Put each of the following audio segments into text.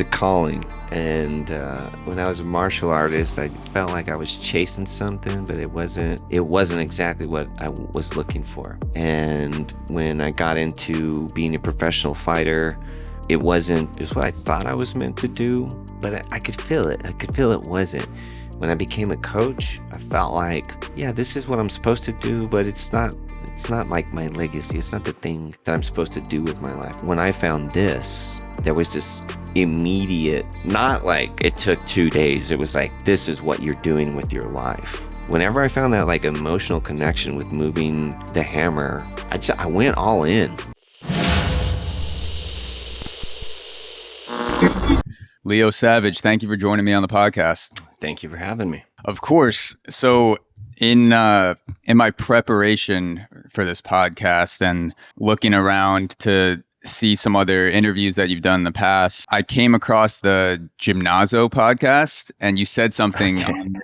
it's a calling. And when I was a martial artist, I felt like I was chasing something, but it wasn't exactly what I was looking for. And when I got into being a professional fighter, it was what I thought I was meant to do, but I could feel it. I could feel it wasn't. When I became a coach, I felt like, yeah, this is what I'm supposed to do, but it's not like my legacy. It's not the thing that I'm supposed to do with my life. When I found this, there was this immediate, not like it took 2 days. It was like, this is what you're doing with your life. Whenever I found that like emotional connection with moving the hammer, I went all in. Leo Savage, thank you for joining me on the podcast. Thank you for having me. Of course. So in my preparation for this podcast and looking around to see some other interviews that you've done in the past, I came across the AUXORO Podcast, and you said something.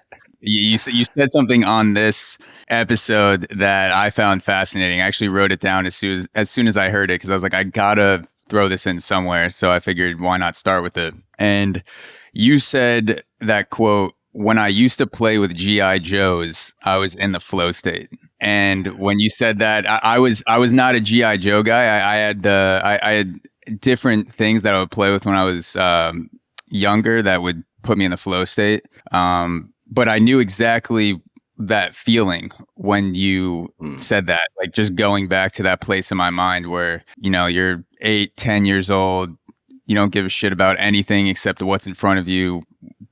You said something on this episode that I found fascinating. I actually wrote it down as soon as I heard it, because I was like, I gotta throw this in somewhere. So I figured, why not start with it? And you said that quote, "When I used to play with G.I. Joes, I was in the flow state." And when you said that, I was not a G.I. Joe guy. I had different things that I would play with when I was younger that would put me in the flow state. But I knew exactly that feeling when you said that, like just going back to that place in my mind where, you know, you're 8-10 years old, you don't give a shit about anything except what's in front of you,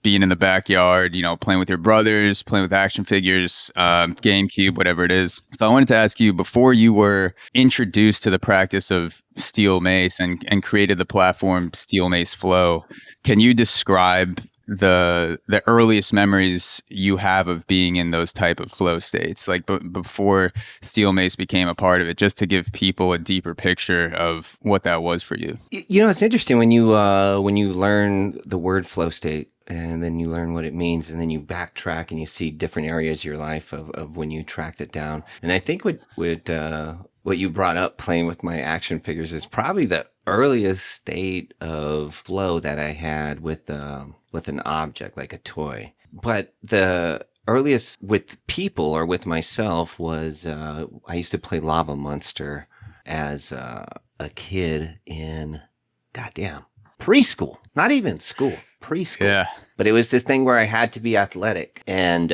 being in the backyard, you know, playing with your brothers, playing with action figures, GameCube, whatever it is. So I wanted to ask you, before you were introduced to the practice of Steel Mace and created the platform Steel Mace Flow, can you describe the earliest memories you have of being in those type of flow states, like before Steel Mace became a part of it, just to give people a deeper picture of what that was for you? You know, it's interesting when you learn the word flow state, and then you learn what it means, and then you backtrack and you see different areas of your life of when you tracked it down. And I think what you brought up, playing with my action figures, is probably the earliest state of flow that I had with an object, like a toy. But the earliest with people or with myself was I used to play Lava Monster as a kid in, goddamn, preschool. Not even school, preschool. Yeah. But it was this thing where I had to be athletic. And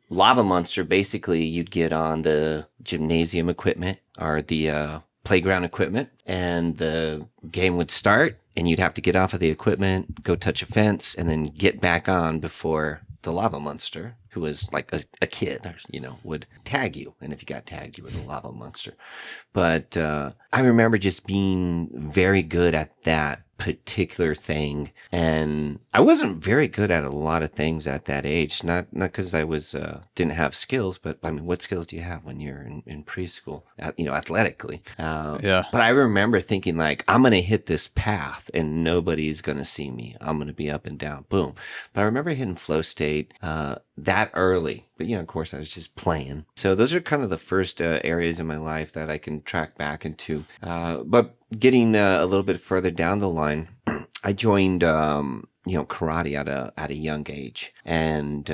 Lava Monster, basically, you'd get on the gymnasium equipment or the playground equipment, and the game would start, and you'd have to get off of the equipment, go touch a fence, and then get back on before the Lava Monster, who was like a kid, you know, would tag you. And if you got tagged, you were the Lava Monster. But I remember just being very good at that particular thing, and I wasn't very good at a lot of things at that age, not because I was didn't have skills, but I mean, what skills do you have when you're in preschool, you know, athletically? Yeah. But I remember thinking, like, I'm gonna hit this path and nobody's gonna see me, I'm gonna be up and down, boom. But I remember hitting flow state that early, but you know, of course, I was just playing. So those are kind of the first areas in my life that I can track back into. But getting a little bit further down the line, I joined, karate at a young age, and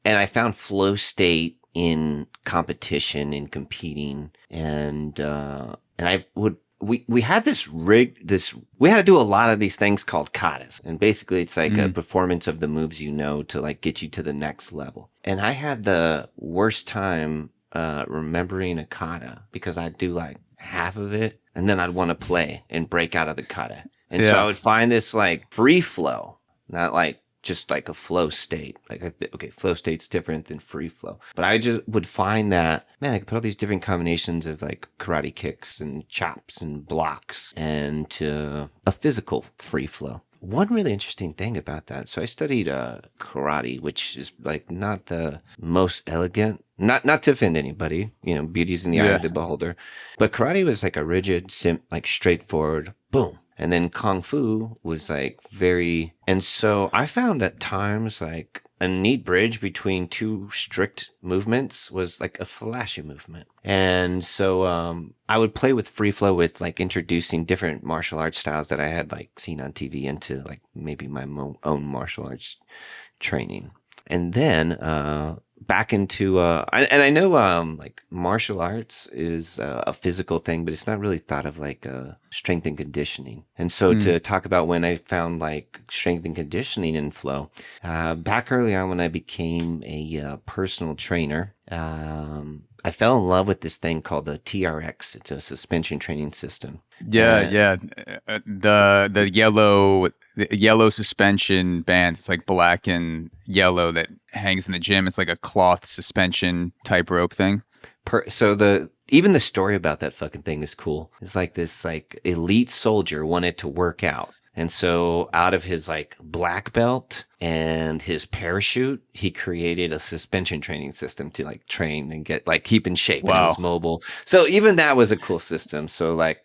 I found flow state in competition, in competing, and I would. We had we had to do a lot of these things called katas. And basically it's like a performance of the moves, you know, to like get you to the next level. And I had the worst time remembering a kata, because I'd do like half of it and then I'd want to play and break out of the kata. And so I would find this like free flow, not like just like a flow state. Like, okay, flow state's different than free flow. But I just would find that, man, I could put all these different combinations of like karate kicks and chops and blocks and a physical free flow. One really interesting thing about that, so I studied karate, which is like not the most elegant, not to offend anybody, you know, beauty's in the eye of the beholder, but karate was like a rigid, like straightforward, boom. And then Kung Fu was like very, and so I found at times like a neat bridge between two strict movements was like a flashy movement. And so I would play with free flow with like introducing different martial arts styles that I had like seen on TV into like maybe my own martial arts training. And then back into and I know like martial arts is a physical thing, but it's not really thought of like strength and conditioning. And so to talk about when I found like strength and conditioning in flow, back early on when I became a personal trainer, I fell in love with this thing called the TRX. It's a suspension training system. Yeah. The yellow suspension band. It's like black and yellow that hangs in the gym. It's like a cloth suspension type rope thing. So even the story about that fucking thing is cool. It's like this like elite soldier wanted to work out. And so out of his like black belt and his parachute, he created a suspension training system to like train and get like keep in shape. Wow. And it was mobile. So even that was a cool system. So like,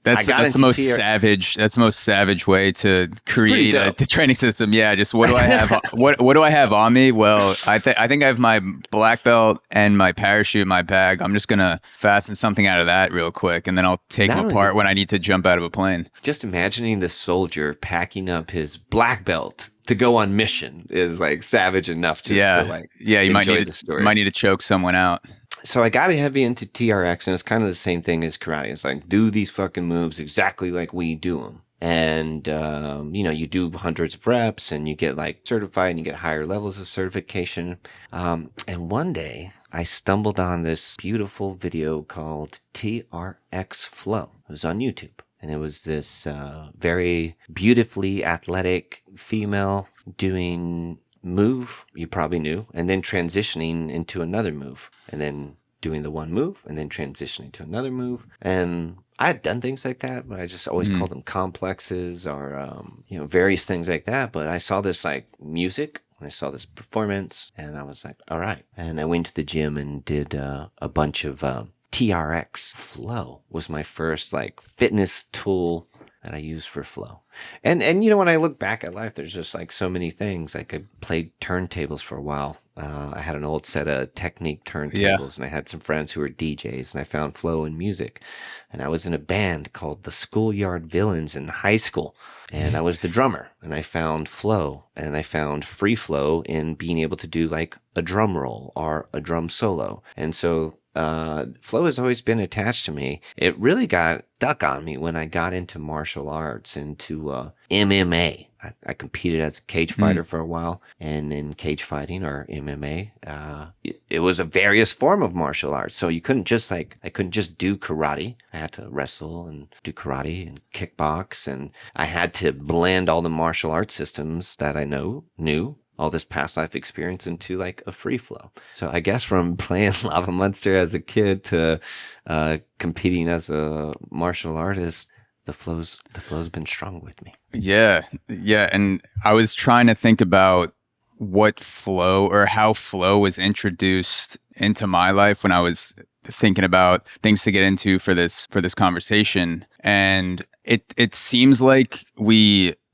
that's the most savage. That's the most savage way to create a training system. Yeah, just what do I have? what do I have on me? Well, I think I have my black belt and my parachute in my bag. I'm just gonna fasten something out of that real quick, and then I'll take them apart when I need to jump out of a plane. Just imagining the soldier packing up his black belt to go on mission is like savage enough to like you might need to choke someone out. So I got heavy into TRX, and it's kind of the same thing as karate. It's like, do these fucking moves exactly like we do them. And, you do hundreds of reps and you get like certified and you get higher levels of certification. And one day I stumbled on this beautiful video called TRX Flow. It was on YouTube. And it was this very beautifully athletic female doing move you probably knew, and then transitioning into another move, and then doing the one move, and then transitioning to another move. And I had done things like that, but I just always called them complexes or various things like that. But I saw this like music, I saw this performance, and I was like, all right. And I went to the gym and did a bunch of TRX Flow. Was my first like fitness tool that I use for flow. And when I look back at life, there's just like so many things. Like I played turntables for a while. I had an old set of Technique turntables, and I had some friends who were DJs, and I found flow in music. And I was in a band called the Schoolyard Villains in high school, and I was the drummer. And I found flow, and I found free flow in being able to do like a drum roll or a drum solo. And so flow has always been attached to me. It really got stuck on me when I got into martial arts, into MMA. I competed as a cage fighter for a while, and in cage fighting or MMA, it was a various form of martial arts. So I couldn't just do karate. I had to wrestle and do karate and kickbox, and I had to blend all the martial arts systems that I knew all this past life experience into like a free flow. So I guess from playing Lava Monster as a kid to competing as a martial artist, the flow's been strong with me. Yeah. And I was trying to think about what flow or how flow was introduced into my life when I was thinking about things to get into for this conversation. And it seems like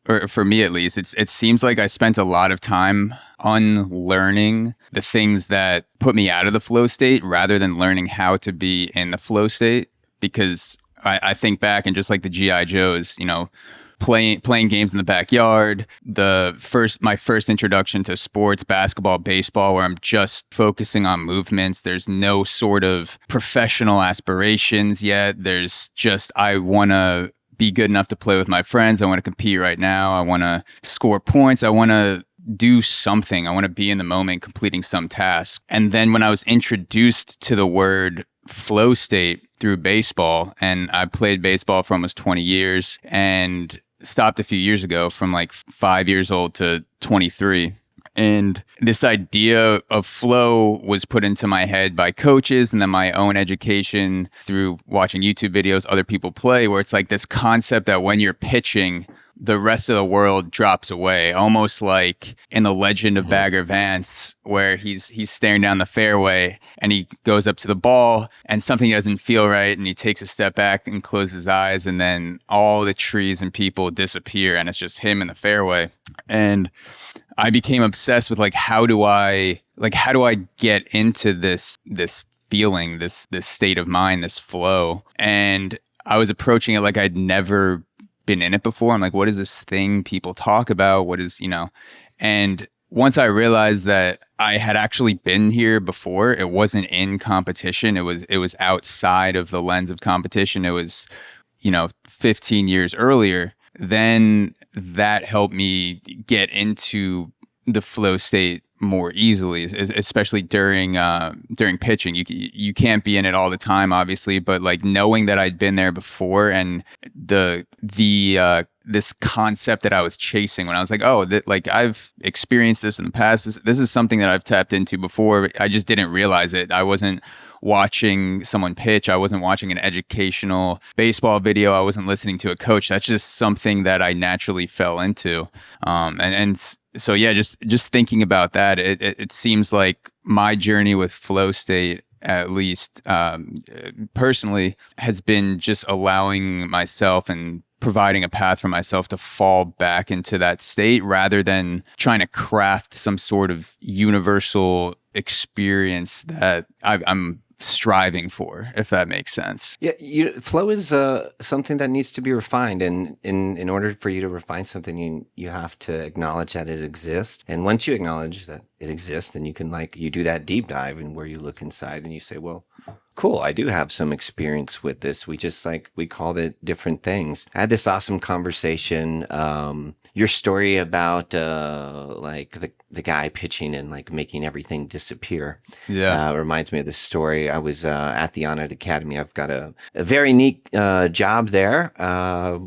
or for me at least, it seems like I spent a lot of time unlearning the things that put me out of the flow state rather than learning how to be in the flow state. Because I think back and just like the G.I. Joes, playing games in the backyard, my first introduction to sports, basketball, baseball, where I'm just focusing on movements. There's no sort of professional aspirations yet. There's just, I want to be good enough to play with my friends. I want to compete right now. I want to score points. I want to do something. I want to be in the moment, completing some task. And then when I was introduced to the word flow state through baseball, and I played baseball for almost 20 years and stopped a few years ago from like 5 years old to 23. And this idea of flow was put into my head by coaches, and then my own education through watching YouTube videos, other people play, where it's like this concept that when you're pitching, the rest of the world drops away, almost like in The Legend of Bagger Vance, where he's staring down the fairway and he goes up to the ball and something doesn't feel right, and he takes a step back and closes his eyes, and then all the trees and people disappear and it's just him in the fairway. And I became obsessed with like how do I get into this feeling, this state of mind, this flow. And I was approaching it like I'd never been in it before. I'm like, what is this thing people talk about? What is, and once I realized that I had actually been here before, it wasn't in competition. It was outside of the lens of competition. It was, 15 years earlier. Then that helped me get into the flow state more easily, especially during pitching. You can't be in it all the time, obviously, but like knowing that I'd been there before and this concept that I was chasing when I was like, oh, like I've experienced this in the past. This is something that I've tapped into before. I just didn't realize it. I wasn't watching someone pitch. I wasn't watching an educational baseball video. I wasn't listening to a coach. That's just something that I naturally fell into. So yeah, just thinking about that, it seems like my journey with flow state, at least personally, has been just allowing myself and providing a path for myself to fall back into that state rather than trying to craft some sort of universal experience that I'm striving for, if that makes sense. Yeah, flow is something that needs to be refined, and in order for you to refine something, you have to acknowledge that it exists. And once you acknowledge that it exists, then you can you do that deep dive and where you look inside and you say, well, cool, I do have some experience with this. We called it different things. I had this awesome conversation. Your story about the guy pitching and making everything disappear. Yeah. Reminds me of this story. I was at the Onnit Academy. I've got a very neat job there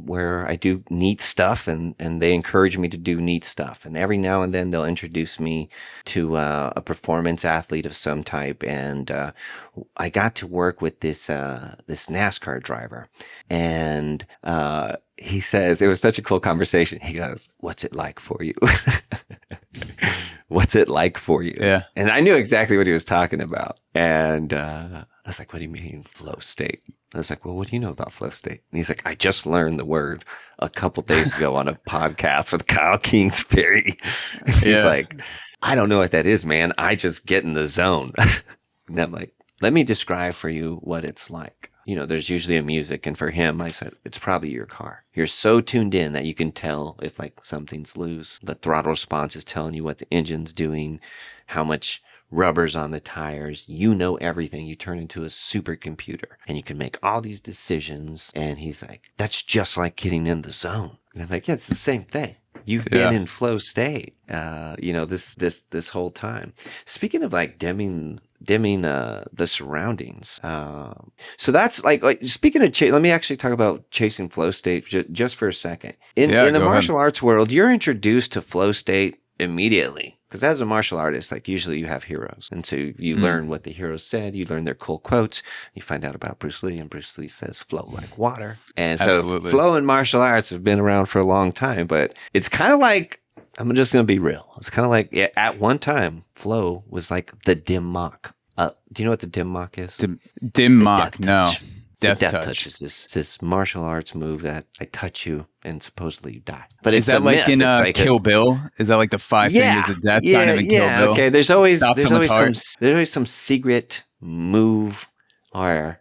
where I do neat stuff, and they encourage me to do neat stuff. And every now and then they'll introduce me to a performance athlete of some type. And I got to work with this NASCAR driver, and he says, it was such a cool conversation. He goes, "What's it like for you?" What's it like for you? Yeah. And I knew exactly what he was talking about. And I was like, what do you mean flow state? I was like, well, what do you know about flow state? And he's like, I just learned the word a couple days ago on a podcast with Kyle Kingsbury. He's like, I don't know what that is, man. I just get in the zone. And I'm like, let me describe for you what it's like. There's usually a music. And for him, I said, it's probably your car. You're so tuned in that you can tell if something's loose. The throttle response is telling you what the engine's doing, how much rubber's on the tires. You know everything. You turn into a supercomputer and you can make all these decisions. And he's like, that's just like getting in the zone. And I'm like, yeah, it's the same thing. You've been in flow state, this whole time. Speaking of dimming the surroundings. So that's speaking of, let me actually talk about chasing flow state just for a second. In the martial arts world, you're introduced to flow state immediately. Because as a martial artist, usually you have heroes. And so you learn what the heroes said, you learn their cool quotes, you find out about Bruce Lee, and Bruce Lee says flow like water. And so flow and martial arts have been around for a long time, but it's kind of I'm just going to be real. It's kind of at one time, flow was like the dim mock. Do you know what the dim mock is? Dim mock, no. Death touch is this martial arts move that I touch you and supposedly you die. But it's is that like myth. In Kill Bill? Is that like the five fingers of death kind of in Kill Bill? Okay. There's always some secret move or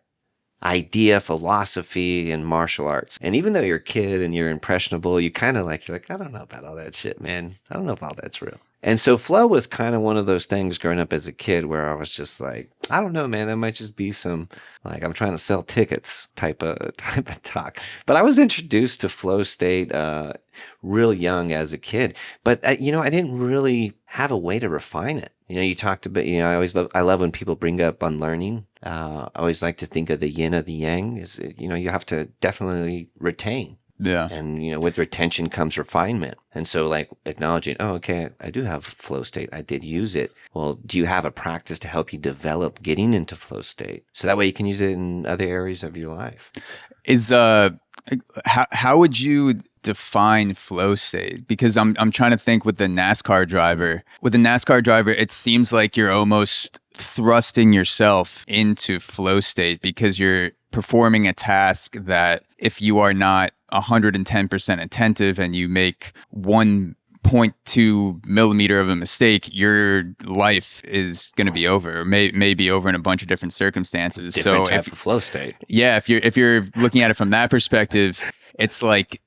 idea, philosophy in martial arts. And even though you're a kid and you're impressionable, you kind of you're like, I don't know about all that shit, man. I don't know if all that's real. And so flow was kind of one of those things growing up as a kid where I was just like, I don't know, man, that might just be some I'm trying to sell tickets type of talk. But I was introduced to flow state real young as a kid. But I didn't really have a way to refine it. You talked about, I love when people bring up unlearning. I always like to think of the yin or the yang is, you have to definitely retain. Yeah. And, with retention comes refinement. And so acknowledging, oh, okay, I do have flow state. I did use it. Well, do you have a practice to help you develop getting into flow state? So that way you can use it in other areas of your life. How would you define flow state? Because I'm trying to think with the NASCAR driver. With the NASCAR driver, it seems like you're almost thrusting yourself into flow state because you're performing a task that if you are not 110% attentive and you make one 0.2 millimeter of a mistake, your life is going to be over, or may be over in a bunch of different circumstances. Different type of flow state. Yeah, if you're looking at it from that perspective, it's like,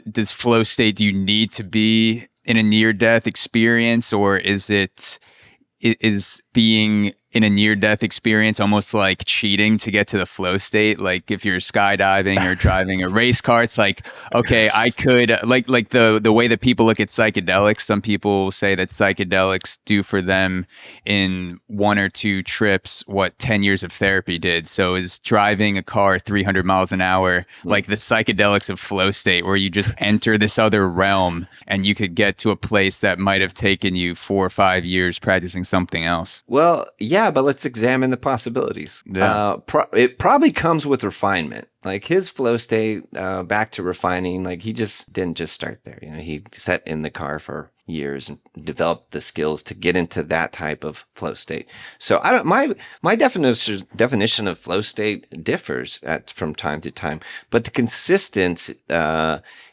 does flow state, do you need to be in a near-death experience, or is being in a near-death experience almost like cheating to get to the flow state? Like if you're skydiving or driving a race car, it's like, okay, I could, like the way that people look at psychedelics. Some people say that psychedelics do for them in 1 or 2 trips what 10 years of therapy did. So is driving a car 300 miles an hour like the psychedelics of flow state, where you just enter this other realm and you could get to a place that might have taken you 4 or 5 years practicing something else? Well, yeah, but let's examine the possibilities. Yeah. It probably comes with refinement. Like his flow state, back to refining, like he just didn't just start there. You know, he sat in the car for years and developed the skills to get into that type of flow state. So my definition of flow state differs from time to time, but the consistent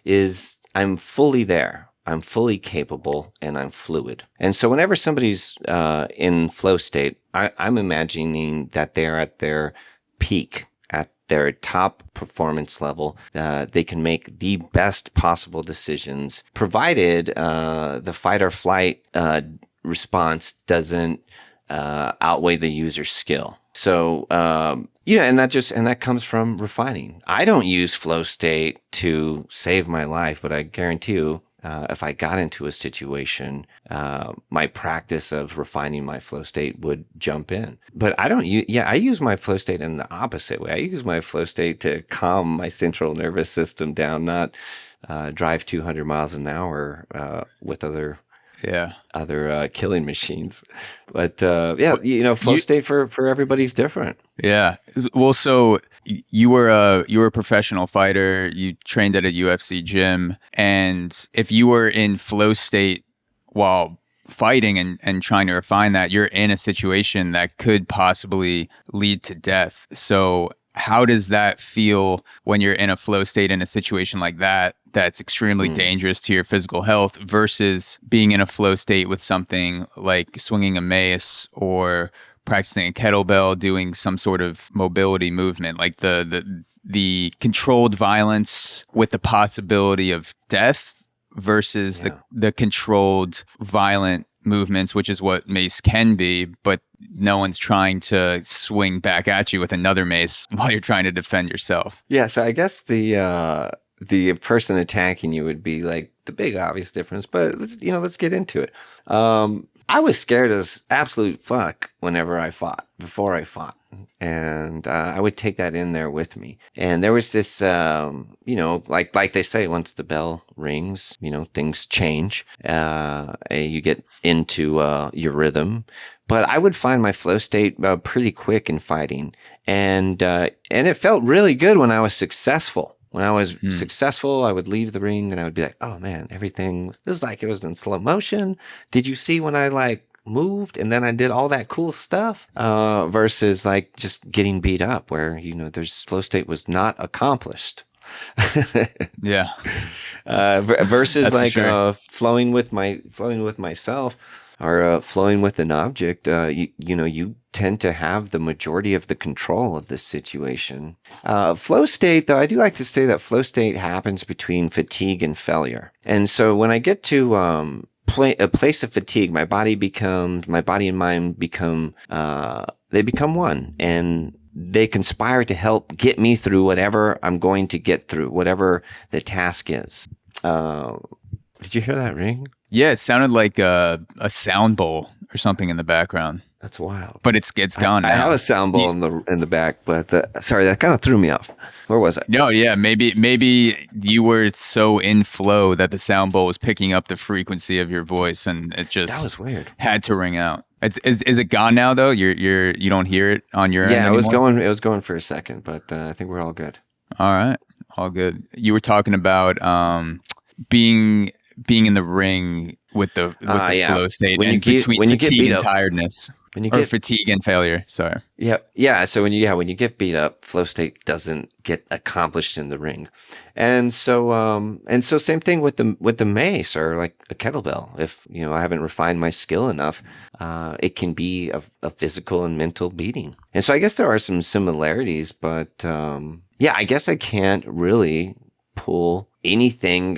is I'm fully there. I'm fully capable and I'm fluid. And so whenever somebody's in flow state, I'm imagining that they're at their peak, at their top performance level. They can make the best possible decisions, provided the fight or flight response doesn't outweigh the user's skill. So and that comes from refining. I don't use flow state to save my life, but I guarantee you, if I got into a situation, my practice of refining my flow state would jump in. But I use my flow state in the opposite way. I use my flow state to calm my central nervous system down, not drive 200 miles an hour with other killing machines. But flow state for everybody's different. Yeah. Well, so you were a professional fighter. You trained at a UFC gym, and if you were in flow state while fighting and trying to refine that, you're in a situation that could possibly lead to death. So how does that feel when you're in a flow state in a situation like that, that's extremely dangerous to your physical health, versus being in a flow state with something like swinging a mace or practicing a kettlebell, doing some sort of mobility movement, like the controlled violence with the possibility of death versus the controlled violent movements, which is what mace can be, but no one's trying to swing back at you with another mace while you're trying to defend yourself. Yeah, so I guess the person attacking you would be like the big obvious difference, but let's get into it. I was scared as absolute fuck before I fought. And I would take that in there with me. And there was this, like they say, once the bell rings, things change. You get into your rhythm. But I would find my flow state pretty quick in fighting. And it felt really good when I was successful. When I was successful, I would leave the ring and I would be like, oh man, everything, it was like it was in slow motion. Did you see when I moved and then I did all that cool stuff? Versus like just getting beat up where, there's flow state was not accomplished. Yeah. Versus sure. flowing with myself or flowing with an object, you tend to have the majority of the control of the situation. Flow state, though, I do like to say that flow state happens between fatigue and failure. And so when I get to a place of fatigue, my body and mind become one, and they conspire to help get me through whatever I'm going to get through, whatever the task is. Did you hear that ring? Yeah, it sounded like a sound bowl or something in the background. That's wild. But it's gone now. I have a sound bowl in the back, but sorry, that kind of threw me off. Where was I? No, yeah, maybe you were so in flow that the sound bowl was picking up the frequency of your voice, and it just that was weird. Had to ring out. Is it gone now though? You don't hear it on your end anymore? It was going for a second, but I think we're all good. All right, all good. You were talking about being in the ring with the flow state, and between fatigue and tiredness. when you Or get fatigue and failure. Sorry. yeah. So when you get beat up, flow state doesn't get accomplished in the ring, and so same thing with the mace or like a kettlebell. If I haven't refined my skill enough, it can be a physical and mental beating. And so I guess there are some similarities, but yeah, I guess I can't really pull anything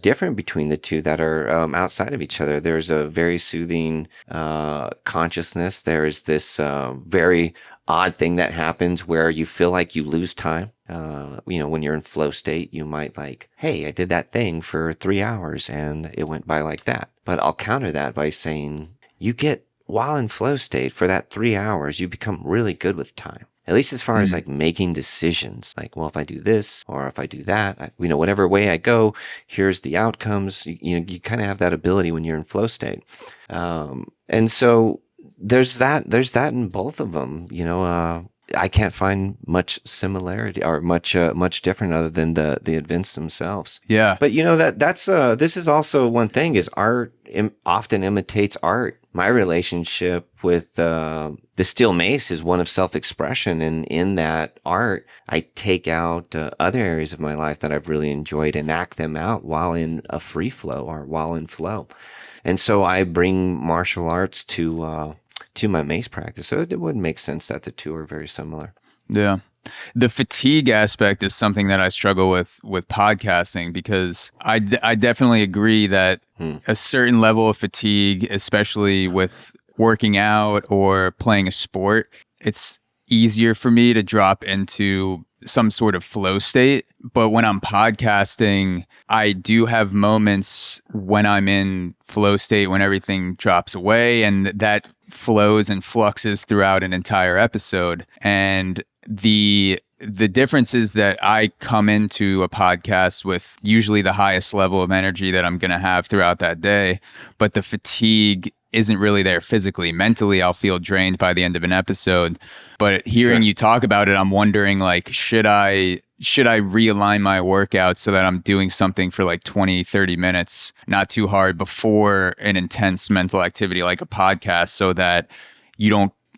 different between the two that are outside of each other. There's a very soothing consciousness. There's this very odd thing that happens where you feel like you lose time. When you're in flow state, you might like, hey, I did that thing for 3 hours and it went by like that. But I'll counter that by saying while in flow state for that 3 hours, you become really good with time. At least as far as like making decisions, like, well, if I do this or if I do that, whatever way I go, here's the outcomes. You kind of have that ability when you're in flow state. And so there's that in both of them. I can't find much similarity or much different other than the events themselves. Yeah. But that's this is also one thing is art often imitates art. My relationship with the Steel Mace is one of self-expression, and in that art, I take out other areas of my life that I've really enjoyed and act them out while in a free flow or while in flow. And so I bring martial arts to my mace practice. So it would make sense that the two are very similar. Yeah. The fatigue aspect is something that I struggle with podcasting, because I definitely agree that a certain level of fatigue, especially with working out or playing a sport, it's easier for me to drop into some sort of flow state. But when I'm podcasting, I do have moments when I'm in flow state when everything drops away, and that flows and fluxes throughout an entire episode. And the difference is that I come into a podcast with usually the highest level of energy that I'm going to have throughout that day, but the fatigue isn't really there physically. Mentally, I'll feel drained by the end of an episode. But hearing you talk about it, I'm wondering, like, should I realign my workout so that I'm doing something for like 20, 30 minutes, not too hard, before an intense mental activity like a podcast, so that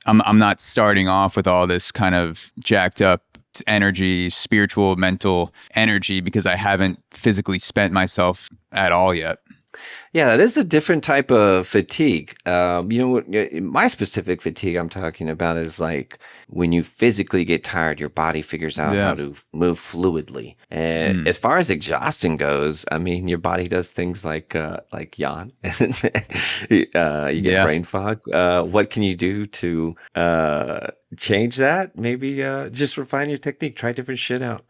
I'm not starting off with all this kind of jacked up energy, spiritual, mental energy, because I haven't physically spent myself at all yet. Yeah, that is a different type of fatigue. My specific fatigue I'm talking about is like when you physically get tired, your body figures out how to move fluidly. And as far as exhaustion goes, I mean, your body does things like yawn. You get brain fog. What can you do to change that? Maybe just refine your technique. Try different shit out.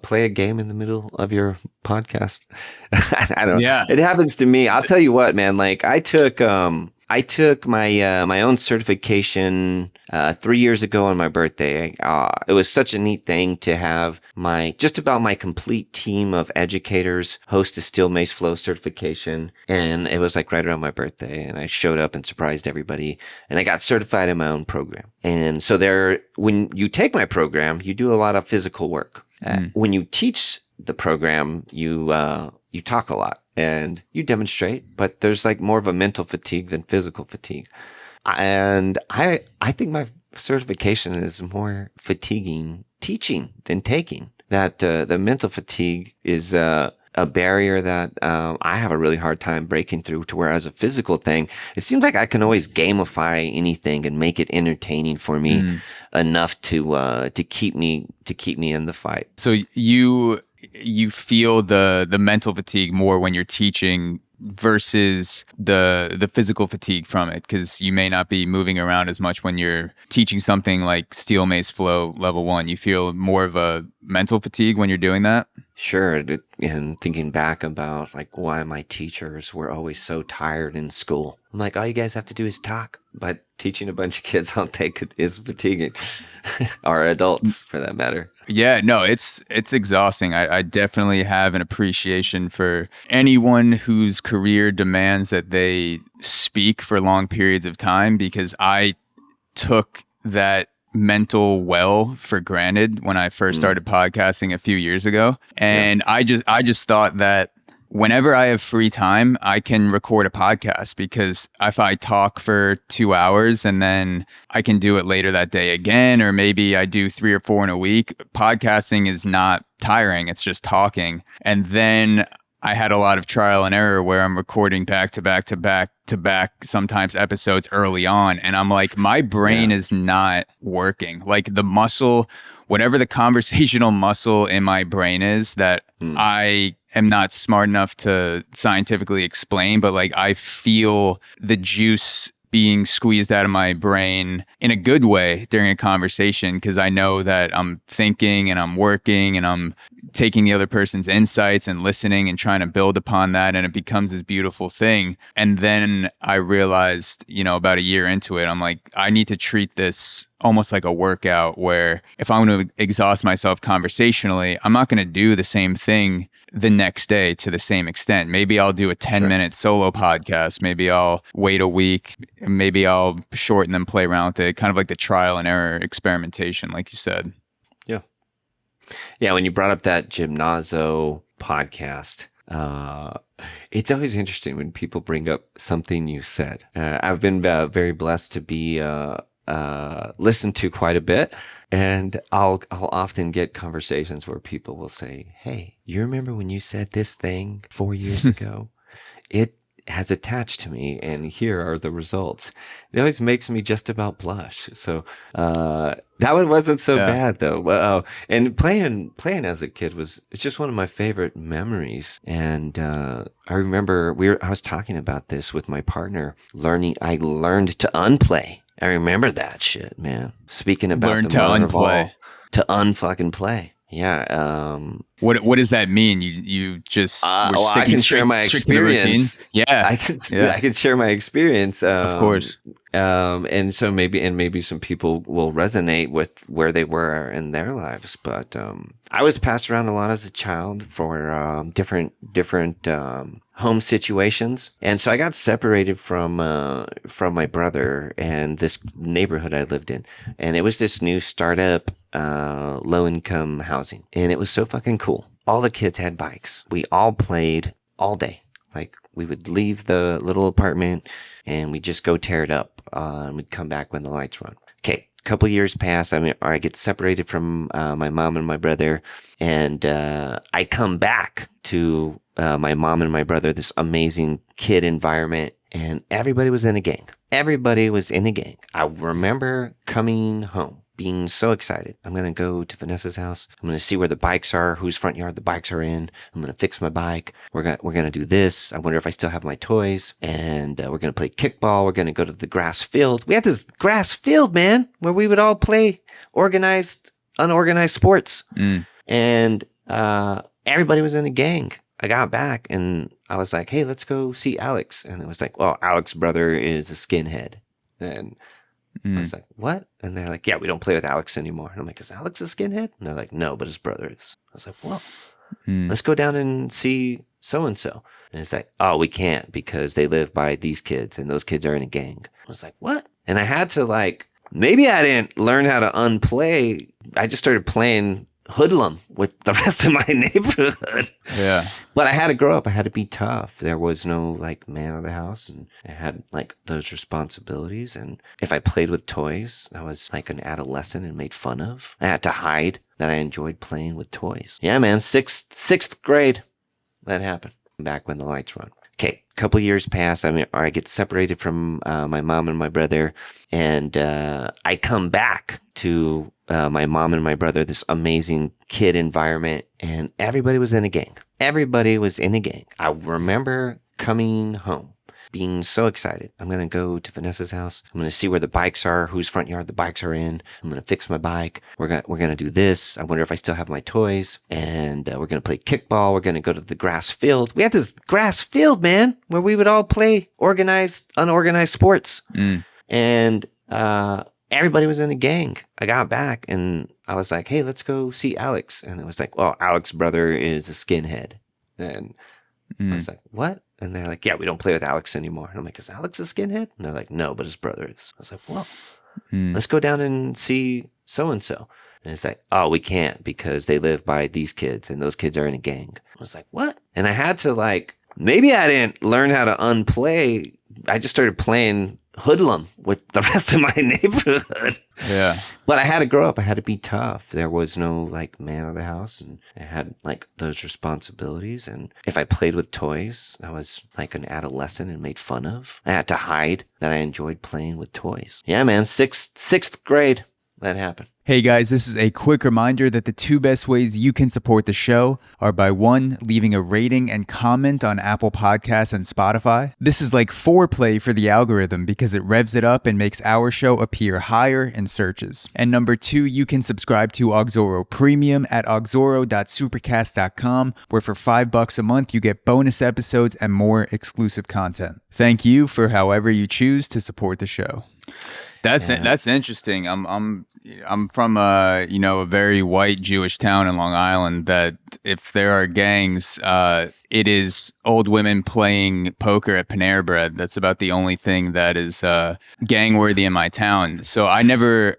Play a game in the middle of your podcast. I don't know. Yeah. It happens to me. I'll tell you what, man. Like I took my my own certification 3 years ago on my birthday. It was such a neat thing to have just about my complete team of educators host a Steel Mace Flow certification, and it was like right around my birthday, and I showed up and surprised everybody, and I got certified in my own program. And so when you take my program, you do a lot of physical work. When you teach the program, you talk a lot and you demonstrate, but there's like more of a mental fatigue than physical fatigue. And I think my certification is more fatiguing teaching than taking. That the mental fatigue is a barrier that I have a really hard time breaking through, to whereas a physical thing, it seems like I can always gamify anything and make it entertaining for me enough to keep me in the fight. So you feel the mental fatigue more when you're teaching versus the physical fatigue from it, because you may not be moving around as much when you're teaching something like Steel Mace Flow Level 1. You feel more of a mental fatigue when you're doing that? Sure. And thinking back about like why my teachers were always so tired in school. I'm like, all you guys have to do is talk. But teaching a bunch of kids all day is fatiguing. Or adults, for that matter. Yeah, no, it's exhausting. I definitely have an appreciation for anyone whose career demands that they speak for long periods of time, because I took that mental well for granted when I first started podcasting a few years ago. And I just thought that whenever I have free time, I can record a podcast, because if I talk for 2 hours and then I can do it later that day again, or maybe I do 3 or 4 in a week, podcasting is not tiring. It's just talking. And then I had a lot of trial and error where I'm recording back to back to back to back, sometimes episodes early on. And I'm like, my brain is not working. Like the muscle, whatever the conversational muscle in my brain is that I am not smart enough to scientifically explain, but like I feel the juice being squeezed out of my brain in a good way during a conversation, because I know that I'm thinking and I'm working and I'm taking the other person's insights and listening and trying to build upon that, and it becomes this beautiful thing. And then I realized, about a year into it, I'm like, I need to treat this almost like a workout, where if I'm going to exhaust myself conversationally, I'm not going to do the same thing the next day to the same extent. Maybe I'll do a 10-minute solo podcast. Maybe I'll wait a week. Maybe I'll shorten and play around with it. Kind of like the trial and error experimentation, like you said. Yeah. Yeah. When you brought up that Gymnazo podcast, it's always interesting when people bring up something you said. I've been very blessed to be listened to quite a bit. And I'll often get conversations where people will say, "Hey, you remember when you said this thing 4 years ago? It has attached to me, and here are the results." It always makes me just about blush. So that one wasn't so bad though. Well, and playing as a kid it's just one of my favorite memories. And I remember I was talking about this with my partner. I learned to unplay. I remember that shit, man. Speaking about learn the to unplay, to unfucking play. Yeah. What does that mean? You just were sticking I can share my experience. Yeah, I can share my experience. Of course. And so maybe some people will resonate with where they were in their lives. But I was passed around a lot as a child for different home situations, and so I got separated from my brother and this neighborhood I lived in, and it was this new startup low income housing, and it was so fucking cool. All the kids had bikes. We all played all day. Like we would leave the little apartment and we'd just go tear it up, and we'd come back when the lights were on. Okay. Couple years pass. I get separated from my mom and my brother, and I come back to my mom and my brother, this amazing kid environment, and everybody was in a gang. I remember coming home, being so excited. I'm going to go to Vanessa's house. I'm going to see where the bikes are, whose front yard the bikes are in. I'm going to fix my bike. We're going to do this. I wonder if I still have my toys. And we're going to play kickball. We're going to go to the grass field. We had this grass field, man, where we would all play organized, unorganized sports. And everybody was in a gang. I got back and I was like, "Hey, let's go see Alex." And it was like, "Well, Alex's brother is a skinhead." And I was like, "What?" And they're like, "Yeah, we don't play with Alex anymore." And I'm like, "Is Alex a skinhead?" And they're like, "No, but his brother is." I was like, "Well, let's go down and see so-and-so." And it's like, "Oh, we can't because they live by these kids and those kids are in a gang." I was like, "What?" And I had to maybe I didn't learn how to unplay. I just started playing hoodlum with the rest of my neighborhood. Yeah. But I had to grow up. I had to be tough. There was no man of the house, and I had those responsibilities. And if I played with toys, I was like an adolescent and made fun of. I had to hide that I enjoyed playing with toys. Yeah, man. Sixth grade, that happened. Back when the lights were on. Okay, couple years pass. I get separated from my mom and my brother, and I come back to my mom and my brother, this amazing kid environment, and everybody was in a gang. I remember coming home, being so excited. I'm going to go to Vanessa's house. I'm going to see where the bikes are, whose front yard the bikes are in. I'm going to fix my bike. We're going to do this. I wonder if I still have my toys. And we're going to play kickball. We're going to go to the grass field. We had this grass field, man, where we would all play organized, unorganized sports. And everybody was in a gang. I got back and I was like, "Hey, let's go see Alex." And it was like, "Well, Alex's brother is a skinhead." And I was like, "What?" And they're like, "Yeah, we don't play with Alex anymore." And I'm like, "Is Alex a skinhead?" And they're like, "No, but his brother is." I was like, "Well, let's go down and see so-and-so." And it's like, "Oh, we can't because they live by these kids and those kids are in a gang." I was like, "What?" And I had to like, maybe I didn't learn how to unplay. I just started playing hoodlum with the rest of my neighborhood. Yeah. But I had to grow up. I had to be tough. There was no like man of the house, and I had like those responsibilities. And if I played with toys, I was like an adolescent and made fun of. I had to hide that I enjoyed playing with toys. Yeah, man. Sixth grade, that happened. Hey guys, this is a quick reminder that the 2 best ways you can support the show are by 1, leaving a rating and comment on Apple Podcasts and Spotify. This is like foreplay for the algorithm because it revs it up and makes our show appear higher in searches. And number 2, you can subscribe to AUXORO Premium at auxoro.supercast.com, where for $5 a month you get bonus episodes and more exclusive content. Thank you for however you choose to support the show. That's interesting. I'm from a very white Jewish town in Long Island that if there are gangs, it is old women playing poker at Panera Bread. That's about the only thing that is gang worthy in my town. So I never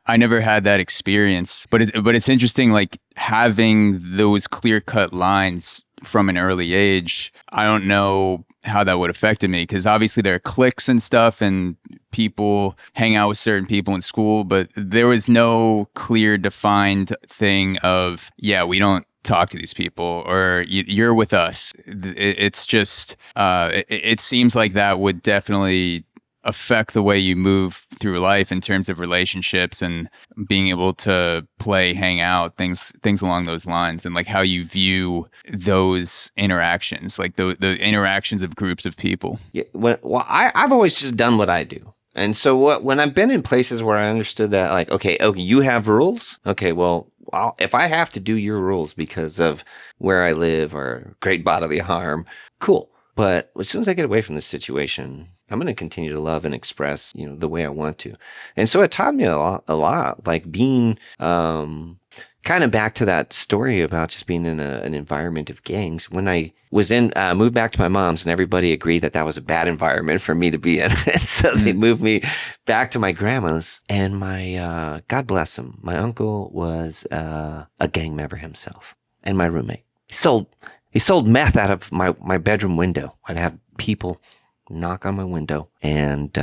I never had that experience. But it's interesting, like having those clear cut lines from an early age. I don't know how that would have affected me, because obviously there are cliques and stuff and people hang out with certain people in school, but there was no clear defined thing of, yeah, we don't talk to these people or you're with us. It's just, it seems like that would definitely affect the way you move through life in terms of relationships and being able to play, hang out, things along those lines, and like how you view those interactions, like the interactions of groups of people. Yeah, I've always just done what I do. And so when I've been in places where I understood that, like, okay, you have rules. Okay, well, if I have to do your rules because of where I live or great bodily harm, cool. But as soon as I get away from this situation, I'm going to continue to love and express, the way I want to. And so it taught me a lot, like being, kind of back to that story about just being in an environment of gangs. When I was moved back to my mom's, and everybody agreed that was a bad environment for me to be in. And so they moved me back to my grandma's, and my, God bless him, my uncle was, a gang member himself, and my roommate. He sold meth out of my bedroom window. I'd have people knock on my window, and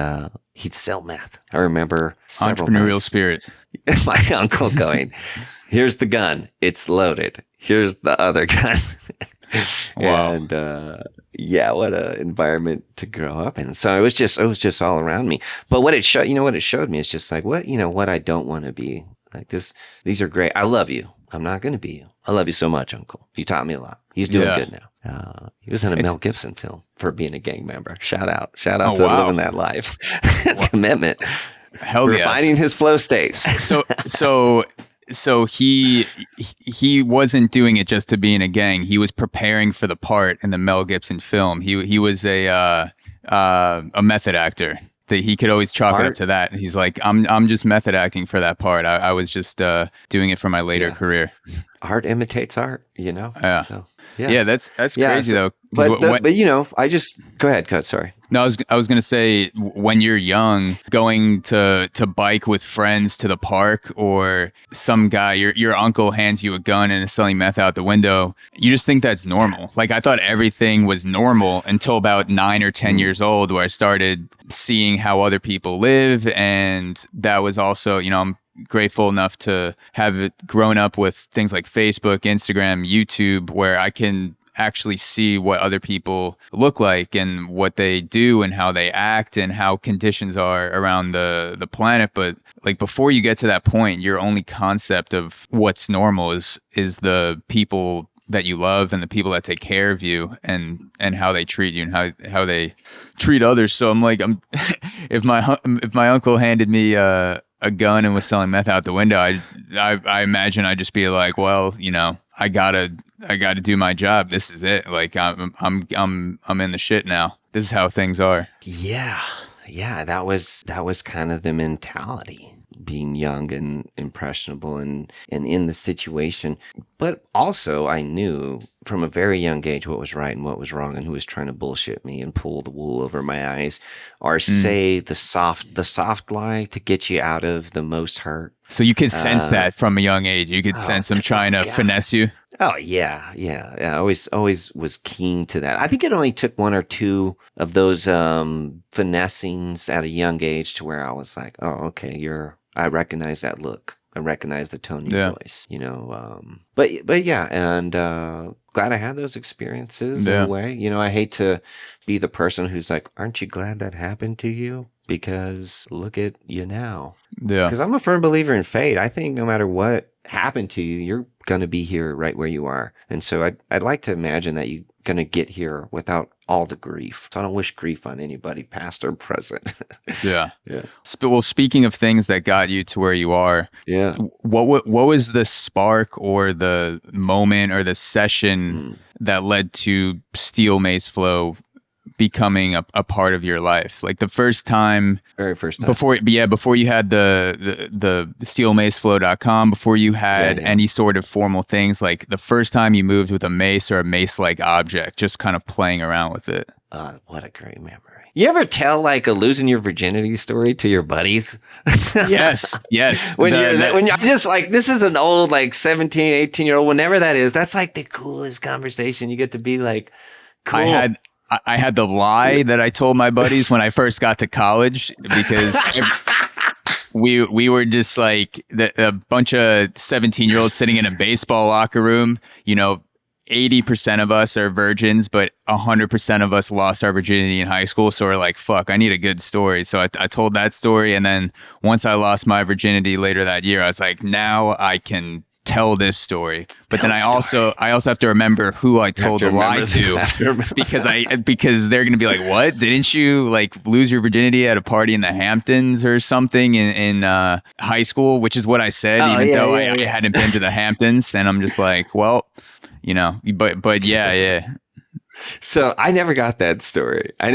he'd sell meth. I remember entrepreneurial times, spirit. my uncle going, "Here's the gun. It's loaded. Here's the other gun." Wow. And what an environment to grow up in. So it was just all around me. But what it showed me is just like what I don't want to be. Like this. These are great. I love you. I'm not going to be you. I love you so much, Uncle. You taught me a lot. He's doing good now. He was in a Mel Gibson film for being a gang member. Shout out to living that life. Commitment. Hell yes. Refining his flow states. So he wasn't doing it just to be in a gang. He was preparing for the part in the Mel Gibson film. He was a method actor. That he could always chalk it up to that. He's like, I'm just method acting for that part. I was just doing it for my later career. Art imitates art, Yeah. So, yeah, that's crazy though. But I just go ahead. Sorry. No, I was gonna say, when you're young, going to bike with friends to the park, or some guy, your uncle hands you a gun and is selling meth out the window, you just think that's normal. Like, I thought everything was normal until about 9 or 10 years old, where I started seeing how other people live, and that was also, I'm grateful enough to have it grown up with things like Facebook, Instagram, YouTube, where I can actually see what other people look like and what they do and how they act and how conditions are around the planet. But like, before you get to that point, your only concept of what's normal is the people that you love and the people that take care of you and how they treat you and how they treat others. So I'm like, if my uncle handed me a gun and was selling meth out the window, I imagine I'd just be like, well, I gotta do my job. This is it. Like, I'm in the shit now. This is how things are. Yeah. That was kind of the mentality, being young and impressionable and in the situation. But also, I knew from a very young age what was right and what was wrong, and who was trying to bullshit me and pull the wool over my eyes, or say the soft lie to get you out of the most hurt. So you could sense that from a young age. You could sense them trying to finesse you. Oh yeah. I always was keen to that. I think it only took one or two of those finessings at a young age to where I was like, oh, okay, I recognize that look. I recognize the tone in your Yeah. voice, you know. But yeah, and glad I had those experiences in a Yeah. way. You know, I hate to be the person who's like, aren't you glad that happened to you? Because look at you now. Yeah. Because I'm a firm believer in fate. I think no matter what happened to you, you're going to be here right where you are. And so I'd like to imagine that you're going to get here without all the grief. So I don't wish grief on anybody, past or present. Yeah. Yeah. Well, speaking of things that got you to where you are, Yeah. what was the spark or the moment or the session that led to Steel Mace Flow becoming a part of your life? Like the first time, Very first time. before you had the steelmaceflow.com, before you had any sort of formal things, like the first time you moved with a mace or a mace-like object, just kind of playing around with it. What a great memory. You ever tell like a losing your virginity story to your buddies? Yes. when you're just like, this is an old like 17, 18-year-old, whenever that is, that's like the coolest conversation. You get to be like, cool. I had the lie that I told my buddies when I first got to college, because we were just like a bunch of 17-year-olds sitting in a baseball locker room. You know, 80% of us are virgins, but 100% of us lost our virginity in high school. So we're like, fuck, I need a good story. So I told that story. And then once I lost my virginity later that year, I was like, now I can tell this story. But then I also have to remember who I told the lie to, because they're gonna be like, what? Didn't you like lose your virginity at a party in the Hamptons or something in high school? Which is what I said, I hadn't been to the Hamptons. And I'm just like, well, you know, but yeah. So I never got that story. I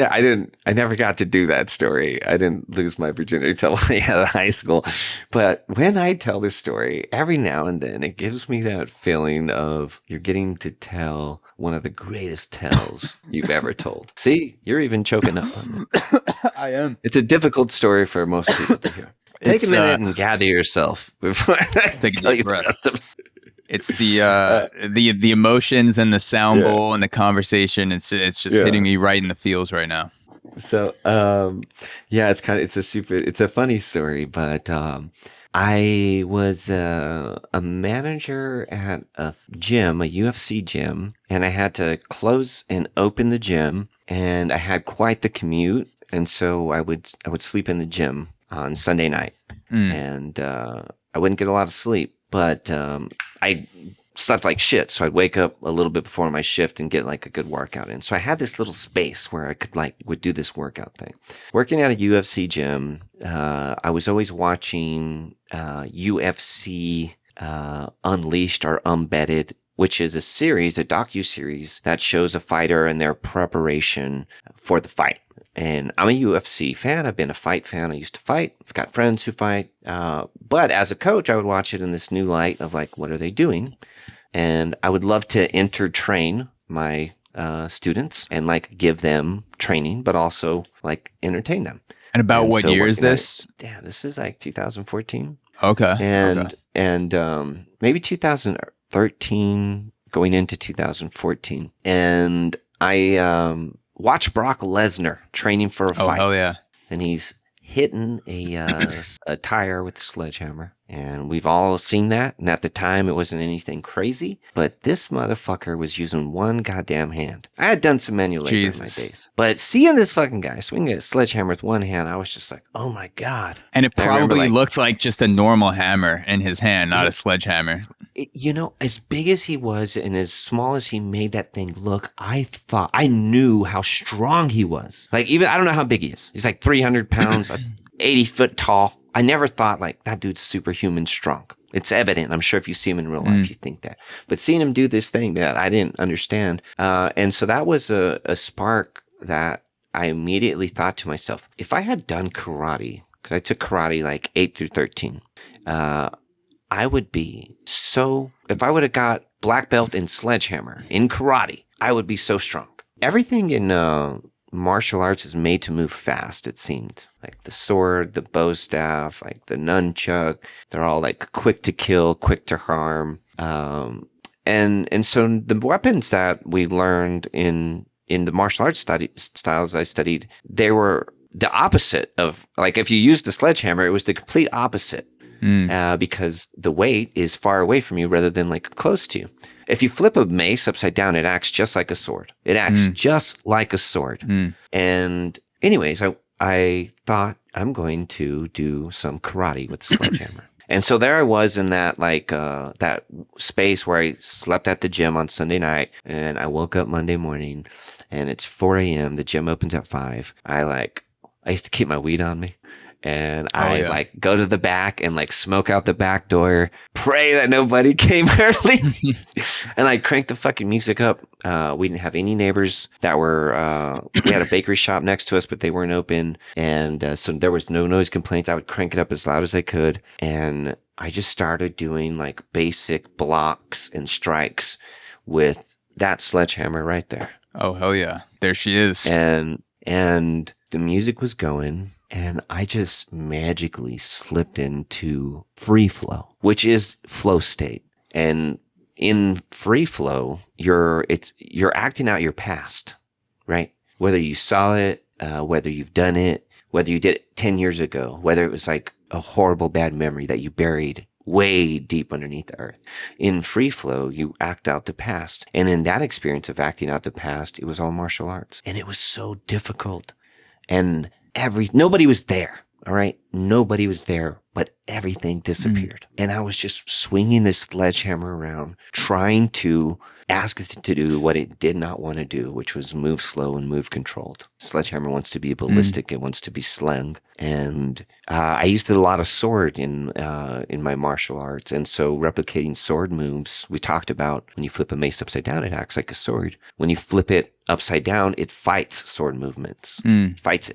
never got to do that story. I didn't lose my virginity till way out of high school. But when I tell this story, every now and then it gives me that feeling of you're getting to tell one of the greatest tells you've ever told. See, you're even choking up on it. I am. It's a difficult story for most people to hear. Take a minute and gather yourself before I tell you the rest of it. It's the emotions and the sound bowl and the conversation. It's just hitting me right in the feels right now. So it's a funny story, but I was a manager at a gym, a UFC gym, and I had to close and open the gym, and I had quite the commute, and so I would sleep in the gym on Sunday night, and I wouldn't get a lot of sleep. But I slept like shit, so I'd wake up a little bit before my shift and get like a good workout in. So I had this little space where I would do this workout thing. Working at a UFC gym, I was always watching UFC Unleashed or Unbedded, which is a docu-series that shows a fighter and their preparation for the fight. And I'm a UFC fan. I've been a fight fan. I used to fight. I've got friends who fight. But as a coach, I would watch it in this new light of like, what are they doing? And I would love to train my students and like give them training, but also like entertain them. And about what year is this? This is like 2014. Okay. And maybe 2013 going into 2014. And I watch Brock Lesnar training for a fight. Oh yeah. And he's hitting a tire with a sledgehammer. And we've all seen that. And at the time, it wasn't anything crazy. But this motherfucker was using one goddamn hand. I had done some manual labor in my days. But seeing this fucking guy swing a sledgehammer with one hand, I was just like, oh my God. And it probably looked like just a normal hammer in his hand, not a sledgehammer. You know, as big as he was and as small as he made that thing look, I knew how strong he was. Like, even, I don't know how big he is. He's like 300 pounds, 80 foot tall. I never thought like that dude's superhuman strong. It's evident. I'm sure if you see him in real life, you think that. But seeing him do this thing that I didn't understand. And so that was a spark that I immediately thought to myself, if I had done karate, because I took karate like 8 through 13, I would be so, if I would have got black belt in sledgehammer in karate, I would be so strong. Everything in martial arts is made to move fast, it seemed. Like the sword, the bow staff, like the nunchuck, they're all like quick to kill, quick to harm. And so the weapons that we learned in the martial arts styles I studied, they were the opposite of, like, if you used the sledgehammer, it was the complete opposite. Because the weight is far away from you rather than like close to you. If you flip a mace upside down, it acts just like a sword. It acts just like a sword. And anyways, I thought I'm going to do some karate with the sledgehammer. And so there I was in that that space where I slept at the gym on Sunday night, and I woke up Monday morning, and it's 4 a.m. The gym opens at 5. I used to keep my weed on me. And I go to the back and like smoke out the back door, pray that nobody came early. And I cranked the fucking music up. We didn't have any neighbors that were, we had a bakery shop next to us, but they weren't open. And so there was no noise complaints. I would crank it up as loud as I could. And I just started doing like basic blocks and strikes with that sledgehammer right there. Oh, hell yeah. There she is. And the music was going. And I just magically slipped into free flow, which is flow state. And in free flow, you're acting out your past, right? Whether you saw it, whether you've done it, whether you did it 10 years ago, whether it was like a horrible bad memory that you buried way deep underneath the earth. In free flow, you act out the past. And in that experience of acting out the past, it was all martial arts. And it was so difficult. And nobody was there. All right. Nobody was there, but everything disappeared. And I was just swinging this sledgehammer around, trying to ask it to do what it did not want to do, which was move slow and move controlled. Sledgehammer wants to be ballistic. It wants to be slung. And I used a lot of sword in my martial arts. And so replicating sword moves, we talked about when you flip a mace upside down, it acts like a sword. When you flip it upside down, it fights sword movements. It fights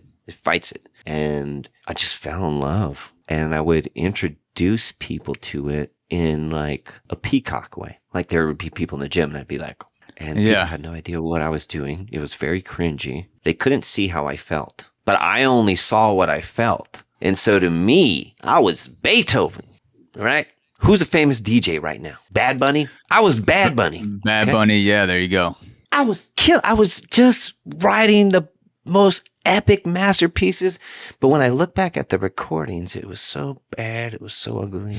it. And I just fell in love. And I would introduce people to it in like a peacock way. Like there would be people in the gym and I'd be like, and people had no idea what I was doing. It was very cringy. They couldn't see how I felt, but I only saw what I felt. And so to me, I was Beethoven, right? Who's a famous DJ right now? Bad Bunny? I was Bad Bunny. Bad Bunny. Yeah, there you go. I was just writing the most epic masterpieces. But when I look back at the recordings, it was so bad. It was so ugly.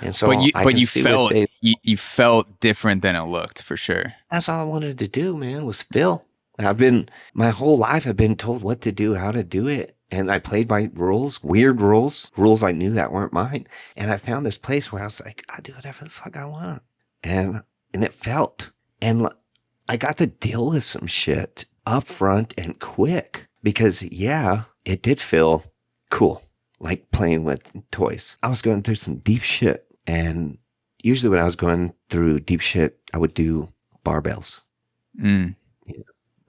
And so you felt different than it looked, for sure. That's all I wanted to do, man, was feel. My whole life I've been told what to do, how to do it. And I played by rules, weird rules I knew that weren't mine. And I found this place where I was like, I do whatever the fuck I want. And it felt. And I got to deal with some shit up front and quick because it did feel cool, like playing with toys. I was going through some deep shit, and usually when I was going through deep shit, I would do barbells,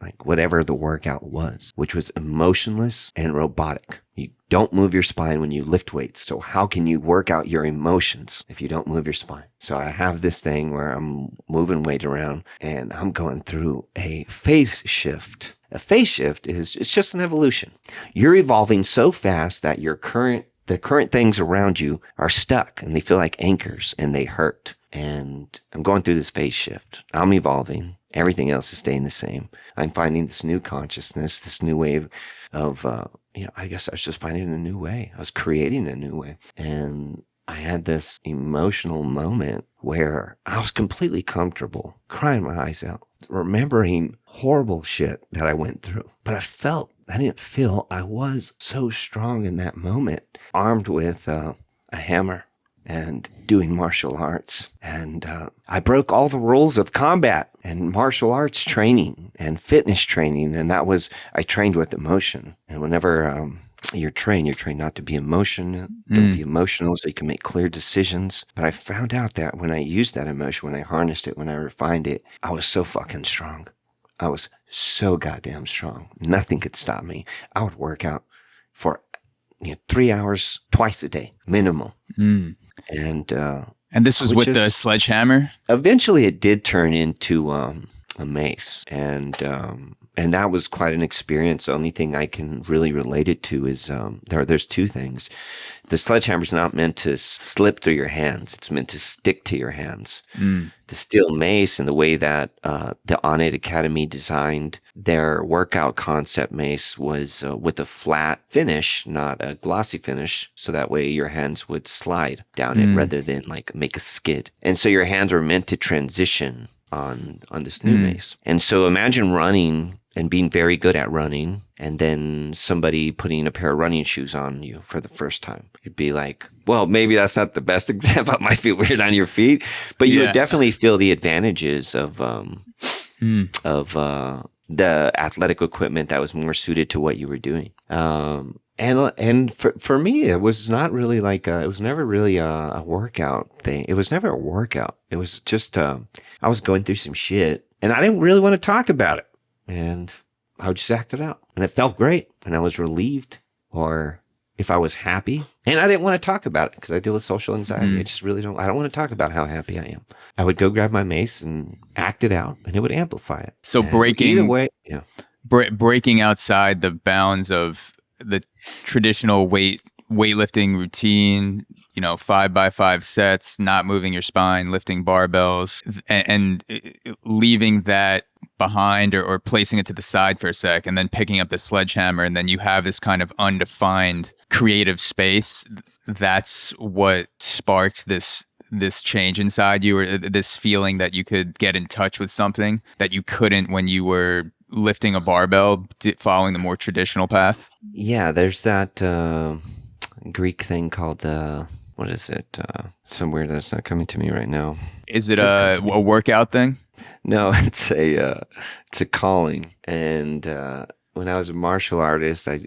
like whatever the workout was, which was emotionless and robotic. You don't move your spine when you lift weights. So how can you work out your emotions if you don't move your spine? So I have this thing where I'm moving weight around and I'm going through a phase shift. A phase shift it's just an evolution. You're evolving so fast that the current things around you are stuck and they feel like anchors and they hurt. And I'm going through this phase shift. I'm evolving. Everything else is staying the same. I'm finding this new consciousness, this new way of, I guess I was just finding a new way. I was creating a new way. And I had this emotional moment where I was completely comfortable, crying my eyes out, remembering horrible shit that I went through. But I was so strong in that moment, armed with a hammer and doing martial arts. And I broke all the rules of combat and martial arts training and fitness training. And I trained with emotion. And whenever you're trained not to be don't be emotional so you can make clear decisions. But I found out that when I used that emotion, when I harnessed it, when I refined it, I was so fucking strong. I was so goddamn strong. Nothing could stop me. I would work out for 3 hours twice a day, minimum. And this was with the sledgehammer? Eventually it did turn into a mace. And And that was quite an experience. The only thing I can really relate it to is there's two things. The sledgehammer is not meant to slip through your hands. It's meant to stick to your hands. The steel mace and the way that the Onnit Academy designed their workout concept mace was with a flat finish, not a glossy finish. So that way your hands would slide down it rather than like make a skid. And so your hands were meant to transition on this new mace. And so imagine running and being very good at running, and then somebody putting a pair of running shoes on you for the first time. You'd be like, well, maybe that's not the best example. It might feel weird on your feet, but you would definitely feel the advantages of the athletic equipment that was more suited to what you were doing. And for me, it was not really like it was never really a workout thing. It was never a workout. It was just I was going through some shit, and I didn't really want to talk about it, and I would just act it out, and it felt great, and I was relieved, or if I was happy, and I didn't want to talk about it because I deal with social anxiety. I just really don't. I don't want to talk about how happy I am. I would go grab my mace and act it out, and it would amplify it. So and breaking either way, breaking outside the bounds of the traditional weightlifting routine, 5x5 sets, not moving your spine, lifting barbells, and leaving that behind or placing it to the side for a sec, and then picking up the sledgehammer, and then you have this kind of undefined creative space. That's what sparked this change inside you, or this feeling that you could get in touch with something that you couldn't when you were lifting a barbell, following the more traditional path. Yeah, there's that Greek thing called what is it? Some weird that's not coming to me right now. Is it a workout thing? No, it's a calling. And when I was a martial artist, I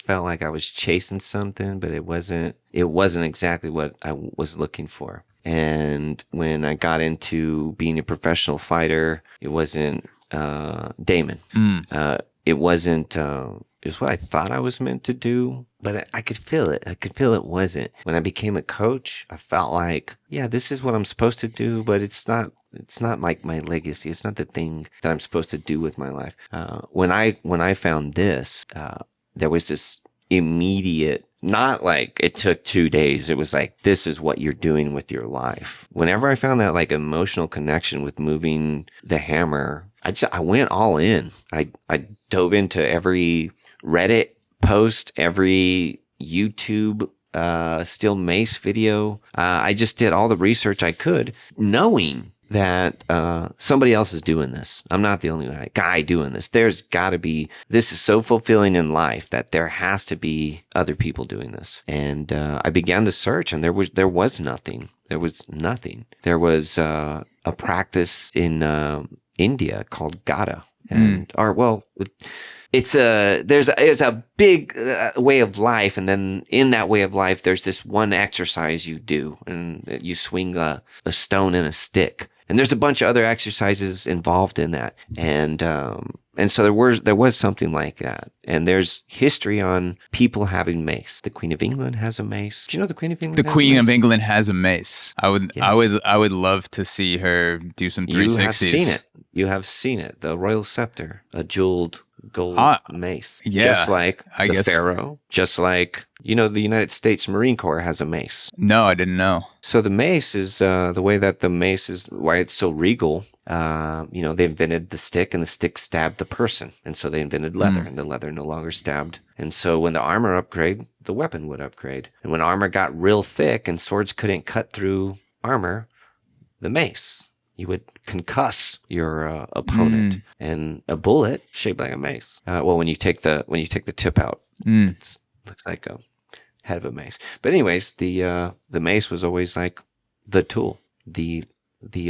felt like I was chasing something, but it wasn't exactly what I was looking for. And when I got into being a professional fighter, it wasn't Damon. It wasn't. It was what I thought I was meant to do, but I could feel it. I could feel it wasn't. When I became a coach, I felt like, yeah, this is what I'm supposed to do, but it's not. It's not like my legacy. It's not the thing that I'm supposed to do with my life. When I found this, there was this immediate. Not like it took 2 days. It was like, this is what you're doing with your life. Whenever I found that like emotional connection with moving the hammer, I went all in. I dove into every Reddit post, every YouTube Steel Mace video. I just did all the research I could, knowing that somebody else is doing this. I'm not the only guy doing this. There's got to be, this is so fulfilling in life that there has to be other people doing this. And I began to search, and there was nothing. There was nothing. There was a practice in India called Gata, and it's a big way of life, and then in that way of life, there's this one exercise you do, and you swing a stone and a stick. And there's a bunch of other exercises involved in that. And so there was something like that. And there's history on people having mace. The Queen of England has a mace. Do you know the Queen of England? The Queen of England has a mace. I would love to see her do some 360s. You have seen it. The royal scepter, a jeweled gold mace. Yeah, just like the Pharaoh. Just like, the United States Marine Corps has a mace. No, I didn't know. So the mace is the way that the mace is, why it's so regal. They invented the stick, and the stick stabbed the person. And so they invented leather, and the leather no longer stabbed. And so when the armor upgrade, the weapon would upgrade. And when armor got real thick and swords couldn't cut through armor, the mace. You would concuss your opponent, and a bullet shaped like a mace. When you take the tip out, it looks like a head of a mace. But anyways, the mace was always like the tool, the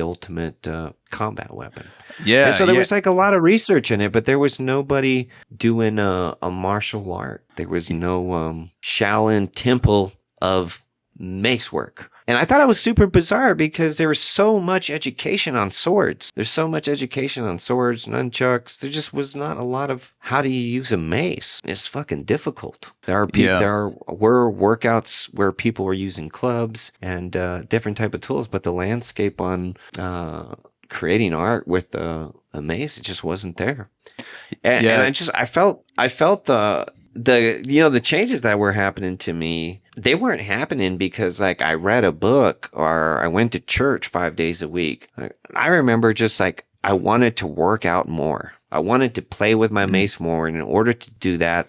ultimate combat weapon. Yeah. And so there was like a lot of research in it, but there was nobody doing a martial art. There was no Shaolin temple of mace work. And I thought it was super bizarre because there was so much education on swords. There's so much education on swords, nunchucks. There just was not a lot of how do you use a mace. It's fucking difficult. There were workouts where people were using clubs and different type of tools, but the landscape on creating art with a mace, it just wasn't there. And I felt the changes that were happening to me, they weren't happening because like I read a book or I went to church 5 days a week. I remember just like I wanted to work out more. I wanted to play with my mace more. And in order to do that,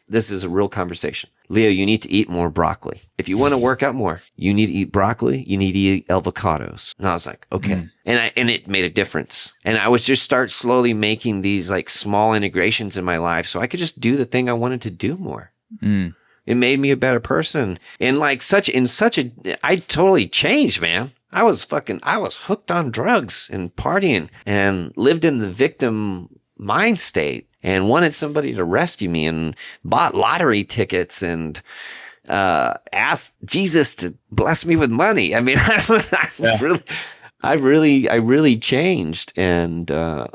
this is a real conversation. Leo, you need to eat more broccoli. If you want to work out more, you need to eat broccoli. You need to eat avocados. And I was like, okay. And it made a difference. And I was just start slowly making these like small integrations in my life so I could just do the thing I wanted to do more. It made me a better person. And like I totally changed, man. I was hooked on drugs and partying and lived in the victim mind state and wanted somebody to rescue me and bought lottery tickets and asked Jesus to bless me with money. I mean, I really changed. And I'm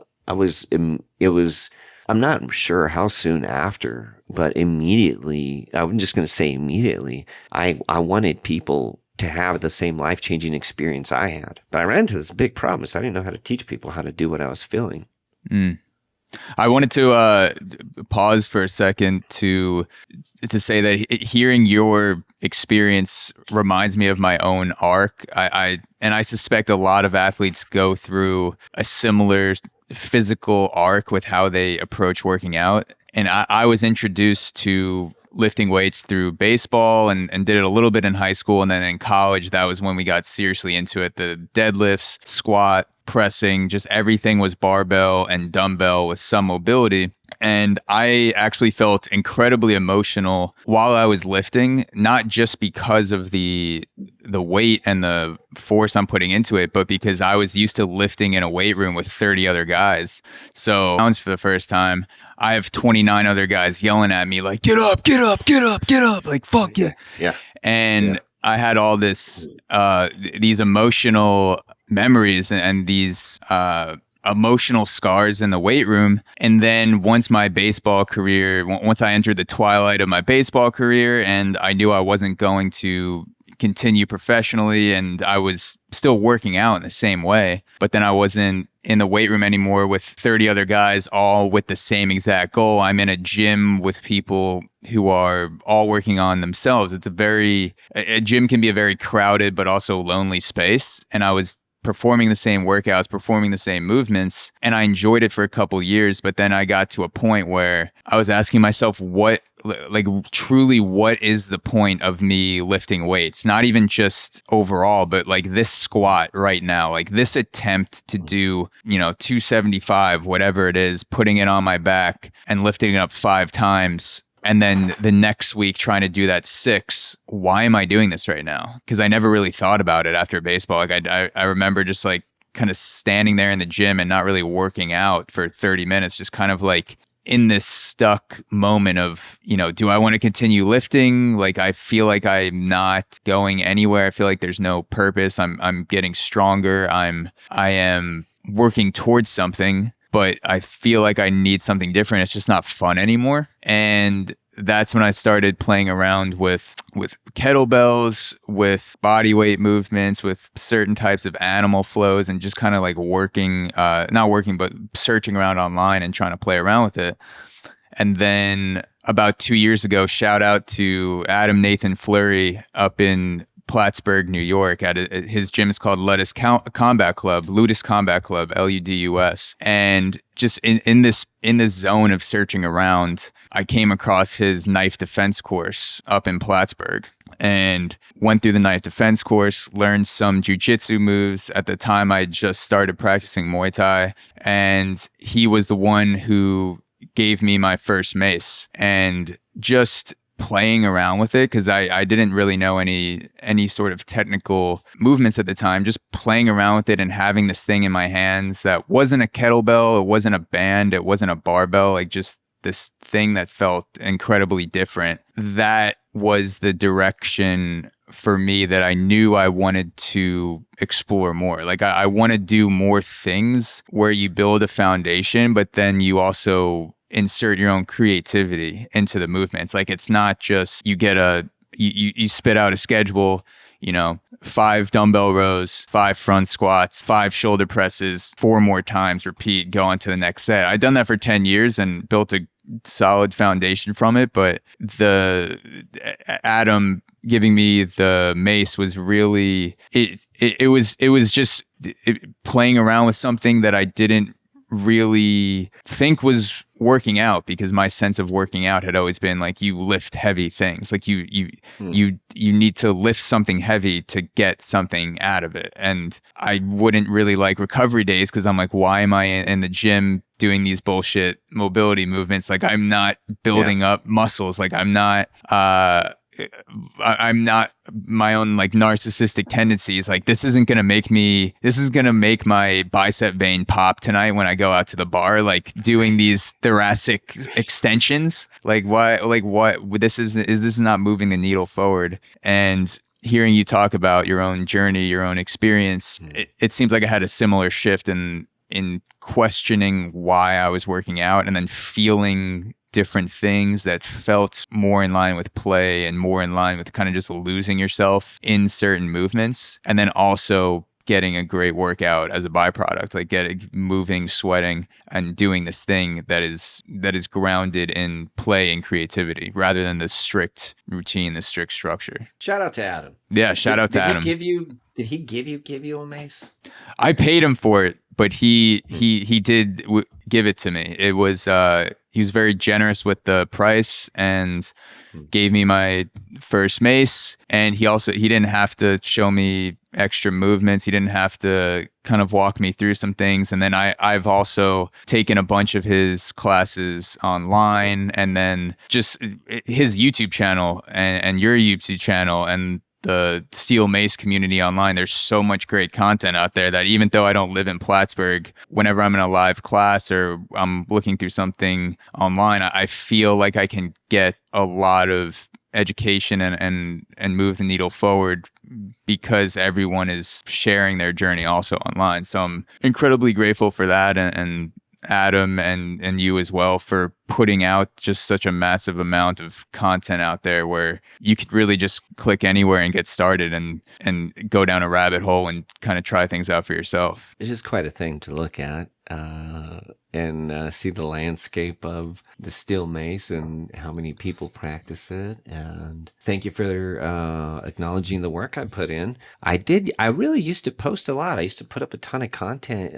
not sure how soon after, but immediately, I'm just going to say immediately, I wanted people to have the same life-changing experience I had. But I ran into this big problem. So I didn't know how to teach people how to do what I was feeling. I wanted to pause for a second to say that hearing your experience reminds me of my own arc. I suspect a lot of athletes go through a similar physical arc with how they approach working out. And I was introduced to lifting weights through baseball and did it a little bit in high school. And then in college, that was when we got seriously into it. The deadlifts, squat, pressing, just everything was barbell and dumbbell with some mobility. And I actually felt incredibly emotional while I was lifting, not just because of the weight and the force I'm putting into it, but because I was used to lifting in a weight room with 30 other guys. So for the first time, I have 29 other guys yelling at me like, get up, get up, get up, get up. Like, fuck yeah. Yeah. And I had all these emotional memories and these emotional scars in the weight room. And then once I entered the twilight of my baseball career and I knew I wasn't going to continue professionally and I was still working out in the same way, but then I wasn't in the weight room anymore with 30 other guys all with the same exact goal. I'm in a gym with people who are all working on themselves. A gym can be a very crowded but also lonely space. And I was performing the same workouts, performing the same movements, and I enjoyed it for a couple years. But then I got to a point where I was asking myself, what is the point of me lifting weights? Not even just overall, but like this squat right now, like this attempt to do, 275, whatever it is, putting it on my back and lifting it up 5 times. And then the next week trying to do that 6. Why am I doing this right now? Because I never really thought about it after baseball. Like I remember just like kind of standing there in the gym and not really working out for 30 minutes, just kind of like in this stuck moment of, do I want to continue lifting? Like I feel like I'm not going anywhere. I feel like there's no purpose. I'm getting stronger. I am working towards something, but I feel like I need something different. It's just not fun anymore. And that's when I started playing around with kettlebells, with body weight movements, with certain types of animal flows, and just kind of like but searching around online and trying to play around with it. And then about 2 years ago, shout out to Adam Nathan Fleury up in Plattsburgh, New York. His gym is called Ludus Combat Club, Ludus. And just in this zone of searching around, I came across his knife defense course up in Plattsburgh and went through the knife defense course, learned some jiu-jitsu moves. At the time, I just started practicing Muay Thai, and he was the one who gave me my first mace. And just playing around with it, because I didn't really know any sort of technical movements at the time, just playing around with it and having this thing in my hands that wasn't a kettlebell, it wasn't a band, it wasn't a barbell, like just this thing that felt incredibly different. That was the direction for me that I knew I wanted to explore more. Like I want to do more things where you build a foundation, but then you also insert your own creativity into the movements. Like it's not just you get a you spit out a schedule, 5 dumbbell rows, 5 front squats, 5 shoulder presses, 4 more times, repeat, go on to the next set. I'd done that for 10 years and built a solid foundation from it. But the Adam giving me the mace was really, it was just playing around with something that I didn't really think was working out, because my sense of working out had always been like, you lift heavy things, like you need to lift something heavy to get something out of it. And I wouldn't really like recovery days, because I'm like, why am I in the gym doing these bullshit mobility movements? Like, I'm not building up muscles. Like, I'm not my own like narcissistic tendencies. Like, this is going to make my bicep vein pop tonight when I go out to the bar, like doing these thoracic extensions. Like, why, like what, is this not moving the needle forward? And hearing you talk about your own journey, your own experience, it seems like I had a similar shift in questioning why I was working out, and then feeling different things that felt more in line with play and more in line with kind of just losing yourself in certain movements, and then also getting a great workout as a byproduct, like getting moving, sweating, and doing this thing that is grounded in play and creativity rather than the strict routine, the strict structure. Shout out to Adam. Yeah, shout out to Adam. Did he give you a mace? I paid him for it, but he did give it to me. It was he was very generous with the price and gave me my first mace. And he didn't have to show me extra movements. He didn't have to kind of walk me through some things. And then I've also taken a bunch of his classes online, and then just his YouTube channel and your YouTube channel and the Steel Mace community online. There's so much great content out there that even though I don't live in Plattsburgh, whenever I'm in a live class or I'm looking through something online, I feel like I can get a lot of education and move the needle forward, because everyone is sharing their journey also online. So I'm incredibly grateful for that, and Adam and you as well for putting out just such a massive amount of content out there where you could really just click anywhere and get started and go down a rabbit hole and kind of try things out for yourself. It is quite a thing to look at and see the landscape of the steel mace and how many people practice it. And thank you for acknowledging the work I put in. I really used to post a lot. I used to put up a ton of content,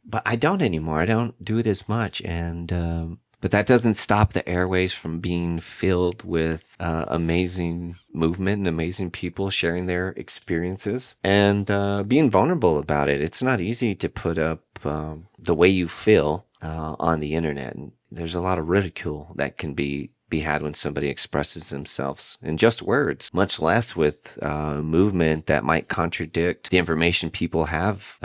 but I don't anymore. I don't do it as much. And but that doesn't stop the airways from being filled with amazing movement and amazing people sharing their experiences and being vulnerable about it. It's not easy to put up the way you feel on the internet. And there's a lot of ridicule that can be had when somebody expresses themselves in just words, much less with movement that might contradict the information people have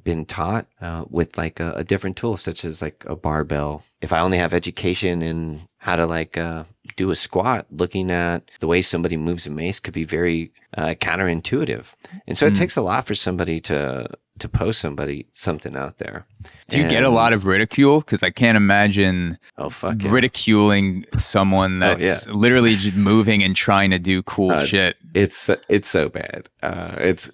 been taught with like a different tool, such as like a barbell. If I only have education in how to do a squat, looking at the way somebody moves a mace could be very counterintuitive. And so it takes a lot for somebody to post something out there. Do you get a lot of ridicule? Because I can't imagine ridiculing someone that's literally just moving and trying to do cool shit. It's so bad. It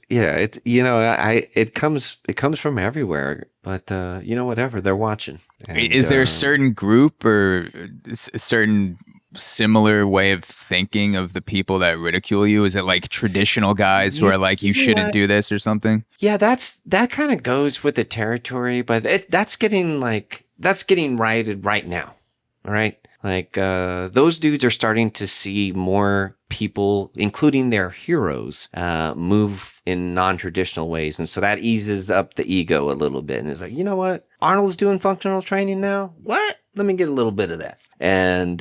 comes from everywhere. But whatever, they're watching. And, is there a certain group or a certain similar way of thinking of the people that ridicule you? Is it like traditional guys who are like, you shouldn't do this or something? Yeah, that kind of goes with the territory, but that's getting righted right now. All right. Like, those dudes are starting to see more people, including their heroes, move in non-traditional ways. And so that eases up the ego a little bit. And it's like, you know what? Arnold's doing functional training now. What? Let me get a little bit of that. And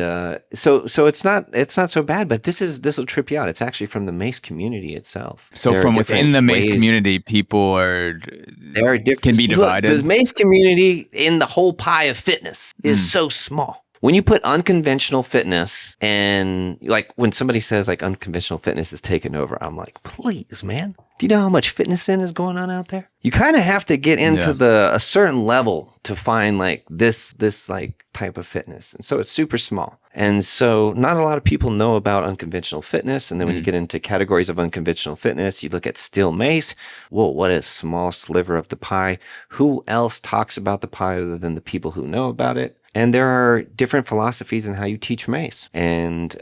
so it's not so bad, but this will trip you out. It's actually from the mace community itself. So from within the mace community, people can be divided. Look, the mace community in the whole pie of fitness is so small. When you put unconventional fitness, and like when somebody says like unconventional fitness is taken over, I'm like, please, man, Do you know how much fitness sin is going on out there? You kind of have to get into a certain level to find like this like type of fitness. And so it's super small. And so not a lot of people know about unconventional fitness. And then when you get into categories of unconventional fitness, you look at Steel Mace. Whoa, what a small sliver of the pie. Who else talks about the pie other than the people who know about it? And there are different philosophies in how you teach mace. And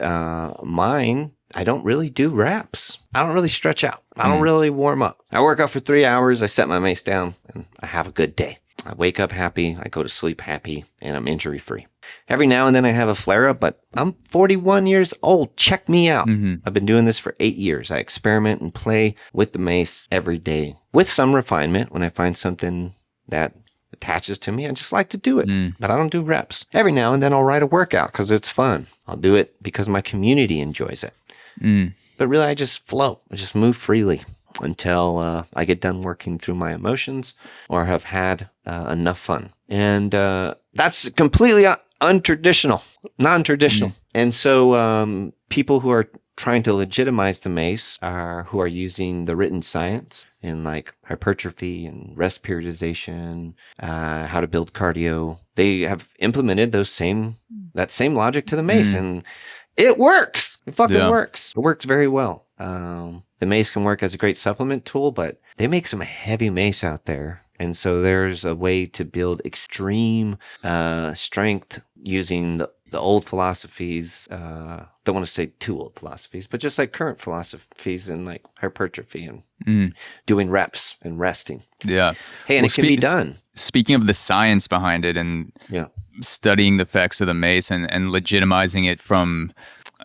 mine, I don't really do reps. I don't really stretch out. I don't really warm up. I work out for 3 hours. I set my mace down and I have a good day. I wake up happy. I go to sleep happy and I'm injury free. Every now and then I have a flare up, but I'm 41 years old. Check me out. I've been doing this for 8 years. I experiment and play with the mace every day with some refinement. When I find something that attaches to me, I just like to do it, but I don't do reps. Every now and then I'll write a workout because it's fun. I'll do it because my community enjoys it. But really, I just flow. I just move freely until I get done working through my emotions or have had enough fun. And that's completely untraditional, non-traditional. And so people who are trying to legitimize the mace who are using the written science in like hypertrophy and rest periodization, how to build cardio. They have implemented that same logic to the mace, and it works. It fucking works. It works very well. The mace can work as a great supplement tool, but they make some heavy mace out there. And so there's a way to build extreme strength using the old philosophies. Don't want to say too old philosophies, but just like current philosophies in like hypertrophy and doing reps and resting. Yeah. Hey, and it can be done. Speaking of the science behind it and studying the effects of the mace and legitimizing it from,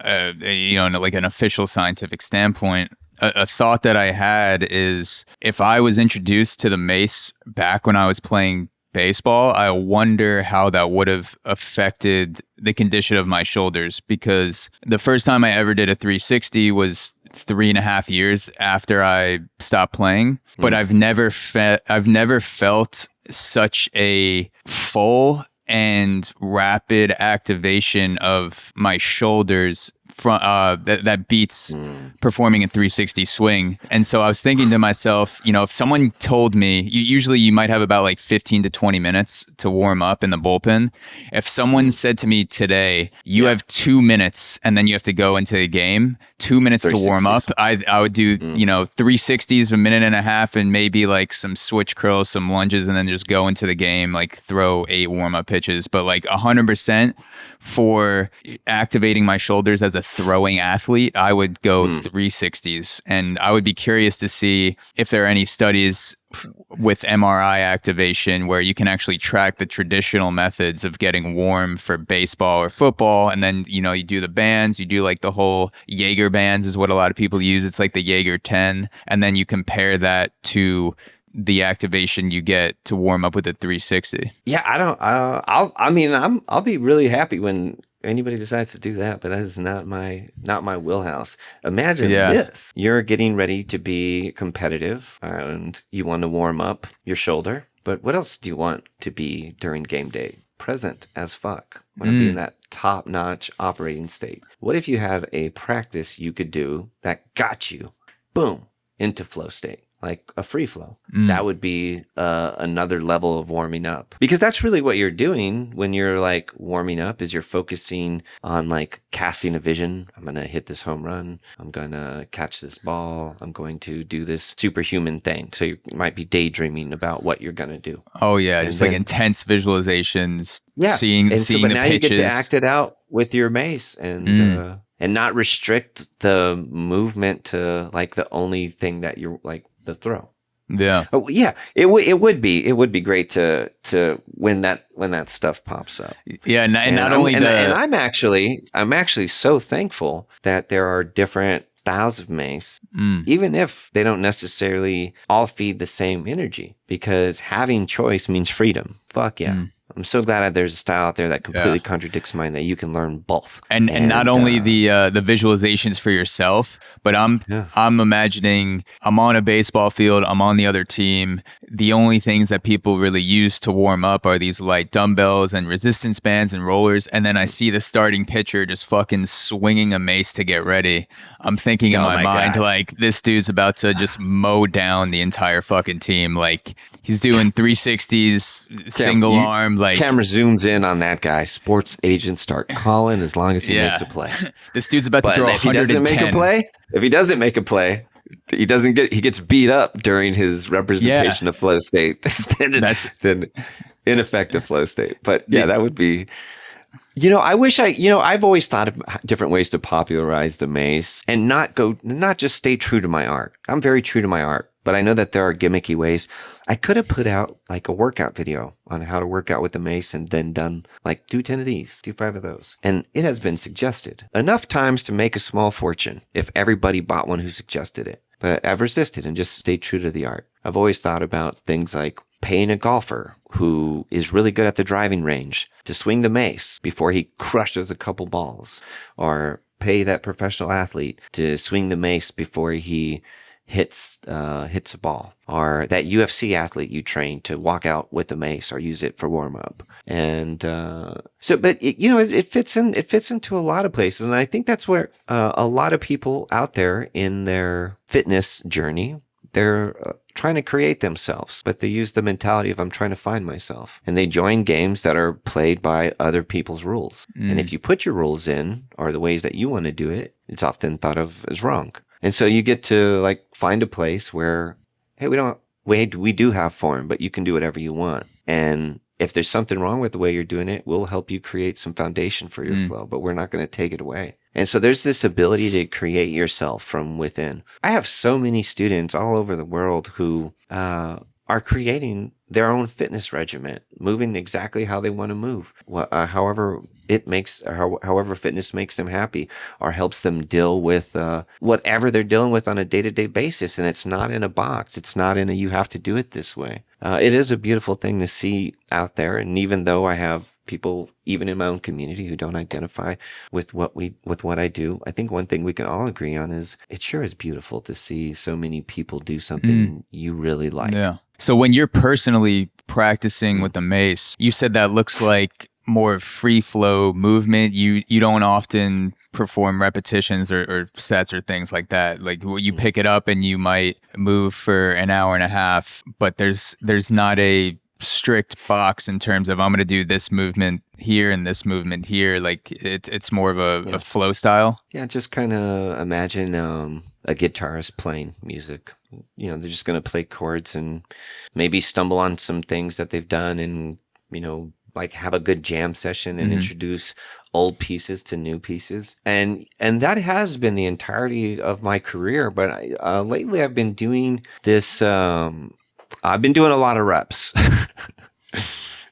like an official scientific standpoint, a thought that I had is if I was introduced to the mace back when I was playing baseball, I wonder how that would have affected the condition of my shoulders, because the first time I ever did a 360 was 3.5 years after I stopped playing. But I've never felt such a full and rapid activation of my shoulders from that beats performing a 360 swing. And so I was thinking to myself, if someone told me, usually you might have about like 15 to 20 minutes to warm up in the bullpen. If someone said to me today, you have 2 minutes and then you have to go into the game, 2 minutes to warm up, I would do 360s, a minute and a half, and maybe like some switch curls, some lunges, and then just go into the game, like throw 8 warm-up pitches. But like 100% for activating my shoulders as a throwing athlete, I would go 360s. And I would be curious to see if there are any studies with MRI activation where you can actually track the traditional methods of getting warm for baseball or football. And then, you do the bands, you do like the whole Jaeger bands is what a lot of people use. It's like the Jaeger 10. And then you compare that to the activation you get to warm up with a 360. Yeah, I'll be really happy when anybody decides to do that, but that is not my wheelhouse. Imagine this. You're getting ready to be competitive and you want to warm up your shoulder, but what else do you want to be during game day? Present as fuck. Want to be in that top-notch operating state. What if you had a practice you could do that got you, boom, into flow state? Like a free flow. That would be another level of warming up, because that's really what you're doing when you're like warming up, is you're focusing on like casting a vision. I'm going to hit this home run. I'm going to catch this ball. I'm going to do this superhuman thing. So you might be daydreaming about what you're going to do. Oh yeah. Just like intense visualizations, seeing but the now pitches. You get to act it out with your mace and not restrict the movement to like the only thing that you're like, the throw. Yeah. Oh, yeah. It would be great to when that stuff pops up. Yeah, and I'm actually so thankful that there are different styles of mace, even if they don't necessarily all feed the same energy, because having choice means freedom. Fuck yeah. I'm so glad there's a style out there that completely contradicts mine, that you can learn both. And not only the visualizations for yourself, but I'm imagining I'm on a baseball field, I'm on the other team, the only things that people really use to warm up are these light dumbbells and resistance bands and rollers. And then I see the starting pitcher just fucking swinging a mace to get ready. I'm thinking in my mind, God. like, this dude's about to just mow down the entire fucking team. Like, he's doing 360s, single arm. Like, camera zooms in on that guy. Sports agents start calling as long as he makes a play. This dude's about to throw 110. If he doesn't make a play, he gets beat up during his representation of flow state. then ineffective flow state. But yeah, that would be. I've always thought of different ways to popularize the mace and not just stay true to my art. I'm very true to my art, but I know that there are gimmicky ways. I could have put out like a workout video on how to work out with the mace and then done like do 10 of these, do 5 of those. And it has been suggested enough times to make a small fortune if everybody bought one who suggested it. But I've resisted and just stayed true to the art. I've always thought about things like paying a golfer who is really good at the driving range to swing the mace before he crushes a couple balls, or pay that professional athlete to swing the mace before he hits a ball, or that UFC athlete you train to walk out with the mace or use it for warm up. And it fits into a lot of places, and I think that's where a lot of people out there in their fitness journey, they're trying to create themselves, but they use the mentality of I'm trying to find myself, and they join games that are played by other people's rules. And if you put your rules in, or the ways that you want to do it, it's often thought of as wrong. And so you get to like find a place where, hey, we do have form, but you can do whatever you want. And if there's something wrong with the way you're doing it, we'll help you create some foundation for your flow, but we're not going to take it away. And so there's this ability to create yourself from within. I have so many students all over the world who are creating their own fitness regimen, moving exactly how they want to move, however fitness makes them happy, or helps them deal with whatever they're dealing with on a day-to-day basis. And it's not in a box. It's not in a you have to do it this way. It is a beautiful thing to see out there. And even though I have people, even in my own community, who don't identify with what I do, I think one thing we can all agree on is it sure is beautiful to see so many people do something you really like. Yeah. So when you're personally practicing with the mace, you said that looks like more free flow movement. You don't often perform repetitions or sets or things like that. Like you pick it up and you might move for an hour and a half, but there's not a strict box in terms of I'm going to do this movement here and this movement here. Like it's more of a flow style. Yeah, just kind of imagine a guitarist playing music. They're just going to play chords and maybe stumble on some things that they've done, and like have a good jam session and introduce old pieces to new pieces. And that has been the entirety of my career. But lately I've been doing this. I've been doing a lot of reps.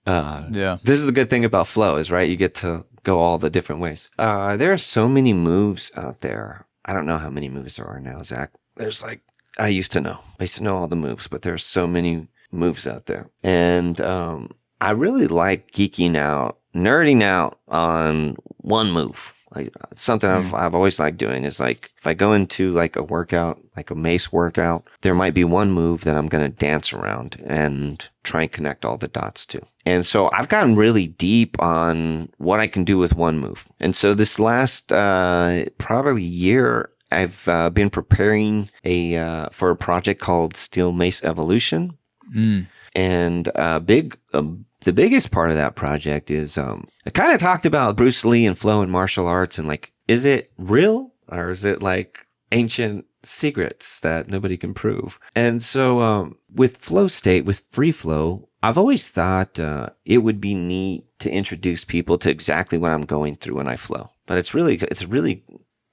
This is the good thing about flow is, right, you get to go all the different ways. There are so many moves out there. I don't know how many moves there are now, Zach. There's like, I used to know all the moves, but there's so many moves out there. And I really like geeking out, nerding out on one move. Something I've always liked doing is like, if I go into like a workout, like a mace workout, there might be one move that I'm going to dance around and try and connect all the dots to. And so I've gotten really deep on what I can do with one move. And so this last probably year, I've been preparing for a project called Steel Mace Evolution. And the biggest part of that project is I kind of talked about Bruce Lee and flow and martial arts, and like, is it real or is it like ancient secrets that nobody can prove? And so with flow state, with free flow, I've always thought it would be neat to introduce people to exactly what I'm going through when I flow. But it's a really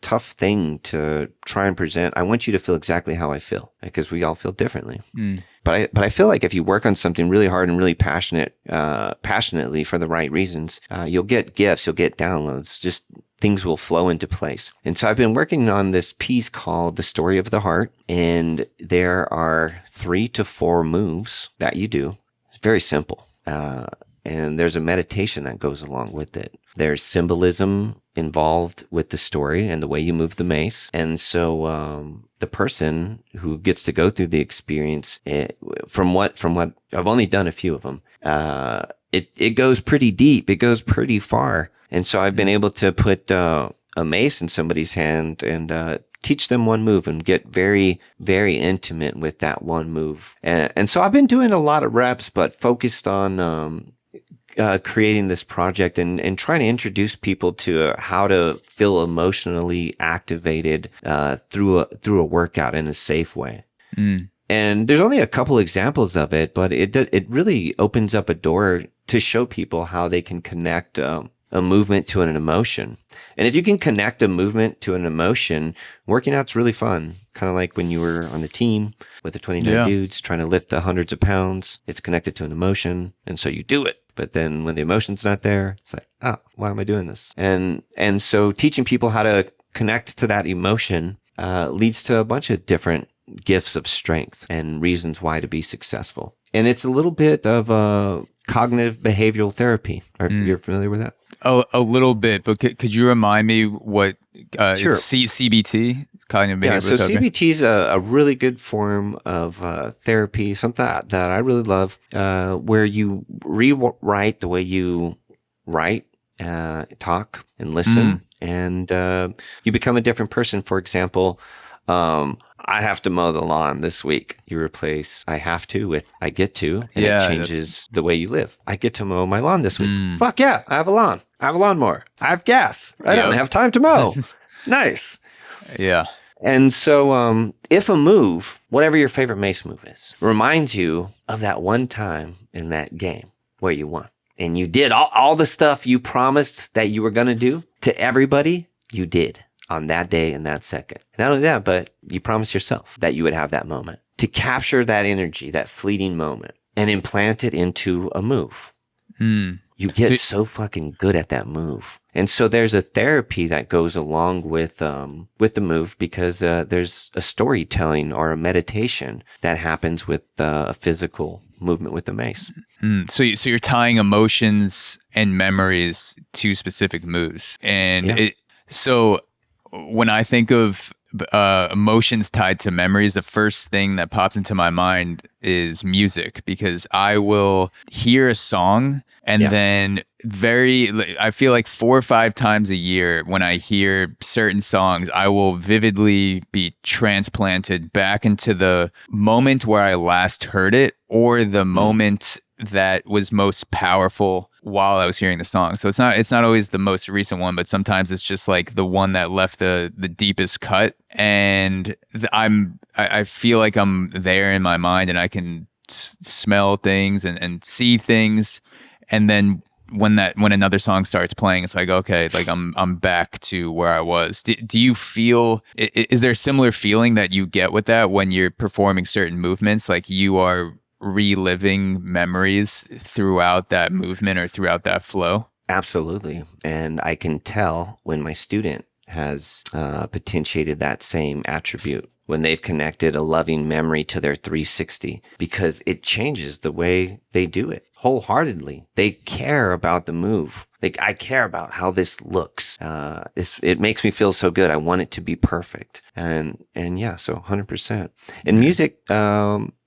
tough thing to try and present. I want you to feel exactly how I feel, because we all feel differently. But I feel like if you work on something really hard and really passionately for the right reasons, you'll get gifts, you'll get downloads, just things will flow into place. And so I've been working on this piece called The Story of the Heart, and there are 3 to 4 moves that you do. It's very simple. and there's a meditation that goes along with it. There's symbolism involved with the story and the way you move the mace. And so the person who gets to go through the experience, from what I've only done a few of them, it goes pretty deep. It goes pretty far. And so I've been able to put a mace in somebody's hand and teach them one move and get very, very intimate with that one move. And so I've been doing a lot of reps, but focused on creating this project and trying to introduce people to how to feel emotionally activated through a workout in a safe way. And there's only a couple examples of it, but it really opens up a door to show people how they can connect a movement to an emotion. And if you can connect a movement to an emotion, working out's really fun. Kind of like when you were on the team with the 29 dudes trying to lift the hundreds of pounds. It's connected to an emotion, and so you do it. But then when the emotion's not there, it's like, why am I doing this? And so teaching people how to connect to that emotion leads to a bunch of different gifts of strength and reasons why to be successful. And it's a little bit of cognitive behavioral therapy. You're familiar with that? A little bit, but could you remind me what Sure. it's CBT, cognitive behavioral So therapy? CBT is a really good form of therapy, something that I really love, where you rewrite the way you write, talk, and listen, and you become a different person. For example, I have to mow the lawn this week. You replace I have to with I get to, and it changes the way you live. I get to mow my lawn this week. Fuck yeah, I have a lawn. I have a lawnmower. I have gas. I don't have time to mow. Nice. Yeah. And so if a move, whatever your favorite mace move is, reminds you of that one time in that game where you won and you did all the stuff you promised that you were going to do to everybody, you did on that day and that second. And not only that, but you promised yourself that you would have that moment to capture that energy, that fleeting moment, and implant it into a move. You get so fucking good at that move. And so there's a therapy that goes along with the move because there's a storytelling or a meditation that happens with a physical movement with the mace. So you're tying emotions and memories to specific moves. And so when I think of emotions tied to memories, the first thing that pops into my mind is music, because I will hear a song and then I feel like 4 or 5 times a year when I hear certain songs, I will vividly be transplanted back into the moment where I last heard it or the moment that was most powerful while I was hearing the song. So it's not always the most recent one, but sometimes it's just like the one that left the deepest cut. And I feel like I'm there in my mind and I can smell things and see things. And then when another song starts playing, it's like, okay, like I'm back to where I was. Do you feel, is there a similar feeling that you get with that when you're performing certain movements? Like you are reliving memories throughout that movement or throughout that flow? Absolutely. And I can tell when my student has potentiated that same attribute, when they've connected a loving memory to their 360, because it changes the way they do it wholeheartedly. They care about the move. I care about how this looks. It makes me feel so good. I want it to be perfect. And yeah, so 100%. And music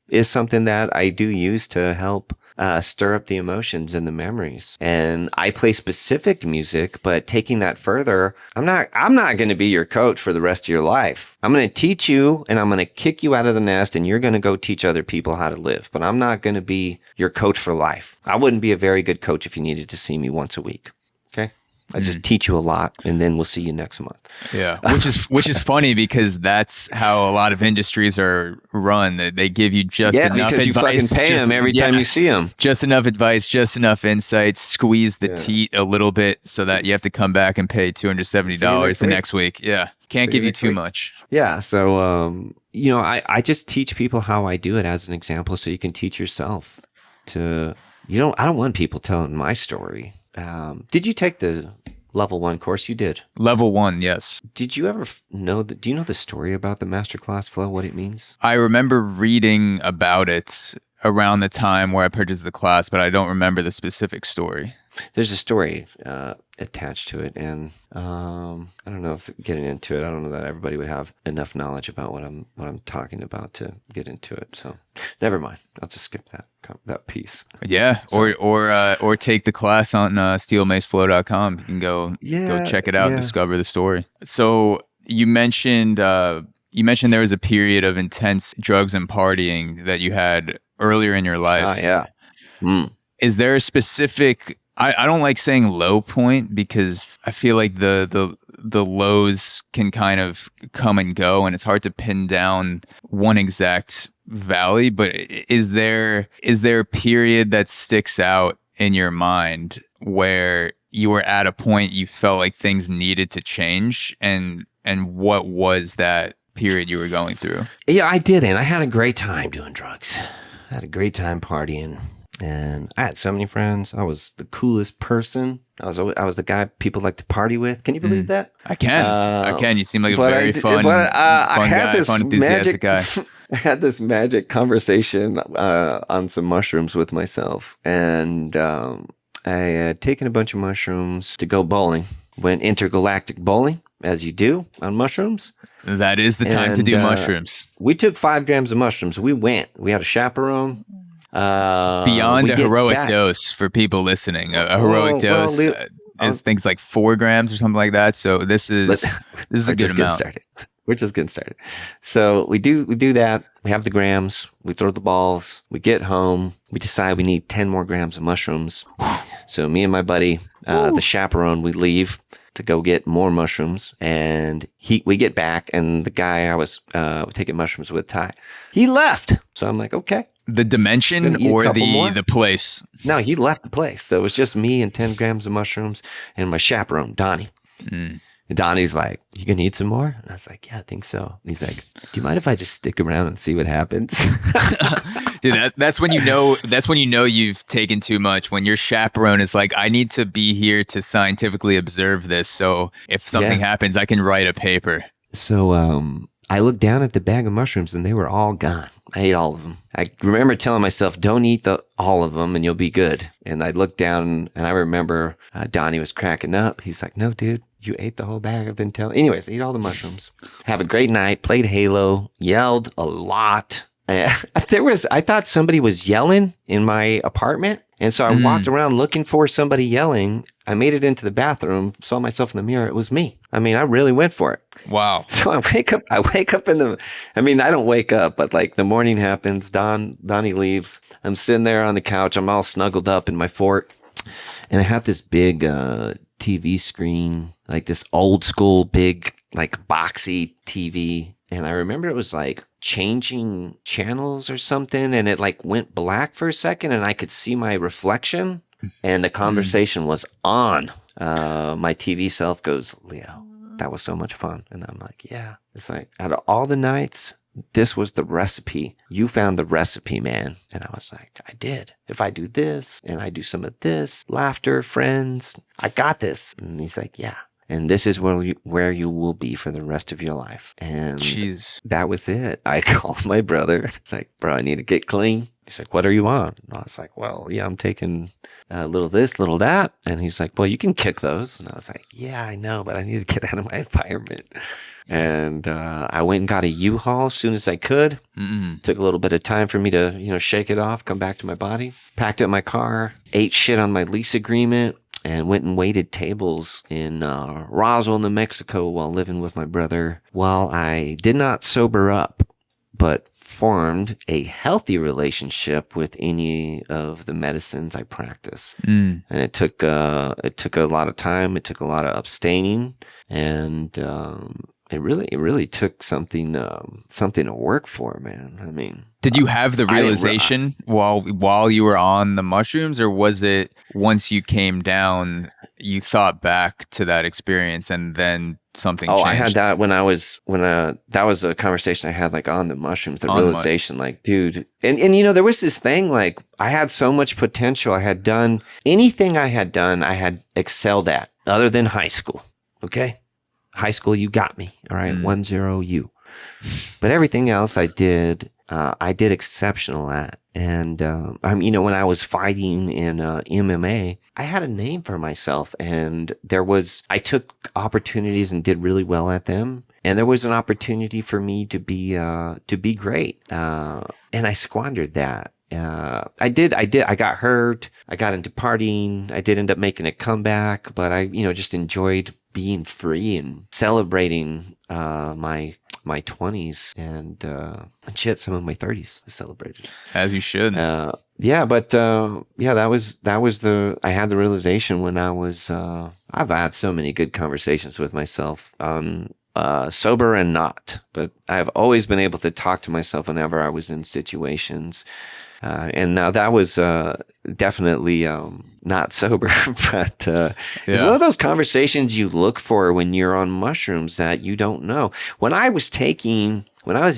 is something that I do use to help stir up the emotions and the memories. And I play specific music, but taking that further, I'm not going to be your coach for the rest of your life. I'm going to teach you and I'm going to kick you out of the nest and you're going to go teach other people how to live. But I'm not going to be your coach for life. I wouldn't be a very good coach if you needed to see me once a week. Okay? I just teach you a lot, and then we'll see you next month. Yeah, which is funny because that's how a lot of industries are run. They give you just enough advice. Because you fucking pay them every time you see them. Just enough advice, just enough insights, squeeze the teat a little bit so that you have to come back and pay $270 the next week. Yeah, can't give you too much. Yeah, so I just teach people how I do it as an example, so you can teach yourself. I don't want people telling my story. Did you take the level 1 course? You did. Level 1, yes. Did you ever do you know the story about the masterclass flow, what it means? I remember reading about it around the time where I purchased the class, but I don't remember the specific story. There's a story attached to it, and I don't know if getting into it, I don't know that everybody would have enough knowledge about what I'm talking about to get into it. So never mind. I'll just skip that piece. Yeah, so, or take the class on steelmaceflow.com. You can go check it out and discover the story. So you mentioned there was a period of intense drugs and partying that you had earlier in your life. Oh, yeah. Is there a specific, I don't like saying low point because I feel like the lows can kind of come and go and it's hard to pin down one exact valley, but is there a period that sticks out in your mind where you were at a point you felt like things needed to change, and what was that period you were going through? Yeah, I didn't. I had a great time doing drugs. I had a great time partying, and I had so many friends. I was the coolest person. I was the guy people like to party with. Can you believe that? I can. You seem like a very fun enthusiastic guy. I had this magic conversation on some mushrooms with myself, and I had taken a bunch of mushrooms to go bowling. Went intergalactic bowling, as you do on mushrooms. That is the time to do mushrooms. We took 5 grams of mushrooms. We went. We had a chaperone. Beyond a heroic dose for people listening. A heroic dose is things like 4 grams or something like that. So this is a good amount. We're just getting started. So we do that. We have the grams. We throw the balls. We get home. We decide we need 10 more grams of mushrooms. So me and my buddy, the chaperone, we leave to go get more mushrooms, and we get back, and the guy I was taking mushrooms with, Ty, he left. So I'm like, okay. The dimension or the place? No, he left the place. So it was just me and 10 grams of mushrooms and my chaperone, Donnie. And Donnie's like, you gonna eat some more? And I was like, yeah, I think so. And he's like, do you mind if I just stick around and see what happens? Dude, that's when you know you've taken too much. When your chaperone is like, I need to be here to scientifically observe this. So if something happens, I can write a paper. So I looked down at the bag of mushrooms and they were all gone. I ate all of them. I remember telling myself, don't eat all of them and you'll be good. And I looked down and I remember Donnie was cracking up. He's like, no, dude, you ate the whole bag. I've been telling. Anyways, I ate all the mushrooms. Have a great night. Played Halo. Yelled a lot. I thought somebody was yelling in my apartment. And so I walked around looking for somebody yelling. I made it into the bathroom, saw myself in the mirror. It was me. I mean, I really went for it. Wow. So I wake up I don't wake up, but like the morning happens. Donnie leaves. I'm sitting there on the couch. I'm all snuggled up in my fort. And I had this big TV screen, like this old school, big, like boxy TV. And I remember it was like changing channels or something, and it like went black for a second, and I could see my reflection, and the conversation was on. My TV self goes, Leo, that was so much fun. And I'm like, yeah. It's like, out of all the nights, this was the recipe. You found the recipe, man. And I was like, I did. If I do this, and I do some of this, laughter, friends, I got this. And he's like, yeah. And this is where you will be for the rest of your life. And that was it. I called my brother. It's like, bro, I need to get clean. He's like, what are you on? And I was like, well, yeah, I'm taking a little this, little that. And he's like, well, you can kick those. And I was like, yeah, I know, but I need to get out of my environment. And I went and got a U-Haul as soon as I could. Took a little bit of time for me to, shake it off, come back to my body. Packed up my car, ate shit on my lease agreement, and went and waited tables in Roswell, New Mexico while living with my brother, while I did not sober up, but formed a healthy relationship with any of the medicines I practice. And it took a lot of time. It took a lot of abstaining, and it really took something to work for, man. I mean, did you have the realization while you were on the mushrooms, or was it once you came down, you thought back to that experience and then something changed? I had that that was a conversation I had like on the mushrooms, the realization, like, dude, and there was this thing, like, I had so much potential. I had done anything I had excelled at other than high school. Okay. High school, you got me. All right. 1-0 you. But everything else I did I did exceptional at. And, when I was fighting in MMA, I had a name for myself, and I took opportunities and did really well at them. And there was an opportunity for me to be great. And I squandered that. I got hurt. I got into partying. I did end up making a comeback, but I, just enjoyed being free and celebrating, my 20s and shit, some of my 30s I celebrated. As you should. That was I had the realization when I was, I've had so many good conversations with myself, sober and not, but I've always been able to talk to myself whenever I was in situations. And now that was definitely not sober, but it's one of those conversations you look for when you're on mushrooms that you don't know. When I was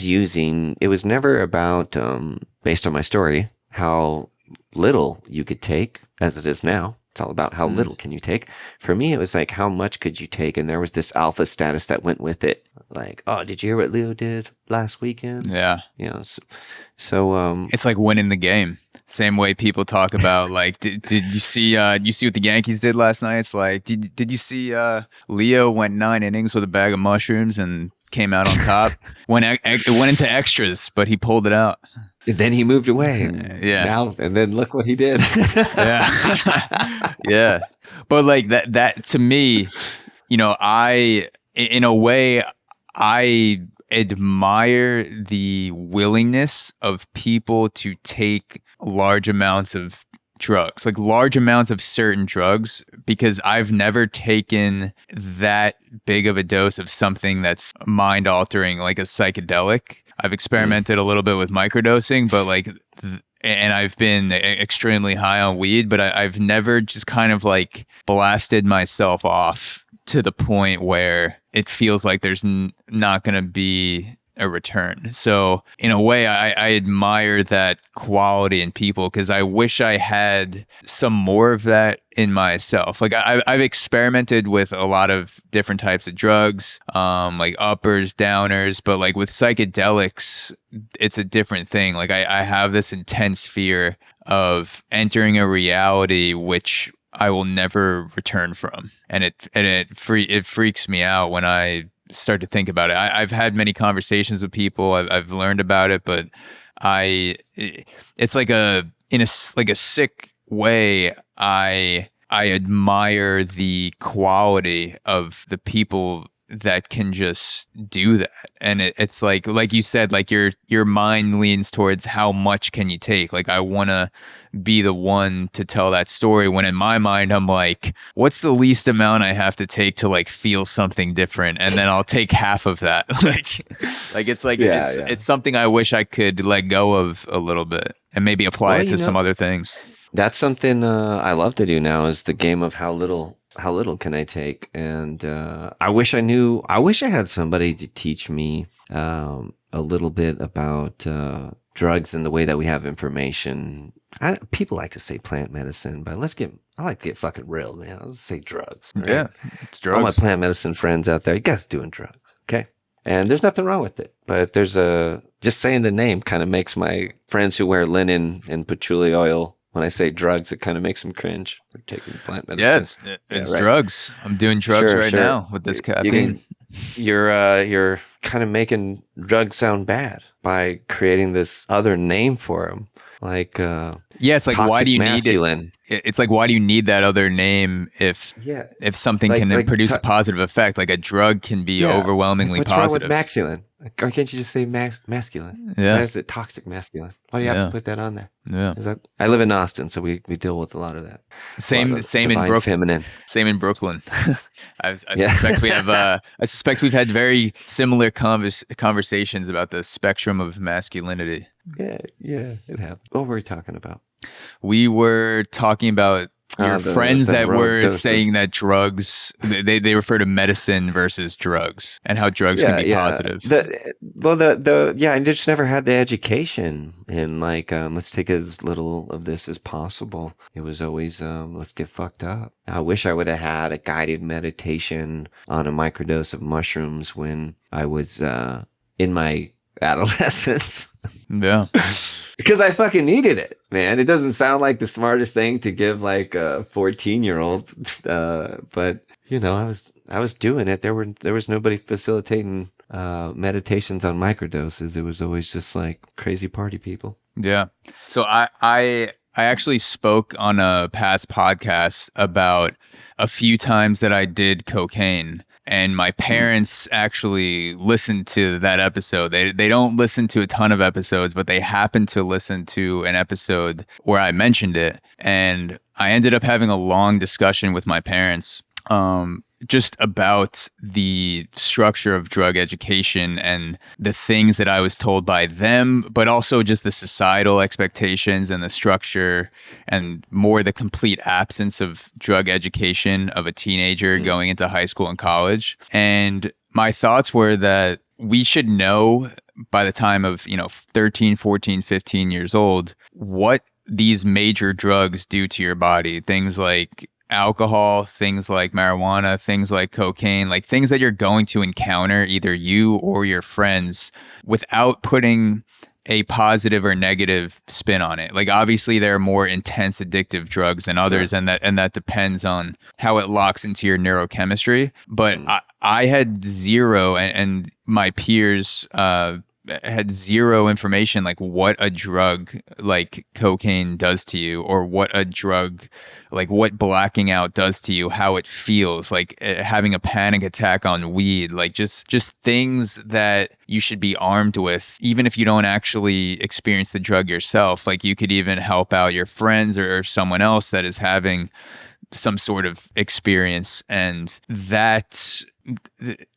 using, it was never about, based on my story, how little you could take as it is now. It's all about how little can you take. For me, it was like, how much could you take? And there was this alpha status that went with it. Like, oh, did you hear what Leo did last weekend? Yeah. So it's like winning the game. Same way people talk about, like, did you see what the Yankees did last night? It's like, did you see Leo went 9 innings with a bag of mushrooms and came out on top? It went into extras, but he pulled it out. And then he moved away. And then look what he did. Yeah. Yeah. But like that to me, in a way, I admire the willingness of people to take large amounts of drugs, like large amounts of certain drugs, because I've never taken that big of a dose of something that's mind altering, like a psychedelic. I've experimented a little bit with microdosing, but and I've been extremely high on weed, but I've never just kind of like blasted myself off to the point where it feels like there's not going to be a return. So in a way, I admire that quality in people, because I wish I had some more of that in myself. Like I've experimented with a lot of different types of drugs, like uppers, downers, but like with psychedelics, it's a different thing. Like I have this intense fear of entering a reality which I will never return from, and it freaks me out when I start to think about it. I've had many conversations with people. I've learned about it, but it's like in a sick way. I admire the quality of the people that can just do that. And it's like you said, like your mind leans towards how much can you take? Like I want to be the one to tell that story, when in my mind I'm like, what's the least amount I have to take to like feel something different, and then I'll take half of that. It's something I wish I could let go of a little bit and maybe apply it to some other things. That's something I love to do now, is the game of how little can I take? And I wish I had somebody to teach me a little bit about drugs and the way that we have information. People like to say plant medicine, but I like to get fucking real, man. Let's say drugs. Right? Yeah, it's drugs. All my plant medicine friends out there, you guys doing drugs, okay? And there's nothing wrong with it, but just saying the name kind of makes my friends who wear linen and patchouli oil, when I say drugs, it kind of makes them cringe. We're taking plant medicine. Yeah, it's drugs. I'm doing drugs now with this caffeine. You're kind of making drugs sound bad by creating this other name for them. Like it's like, why do you masculine. need it? It's like, why do you need that other name if something can produce a positive effect? Like a drug can be overwhelmingly what's positive. What's wrong with masculine? Why can't you just say masculine? Yeah. Why is it toxic masculine? Why do you have to put that on there? Yeah. I live in Austin, so we deal with a lot of that. Same in Brooklyn. Feminine. Same in Brooklyn. I suspect we've had very similar conversations about the spectrum of masculinity. Yeah, it happened. What were we talking about? We were talking about your friends that were saying that drugs, they refer to medicine versus drugs, and how drugs can be positive. I just never had the education in let's take as little of this as possible. It was always let's get fucked up. I wish I would have had a guided meditation on a microdose of mushrooms when I was in my adolescence. Yeah. Because I fucking needed it, man. It doesn't sound like the smartest thing to give like a 14-year-old, but I was doing it. There was nobody facilitating meditations on microdoses. It was always just like crazy party people. Yeah. So I actually spoke on a past podcast about a few times that I did cocaine. And my parents actually listened to that episode. They don't listen to a ton of episodes, but they happened to listen to an episode where I mentioned it. And I ended up having a long discussion with my parents just about the structure of drug education and the things that I was told by them, but also just the societal expectations and the structure and more the complete absence of drug education of a teenager going into high school and college. And my thoughts were that we should know by the time of, 13, 14, 15 years old, what these major drugs do to your body. Things like alcohol, things like marijuana, things like cocaine, like things that you're going to encounter, either you or your friends, without putting a positive or negative spin on it. Like obviously there are more intense addictive drugs than others, and that depends on how it locks into your neurochemistry. But I had zero, and my peers had zero information like what a drug like cocaine does to you, or what a drug like what blacking out does to you, how it feels like having a panic attack on weed, like just things that you should be armed with, even if you don't actually experience the drug yourself. Like you could even help out your friends or someone else that is having some sort of experience. And that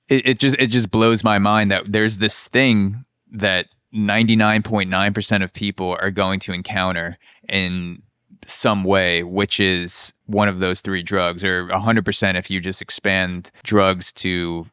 it just blows my mind that there's this thing that 99.9% of people are going to encounter in some way, which is one of those three drugs, or 100% if you just expand drugs to,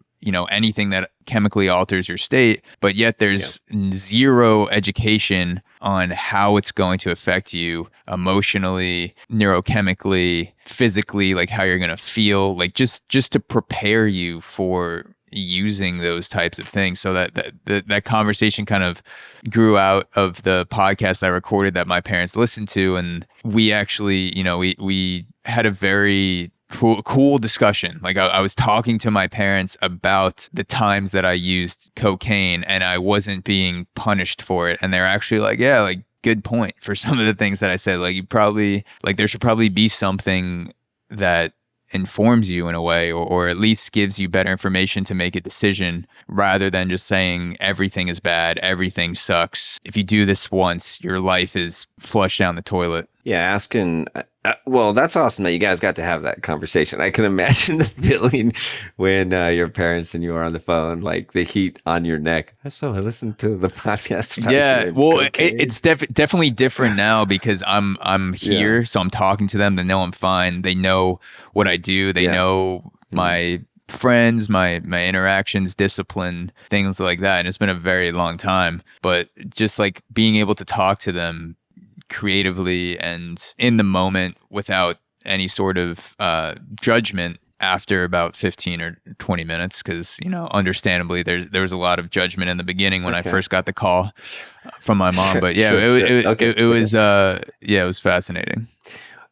anything that chemically alters your state. But yet there's zero education on how it's going to affect you emotionally, neurochemically, physically, like how you're going to feel, like just to prepare you for using those types of things. So that conversation kind of grew out of the podcast I recorded that my parents listened to, and we actually, we had a very cool discussion. Like I was talking to my parents about the times that I used cocaine, and I wasn't being punished for it, and they're actually like, yeah, like good point for some of the things that I said. Like there should probably be something that informs you in a way, or at least gives you better information to make a decision, rather than just saying everything is bad, everything sucks. If you do this once, your life is flushed down the toilet. Yeah, asking. Well, that's awesome that you guys got to have that conversation. I can imagine the feeling when your parents and you are on the phone, like the heat on your neck. So I listened to the podcast about it's definitely different now because I'm here, so I'm talking to them. They know I'm fine. They know what I do. They know my friends, my interactions, discipline, things like that. And it's been a very long time. But just like being able to talk to them creatively and in the moment without any sort of judgment after about 15 or 20 minutes, because understandably there was a lot of judgment in the beginning when I first got the call from my mom. But it was fascinating.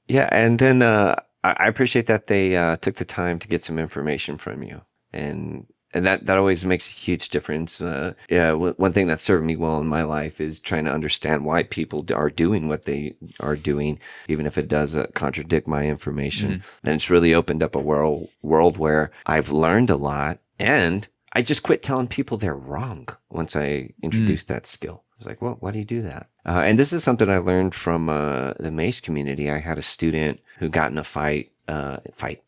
Yeah, and then I appreciate that they took the time to get some information from you, and that always makes a huge difference. One thing that served me well in my life is trying to understand why people are doing what they are doing, even if it does contradict my information. And it's really opened up a world where I've learned a lot, and I just quit telling people they're wrong once I introduced that skill. I was like, well, why do you do that? And this is something I learned from the Mace community. I had a student who got in a fight, an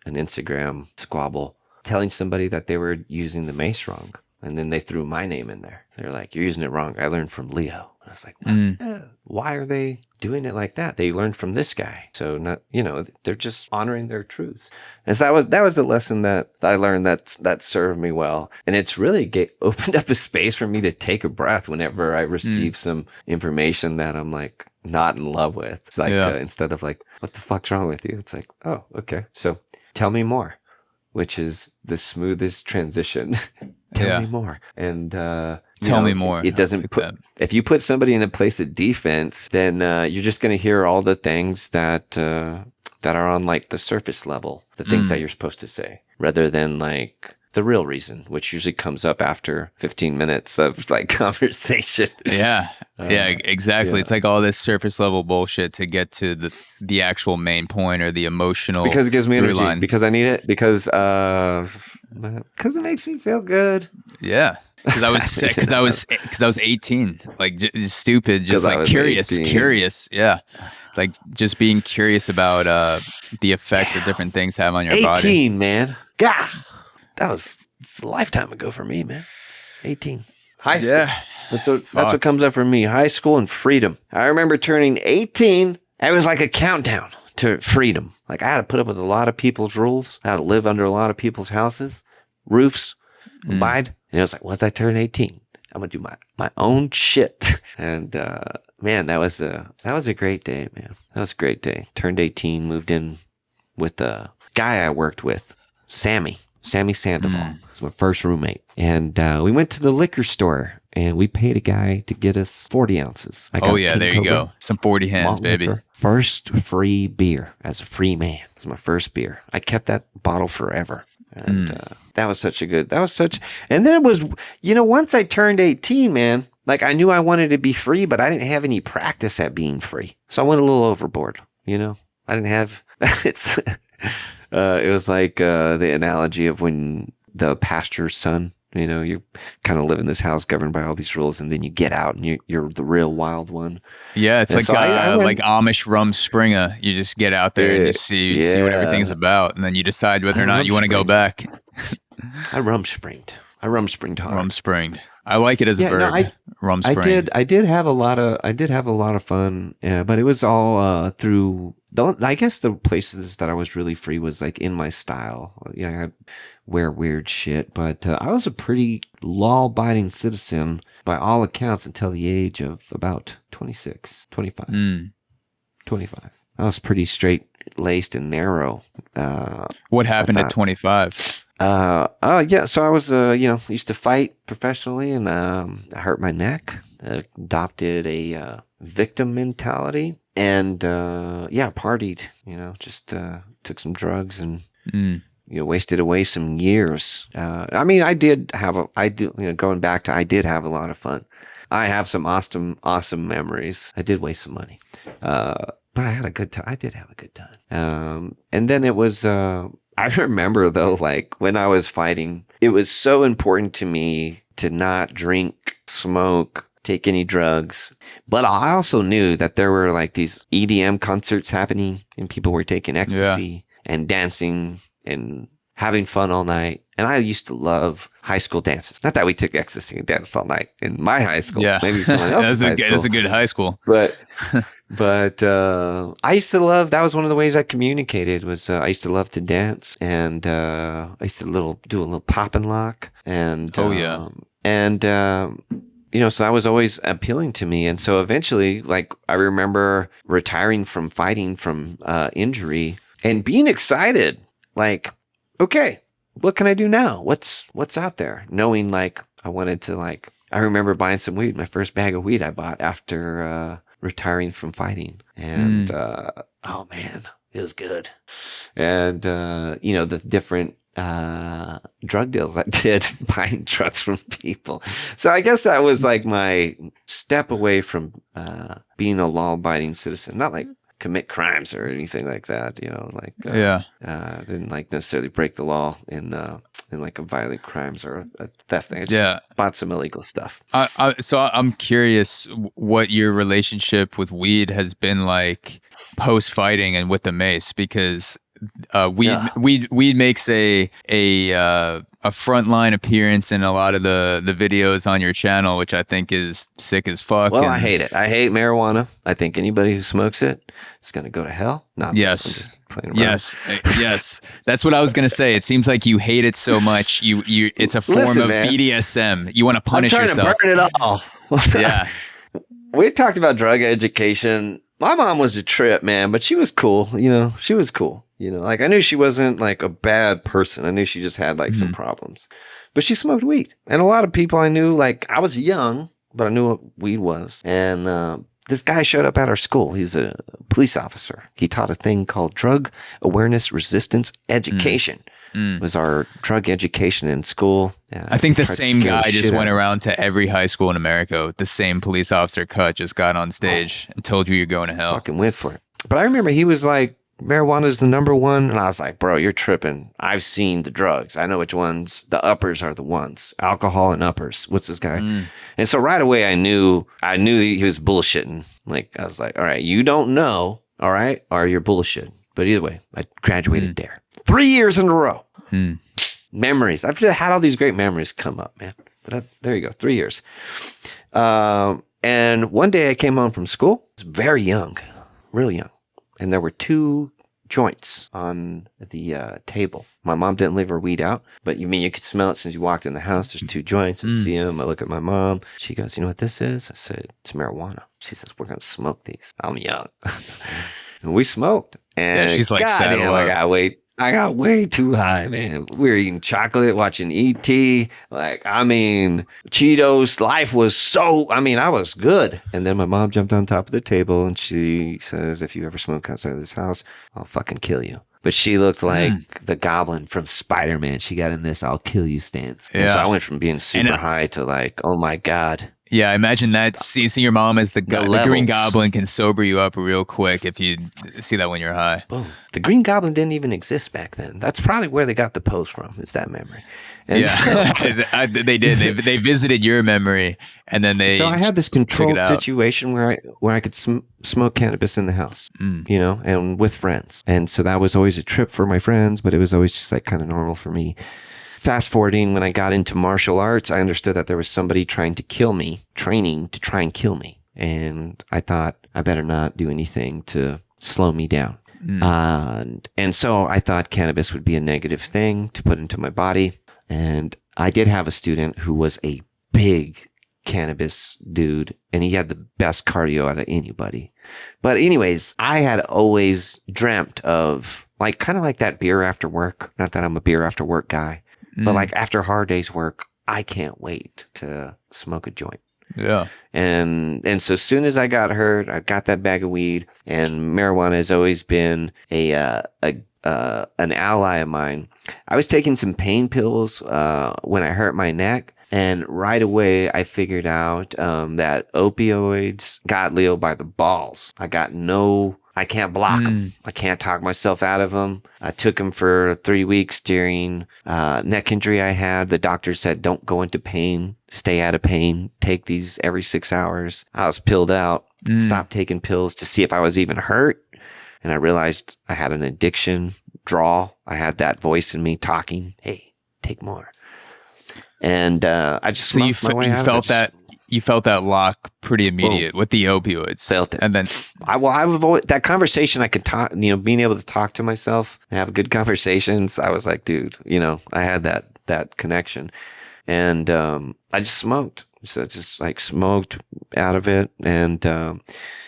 Instagram squabble, telling somebody that they were using the mace wrong. And then they threw my name in there. They're like, you're using it wrong. I learned from Leo. I was like, why are they doing it like that? They learned from this guy. So not, they're just honoring their truths. And so that was a lesson that I learned that served me well. And it's really opened up a space for me to take a breath whenever I receive some information that I'm like not in love with. It's like, instead of like, what the fuck's wrong with you? It's like, oh, okay. So tell me more. Which is the smoothest transition. Tell me more. And Tell me more. It doesn't like put. that. If you put somebody in a place of defense, then you're just going to hear all the things that are on like the surface level, the things that you're supposed to say, rather than like the real reason, which usually comes up after 15 minutes of like conversation. Yeah, exactly. Yeah. It's like all this surface level bullshit to get to the actual main point or the emotional. Because it gives me energy. line. Because I need it. Because it makes me feel good. Yeah. Because I was sick. Because I was 18. Like just stupid. Just like curious. 18. Curious. Yeah. Like just being curious about the effects that different things have on your 18, body. 18, man. God, that was a lifetime ago for me, man. 18. High school. Yeah. That's what comes up for me. High school and freedom. I remember turning 18. It was like a countdown to freedom. Like I had to put up with a lot of people's rules. I had to live under a lot of people's houses, roofs, abide. And it was like, once I turn 18, I'm gonna do my own shit. And man, that was a great day, man. That was a great day. Turned 18, moved in with a guy I worked with, Sammy Sandoval. Was my first roommate. And we went to the liquor store and we paid a guy to get us 40 ounces. Oh yeah, there you go. Some 40 hands, baby. Liquor. First free beer as a free man. It was my first beer. I kept that bottle forever. And that was and then it was, once I turned 18, man, like I knew I wanted to be free, but I didn't have any practice at being free. So I went a little overboard, I didn't have, it was like the analogy of when the pastor's son, you kind of live in this house governed by all these rules, and then you get out and you're the real wild one. Yeah, it's like Amish Rumspringa. You just get out there and you see what everything's about, and then you decide whether or not you want to go back. I rumspringed hard. Rumspringed. I like it as a verb. Rumspring. I did have a lot of fun, but it was all through. I guess the places that I was really free was like in my style. Yeah, I wear weird shit, but I was a pretty law-abiding citizen by all accounts until the age of about 26, 25. 25. I was pretty straight-laced and narrow. What happened at 25? Yeah, so I was, used to fight professionally, and I hurt my neck, adopted a victim mentality, and partied, just took some drugs and, wasted away some years. I did have a lot of fun. I have some awesome memories. I did waste some money. But I had a good time. I did have a good time. And then it was, I remember though, like when I was fighting, it was so important to me to not drink, smoke, take any drugs. But I also knew that there were like these EDM concerts happening and people were taking ecstasy and dancing and having fun all night. And I used to love high school dances. Not that we took ecstasy and danced all night in my high school. Yeah. Maybe someone else's high school. That's a good high school. But I used to love, that was one of the ways I communicated was I used to love to dance, and I used to do a little pop and lock. And, so that was always appealing to me. And so eventually, like, I remember retiring from fighting from injury and being excited, like, okay, what can I do now? What's out there? Knowing like I wanted to I remember buying some weed. My first bag of weed I bought after retiring from fighting. And oh man, it was good. And the different drug deals I did buying drugs from people. So I guess that was like my step away from being a law-abiding citizen. Not like commit crimes or anything like that, didn't like necessarily break the law in like a violent crimes or a theft thing. I just bought some illegal stuff. So I'm curious what your relationship with weed has been like post fighting and with the mace, because weed makes a frontline appearance in a lot of the videos on your channel, which I think is sick as fuck. Well, I hate it. I hate marijuana. I think anybody who smokes it is going to go to hell. Yes. That's what I was going to say. It seems like you hate it so much. It's a form of man. BDSM. You want to punish yourself. I'm trying to burn it all. Yeah. We talked about drug education. My mom was a trip, man, but she was cool. She was cool. Like I knew she wasn't like a bad person. I knew she just had like some problems. But she smoked weed. And a lot of people I knew, like, I was young, but I knew what weed was. And this guy showed up at our school. He's a police officer. He taught a thing called drug awareness resistance education. It was our drug education in school. I think the same guy just went around to every high school in America with the same police officer cut, just got on stage and told you you're going to hell. Fucking went for it. But I remember he was like, marijuana is the number one. And I was like, bro, you're tripping. I've seen the drugs. I know which ones. The uppers are the ones. Alcohol and uppers. What's this guy? And so right away I knew he was bullshitting. Like, I was like, all right, you don't know, all right, or you're bullshitting. But either way, I graduated there. 3 years in a row. Memories. I've had all these great memories come up, man. But there you go, 3 years. And one day I came home from school. I was very young, real young. And there were 2 joints on the table. My mom didn't leave her weed out, but you could smell it since you walked in the house. There's 2 joints. I see them. I look at my mom. She goes, you know what this is? I said, it's marijuana. She says, we're going to smoke these. I'm young. And we smoked. And she's like, goddamn, I got way too high, man. We were eating chocolate, watching E.T. Like, I mean, Cheetos. Life was I was good. And then my mom jumped on top of the table and she says, if you ever smoke outside of this house, I'll fucking kill you. But she looked like the goblin from Spider-Man. She got in this I'll kill you stance. Yeah. And so I went from being super high to like, oh my God. Yeah, I imagine that seeing your mom as the Green Goblin can sober you up real quick if you see that when you're high. Boom. The Green Goblin didn't even exist back then. That's probably where they got the pose from, is that memory. And yeah, they did. They visited your memory, and then they. So I had this controlled situation where I could smoke cannabis in the house, and with friends. And so that was always a trip for my friends, but it was always just like kind of normal for me. Fast forwarding, when I got into martial arts, I understood that there was somebody trying to kill me, training to try and kill me. And I thought, I better not do anything to slow me down. And so I thought cannabis would be a negative thing to put into my body. And I did have a student who was a big cannabis dude, and he had the best cardio out of anybody. But anyways, I had always dreamt of kind of like that beer after work. Not that I'm a beer after work guy. But like after a hard day's work, I can't wait to smoke a joint. Yeah. And so as soon as I got hurt, I got that bag of weed, and marijuana has always been an ally of mine. I was taking some pain pills when I hurt my neck, and right away I figured out that opioids got Leo by the balls. I can't block them. I can't talk myself out of them. I took them for 3 weeks during neck injury I had. The doctor said, don't go into pain. Stay out of pain. Take these every 6 hours. I was pilled out. Stopped taking pills to see if I was even hurt. And I realized I had an addiction draw. I had that voice in me talking, hey, take more. And I just smoked my way out of it. You felt that lock pretty immediate with the opioids. Felt it. And then I've avoided that conversation. I could talk, being able to talk to myself and have good conversations. I was like, dude, I had that connection, and I just smoked. So just like smoked out of it. And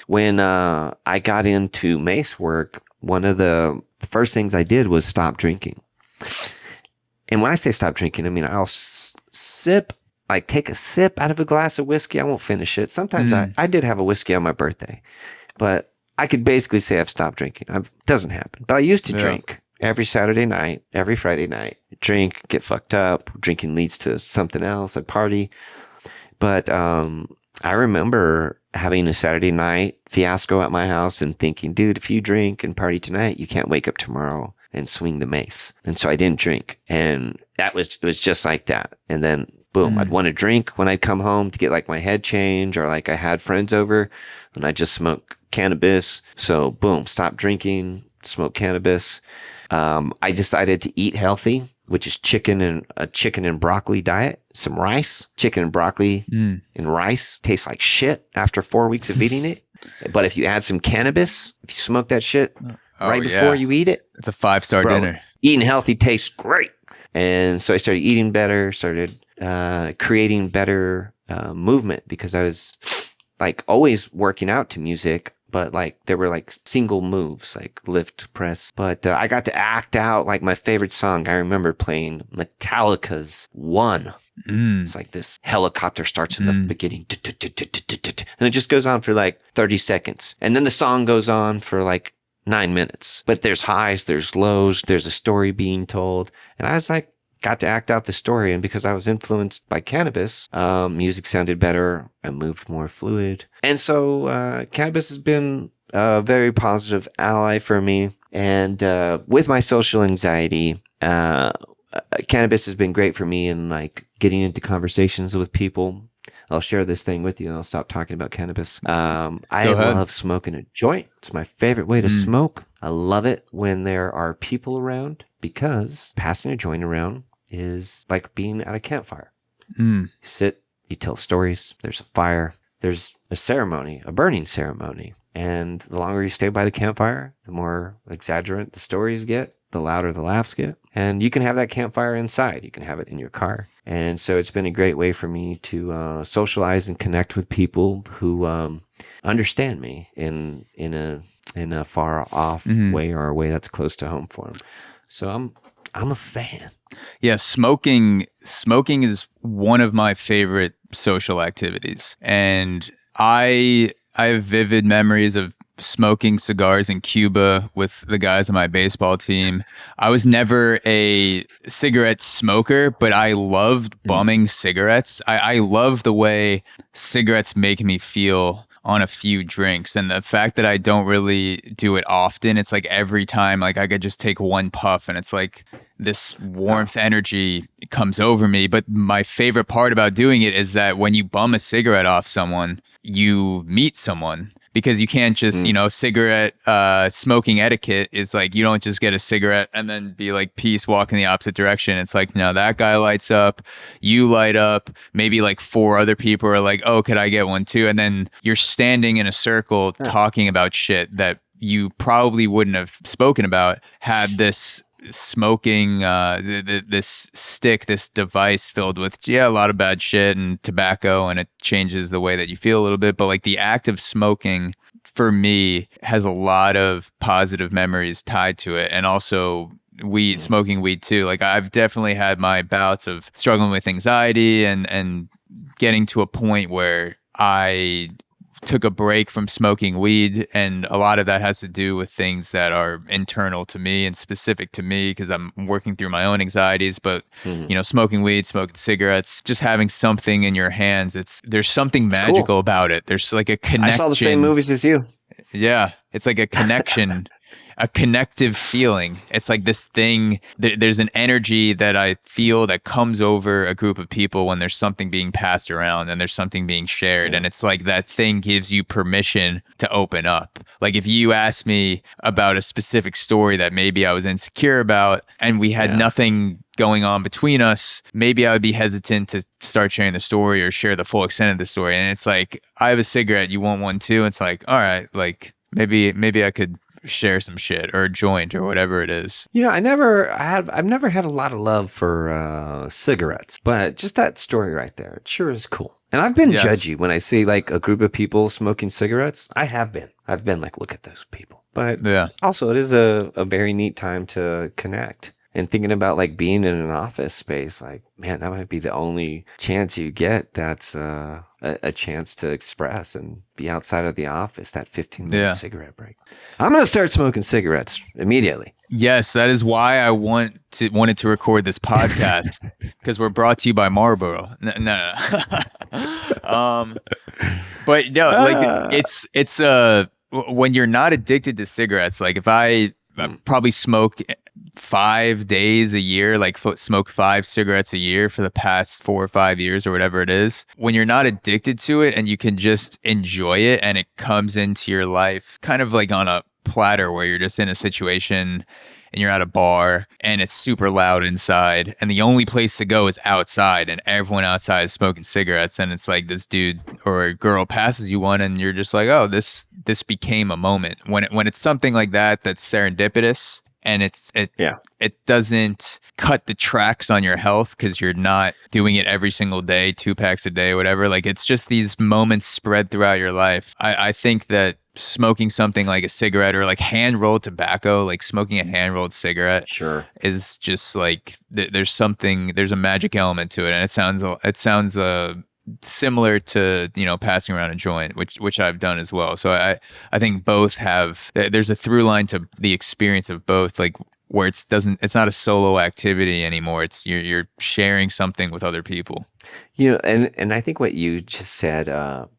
when I got into mace work, one of the first things I did was stop drinking. And when I say stop drinking, I mean I'll take a sip out of a glass of whiskey. I won't finish it. Sometimes I did have a whiskey on my birthday, but I could basically say I've stopped drinking. It doesn't happen. But I used to drink every Saturday night, every Friday night. Drink, get fucked up. Drinking leads to something else. I party. But I remember having a Saturday night fiasco at my house and thinking, dude, if you drink and party tonight, you can't wake up tomorrow and swing the mace. And so I didn't drink. And it was just like that. And then boom, I'd want to drink when I'd come home to get like my head change, or like I had friends over and I just smoke cannabis. So boom, stop drinking, smoke cannabis. I decided to eat healthy, which is chicken and broccoli diet, some rice, chicken and broccoli and rice tastes like shit after 4 weeks of eating it. But if you add some cannabis, if you smoke that shit before you eat it, it's a 5-star dinner. Eating healthy tastes great. And so I started eating better, started creating better movement, because I was like always working out to music, but like there were like single moves, like lift, press. But I got to act out like my favorite song. I remember playing Metallica's One. It's like this helicopter starts in the beginning and it just goes on for like 30 seconds. And then the song goes on for like 9 minutes. But there's highs, there's lows, there's a story being told. And I was like, got to act out the story. And because I was influenced by cannabis, music sounded better. I moved more fluid. And so cannabis has been a very positive ally for me. And with my social anxiety, cannabis has been great for me in like getting into conversations with people. I'll share this thing with you and I'll stop talking about cannabis. I love smoking a joint. It's my favorite way to smoke. I love it when there are people around because passing a joint around is like being at a campfire. You sit, you tell stories, there's a fire, there's a ceremony, a burning ceremony. And the longer you stay by the campfire, the more exaggerant the stories get, the louder the laughs get. And you can have that campfire inside. You can have it in your car. And so it's been a great way for me to socialize and connect with people who understand me in a far off way or a way that's close to home for them. So I'm a fan. Yeah, smoking is one of my favorite social activities. And I have vivid memories of smoking cigars in Cuba with the guys on my baseball team. I was never a cigarette smoker, but I loved bumming cigarettes. I love the way cigarettes make me feel on a few drinks, and the fact that I don't really do it often, it's like every time like I could just take one puff and it's like this warmth energy comes over me. But my favorite part about doing it is that when you bum a cigarette off someone, you meet someone. Because you can't just, cigarette smoking etiquette is like, you don't just get a cigarette and then be like, peace, walk in the opposite direction. It's like, no, that guy lights up, you light up, maybe like 4 other people are like, oh, could I get one too? And then you're standing in a circle talking about shit that you probably wouldn't have spoken about had this smoking this stick, this device filled with a lot of bad shit and tobacco, and it changes the way that you feel a little bit. But like the act of smoking for me has a lot of positive memories tied to it, and also smoking weed too. Like I've definitely had my bouts of struggling with anxiety and getting to a point where I took a break from smoking weed, and a lot of that has to do with things that are internal to me and specific to me because I'm working through my own anxieties. But smoking weed, smoking cigarettes, just having something in your hands, there's something magical about it. There's like a connection. I saw the same movies as you. Yeah, it's like a connection. A connective feeling. It's like this thing, there's an energy that I feel that comes over a group of people when there's something being passed around and there's something being shared. And it's like that thing gives you permission to open up. Like if you ask me about a specific story that maybe I was insecure about and we had nothing going on between us, maybe I would be hesitant to start sharing the story or share the full extent of the story. And it's like, I have a cigarette, you want one too? It's like, all right, like maybe I could share some shit or a joint or whatever it is. I've never had a lot of love for cigarettes, but just that story right there, it sure is cool. And I've been judgy when I see like a group of people smoking cigarettes. I've been like, look at those people. But also it is a very neat time to connect. And thinking about like being in an office space, like, man, that might be the only chance you get that's a chance to express and be outside of the office, that 15-minute cigarette break. I'm going to start smoking cigarettes immediately. Yes, that is why I wanted to record this podcast, because we're brought to you by Marlboro. No. But no, like it's when you're not addicted to cigarettes, like if I probably smoke 5 days a year, like smoke 5 cigarettes a year for the past 4 or 5 years or whatever it is. When you're not addicted to it and you can just enjoy it and it comes into your life kind of like on a platter where you're just in a situation and you're at a bar and it's super loud inside and the only place to go is outside and everyone outside is smoking cigarettes, and it's like this dude or a girl passes you one and you're just like, oh, this became a moment. When it's something like that that's serendipitous and it doesn't cut the tracks on your health because you're not doing it every single day, 2 packs a day, whatever. Like it's just these moments spread throughout your life. I think that smoking something like a cigarette or like hand rolled tobacco, like smoking a hand rolled cigarette Sure. is just like there's a magic element to it, and it sounds similar to passing around a joint, which I've done as well. So I think both there's a through line to the experience of both, like where it's not a solo activity anymore. It's you're sharing something with other people. And I think what you just said,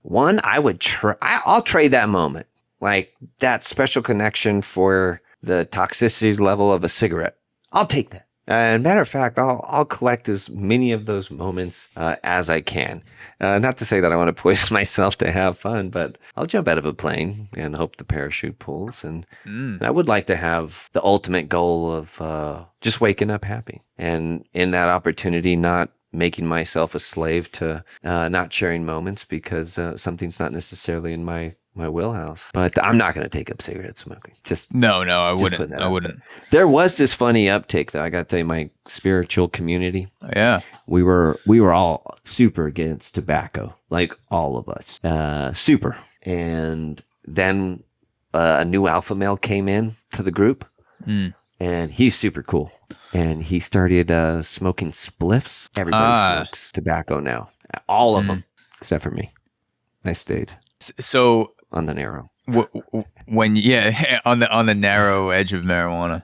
one, I'll trade that moment, like that special connection for the toxicity level of a cigarette. I'll take that. And matter of fact, I'll collect as many of those moments as I can. Not to say that I want to poison myself to have fun, but I'll jump out of a plane and hope the parachute pulls. And I would like to have the ultimate goal of just waking up happy. And in that opportunity, not making myself a slave to not sharing moments because something's not necessarily in my wheelhouse. But I'm not going to take up cigarette smoking. No, I wouldn't. There was this funny uptake, though. I got to tell you, my spiritual community. Yeah, we were all super against tobacco, like all of us, super. And then a new alpha male came in to the group, and he's super cool. And he started smoking spliffs. Everybody smokes tobacco now, all of them except for me. I stayed. So on the narrow. When on the narrow edge of marijuana.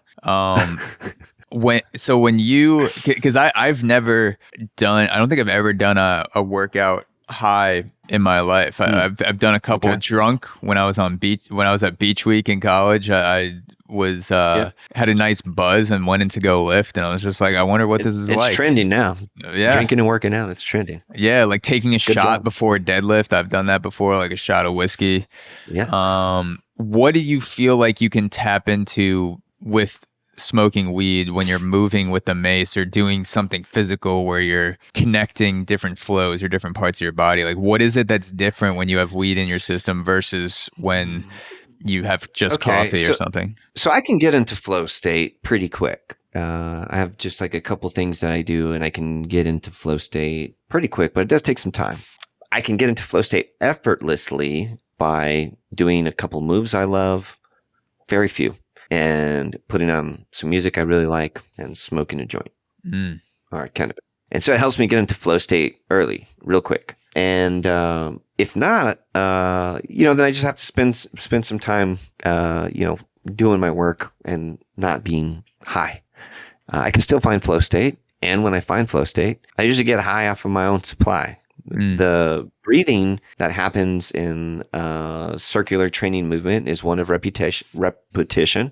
When you, because I've never done, I don't think I've ever done a workout high in my life. I've done a couple drunk when I was at Beach Week in college. I was had a nice buzz and went in to go lift, and I was just like, I wonder what this is like. It's trending now. Yeah, drinking and working out, it's trending. Yeah, like taking a shot before a deadlift. I've done that before, like a shot of whiskey. Yeah. What do you feel like you can tap into with smoking weed when you're moving with the mace or doing something physical where you're connecting different flows or different parts of your body? Like, what is it that's different when you have weed in your system versus when you have just coffee or something? So I can get into flow state pretty quick. I have just like a couple things that I do, and I can get into flow state pretty quick, but it does take some time. I can get into flow state effortlessly by doing a couple moves I love, very few, and putting on some music I really like and smoking a joint. All right, kind of. And so it helps me get into flow state early, real quick. And if not, then I just have to spend some time, doing my work and not being high. I can still find flow state. And when I find flow state, I usually get high off of my own supply. The breathing that happens in circular training movement is one of repetition.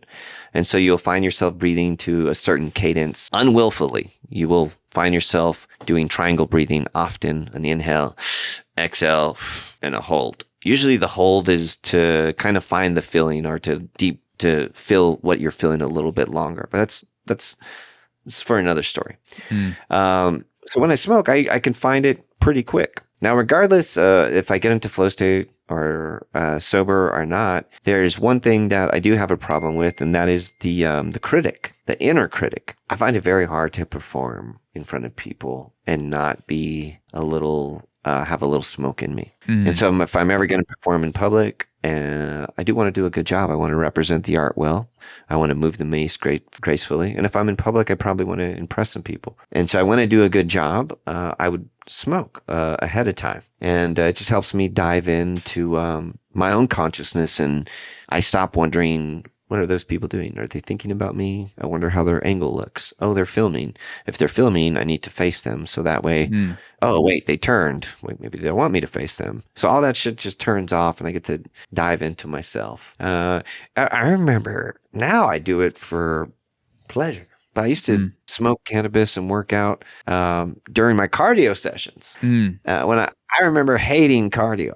And so you'll find yourself breathing to a certain cadence unwillfully. You will find yourself doing triangle breathing often, an inhale, exhale, and a hold. Usually the hold is to kind of find the feeling or to feel what you're feeling a little bit longer. But that's for another story. So when I smoke, I can find it pretty quick. Now, regardless if I get into flow state or sober or not, there's one thing that I do have a problem with, and that is the critic, the inner critic. I find it very hard to perform in front of people and not be have a little smoke in me. And so if I'm ever going to perform in public, I do want to do a good job. I want to represent the art well. I want to move the mace gracefully. And if I'm in public, I probably want to impress some people. And so I want to do a good job. I would smoke ahead of time. And it just helps me dive into my own consciousness. And I stop wondering, what are those people doing? Are they thinking about me? I wonder how their angle looks. Oh, they're filming. If they're filming, I need to face them. So that way, oh, wait, they turned. Wait, maybe they don't want me to face them. So all that shit just turns off and I get to dive into myself. I remember now I do it for pleasure. But I used to smoke cannabis and work out during my cardio sessions. When I remember hating cardio.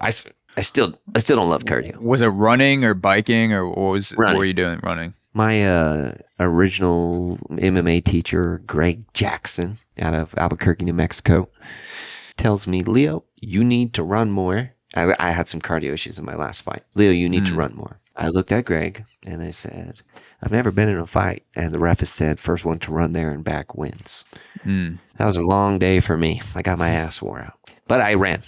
I still don't love cardio. Was it running or biking or what were you doing running? My original MMA teacher, Greg Jackson, out of Albuquerque, New Mexico, tells me, Leo, you need to run more. I had some cardio issues in my last fight. Leo, you need to run more. I looked at Greg and I said, I've never been in a fight. And the ref has said, first one to run there and back wins. That was a long day for me. I got my ass wore out. But I ran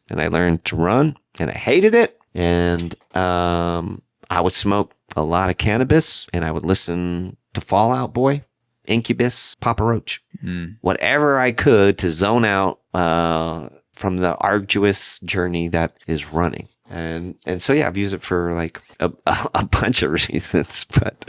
and I learned to run and I hated it. And I would smoke a lot of cannabis, and I would listen to Fall Out Boy, Incubus, Papa Roach, whatever I could to zone out from the arduous journey that is running. And so, yeah, I've used it for like a bunch of reasons, but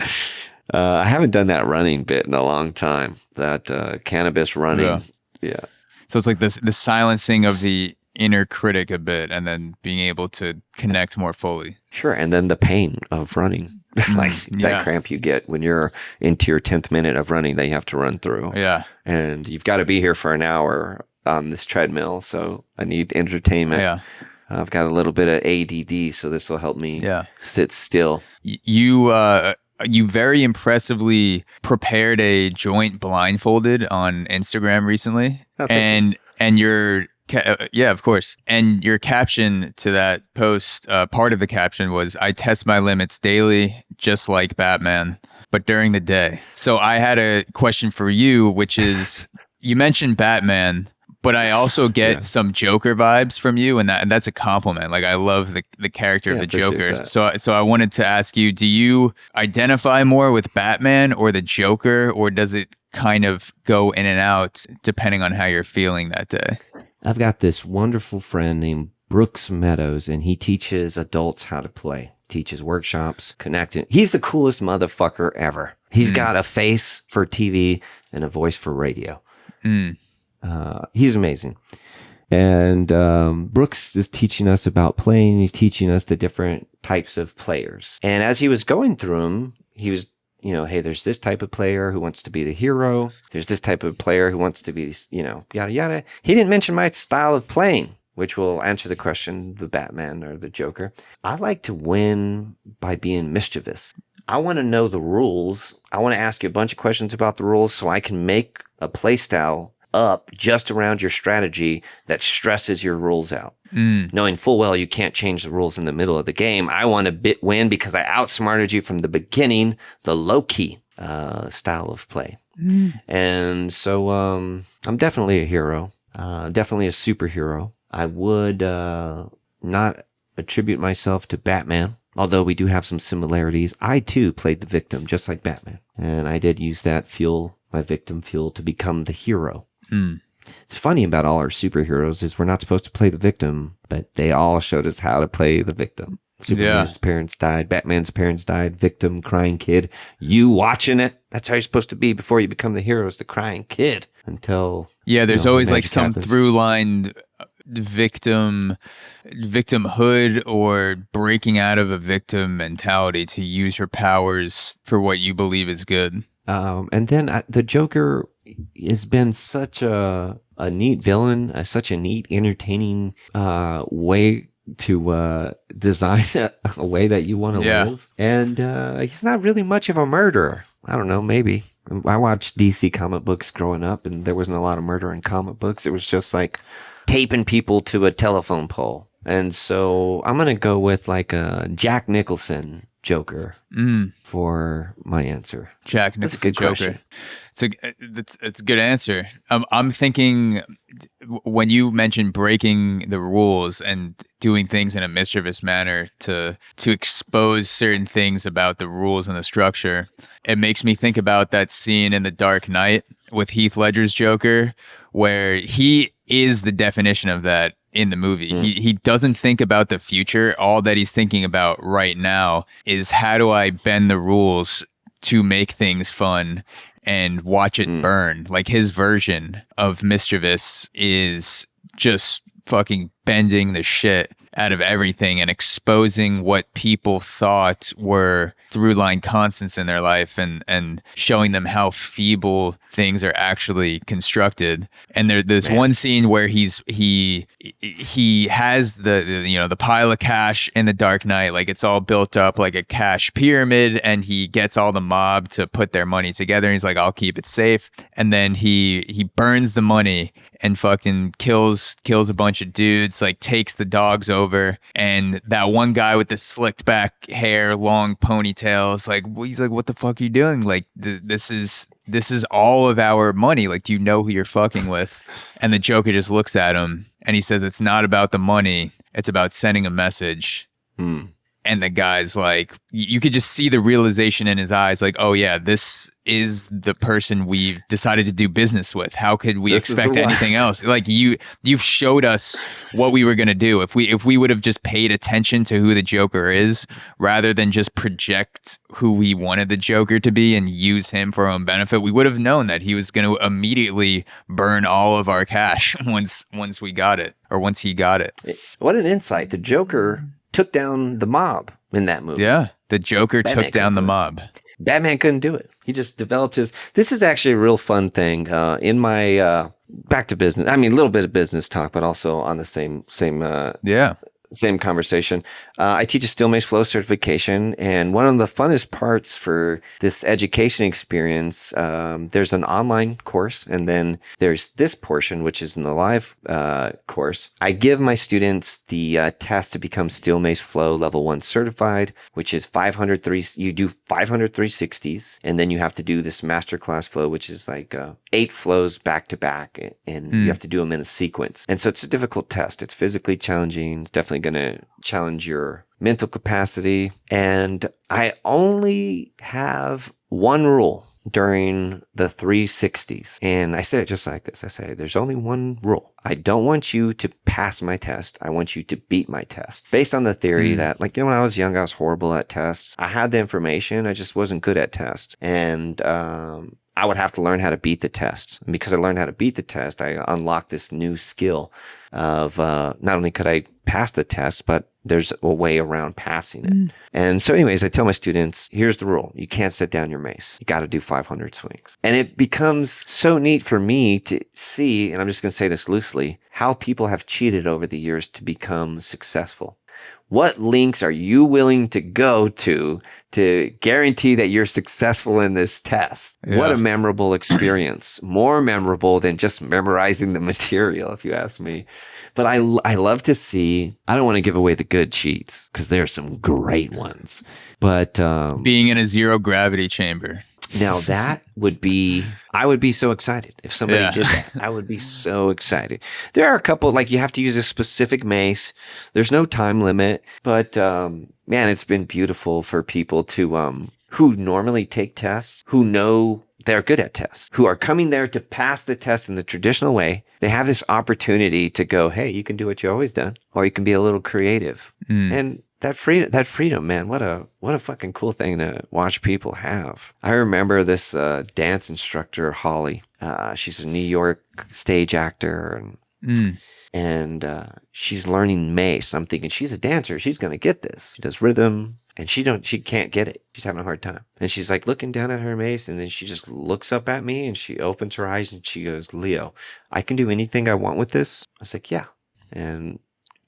I haven't done that running bit in a long time. That cannabis running. Yeah. So it's like the silencing of the inner critic a bit, and then being able to connect more fully. Sure. And then the pain of running, like that cramp you get when you're into your 10th minute of running that you have to run through. Yeah. And you've got to be here for an hour on this treadmill. So I need entertainment. Yeah. I've got a little bit of ADD, so this will help me sit still. You very impressively prepared a joint blindfolded on Instagram recently. Oh, and your of course. And your caption to that post, part of the caption was, "I test my limits daily, just like Batman, but during the day." So I had a question for you, which is, you mentioned Batman, but I also get some Joker vibes from you, and that's a compliment. Like, I love the character of the Joker. So I wanted to ask you, do you identify more with Batman or the Joker, or does it kind of go in and out depending on how you're feeling that day? I've got this wonderful friend named Brooks Meadows, and he teaches adults how to play, teaches workshops, connecting. He's the coolest motherfucker ever. He's got a face for TV and a voice for radio. He's amazing. And Brooks is teaching us about playing. He's teaching us the different types of players. And as he was going through them, he was, hey, there's this type of player who wants to be the hero. There's this type of player who wants to be, yada, yada. He didn't mention my style of playing, which will answer the question, the Batman or the Joker. I like to win by being mischievous. I want to know the rules. I want to ask you a bunch of questions about the rules so I can make a play style up just around your strategy that stresses your rules out. Knowing full well you can't change the rules in the middle of the game. I want to win because I outsmarted you from the beginning, the low-key style of play. And so I'm definitely a hero, definitely a superhero. I would not attribute myself to Batman, although we do have some similarities. I, too, played the victim just like Batman. And I did use that fuel, my victim fuel, to become the hero. It's funny about all our superheroes is we're not supposed to play the victim, but they all showed us how to play the victim. Superman's parents died. Batman's parents died. Victim, crying kid. You watching it. That's how you're supposed to be before you become the hero, is the crying kid. Until there's always like some through line victimhood or breaking out of a victim mentality to use your powers for what you believe is good. And then the Joker has been such a neat villain, such a neat, entertaining way to design a way that you want to live. And he's not really much of a murderer. I don't know, maybe. I watched DC comic books growing up, and there wasn't a lot of murder in comic books. It was just like taping people to a telephone pole. And so I'm going to go with like a Jack Nicholson Joker for my answer. Jack Nicholson Joker. It's a good answer. I'm thinking when you mentioned breaking the rules and doing things in a mischievous manner to expose certain things about the rules and the structure, it makes me think about that scene in The Dark Knight with Heath Ledger's Joker, where he is the definition of that in the movie. He doesn't think about the future. All that he's thinking about right now is, how do I bend the rules to make things fun and watch it burn? Like, his version of mischievous is just fucking bending the shit out of everything and exposing what people thought were through line constants in their life, and showing them how feeble things are actually constructed. And there's one scene where he has the pile of cash in The Dark Knight, like it's all built up like a cash pyramid, and he gets all the mob to put their money together, and he's like, I'll keep it safe. And then he burns the money and fucking kills a bunch of dudes, like takes the dogs over. And that one guy with the slicked back hair, long ponytail, is like, he's like, what the fuck are you doing? Like, this is all of our money. Like, do you know who you're fucking with? And the Joker just looks at him and he says, it's not about the money. It's about sending a message. And the guy's like, you could just see the realization in his eyes, like, oh yeah, this is the person we've decided to do business with. How could we expect anything else? Like you've showed us what we were going to do. If we would have just paid attention to who the Joker is, rather than just project who we wanted the Joker to be and use him for our own benefit, we would have known that he was going to immediately burn all of our cash once we got it, or once he got it. What an insight. The Joker took down the mob in that movie. Yeah, the Joker took down the mob. Batman couldn't do it. He just developed his... This is actually a real fun thing. In my... back to business. I mean, a little bit of business talk, but also on the same conversation. I teach a Steel Mace Flow certification, and one of the funnest parts for this education experience, there's an online course, and then there's this portion, which is in the live course. I give my students the test to become Steel Mace Flow Level 1 certified, which is 503. You do 500 360s, and then you have to do this masterclass flow, which is like 8 flows back to back, and you have to do them in a sequence. And so it's a difficult test. It's physically challenging. It's definitely going to challenge your mental capacity. And I only have one rule during the 360s. And I said it just like this. I say, there's only one rule. I don't want you to pass my test. I want you to beat my test. Based on the theory that, like, when I was young, I was horrible at tests. I had the information. I just wasn't good at tests. And, I would have to learn how to beat the test. And because I learned how to beat the test, I unlocked this new skill of not only could I pass the test, but there's a way around passing it. And so anyways, I tell my students, here's the rule. You can't set down your mace. You got to do 500 swings. And it becomes so neat for me to see, and I'm just going to say this loosely, how people have cheated over the years to become successful. What links are you willing to go to guarantee that you're successful in this test? Yeah. What a memorable experience. More memorable than just memorizing the material, if you ask me. But I love to see, I don't want to give away the good cheats because there are some great ones. But being in a zero gravity chamber. Now that would be, I would be so excited if somebody did that. I would be so excited. There are a couple, like you have to use a specific mace. There's no time limit, but man, it's been beautiful for people to, who normally take tests, who know they're good at tests, who are coming there to pass the test in the traditional way. They have this opportunity to go, hey, you can do what you always done, or you can be a little creative. And that freedom, man, what a fucking cool thing to watch people have. I remember this dance instructor, Holly. She's a New York stage actor, and she's learning mace. I'm thinking she's a dancer. She's gonna get this. She does rhythm, and she can't get it. She's having a hard time. And she's like looking down at her mace, and then she just looks up at me, and she opens her eyes, and she goes, "Leo, I can do anything I want with this." I was like, "Yeah," and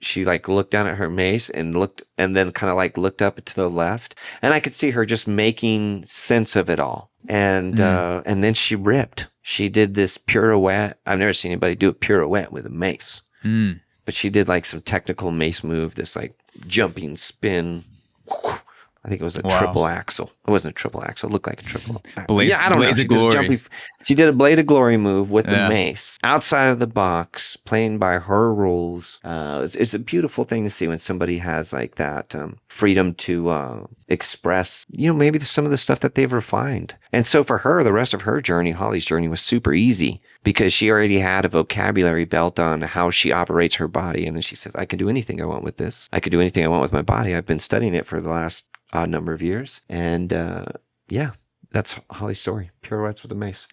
she like looked down at her mace and then kind of like looked up to the left, and I could see her just making sense of it all. And then she ripped. She did this pirouette. I've never seen anybody do a pirouette with a mace, but she did like some technical mace move, this like jumping spin. I think it was a triple axle. It wasn't a triple axle. It looked like a triple. I don't know. She did a Blade of Glory move with the mace outside of the box, playing by her rules. It's a beautiful thing to see when somebody has like that freedom to express, maybe some of the stuff that they've refined. And so for her, the rest of her journey, Holly's journey, was super easy because she already had a vocabulary belt on how she operates her body. And then she says, I can do anything I want with this. I can do anything I want with my body. I've been studying it for the last odd number of years. And that's Holly's story. Pirouettes with a mace.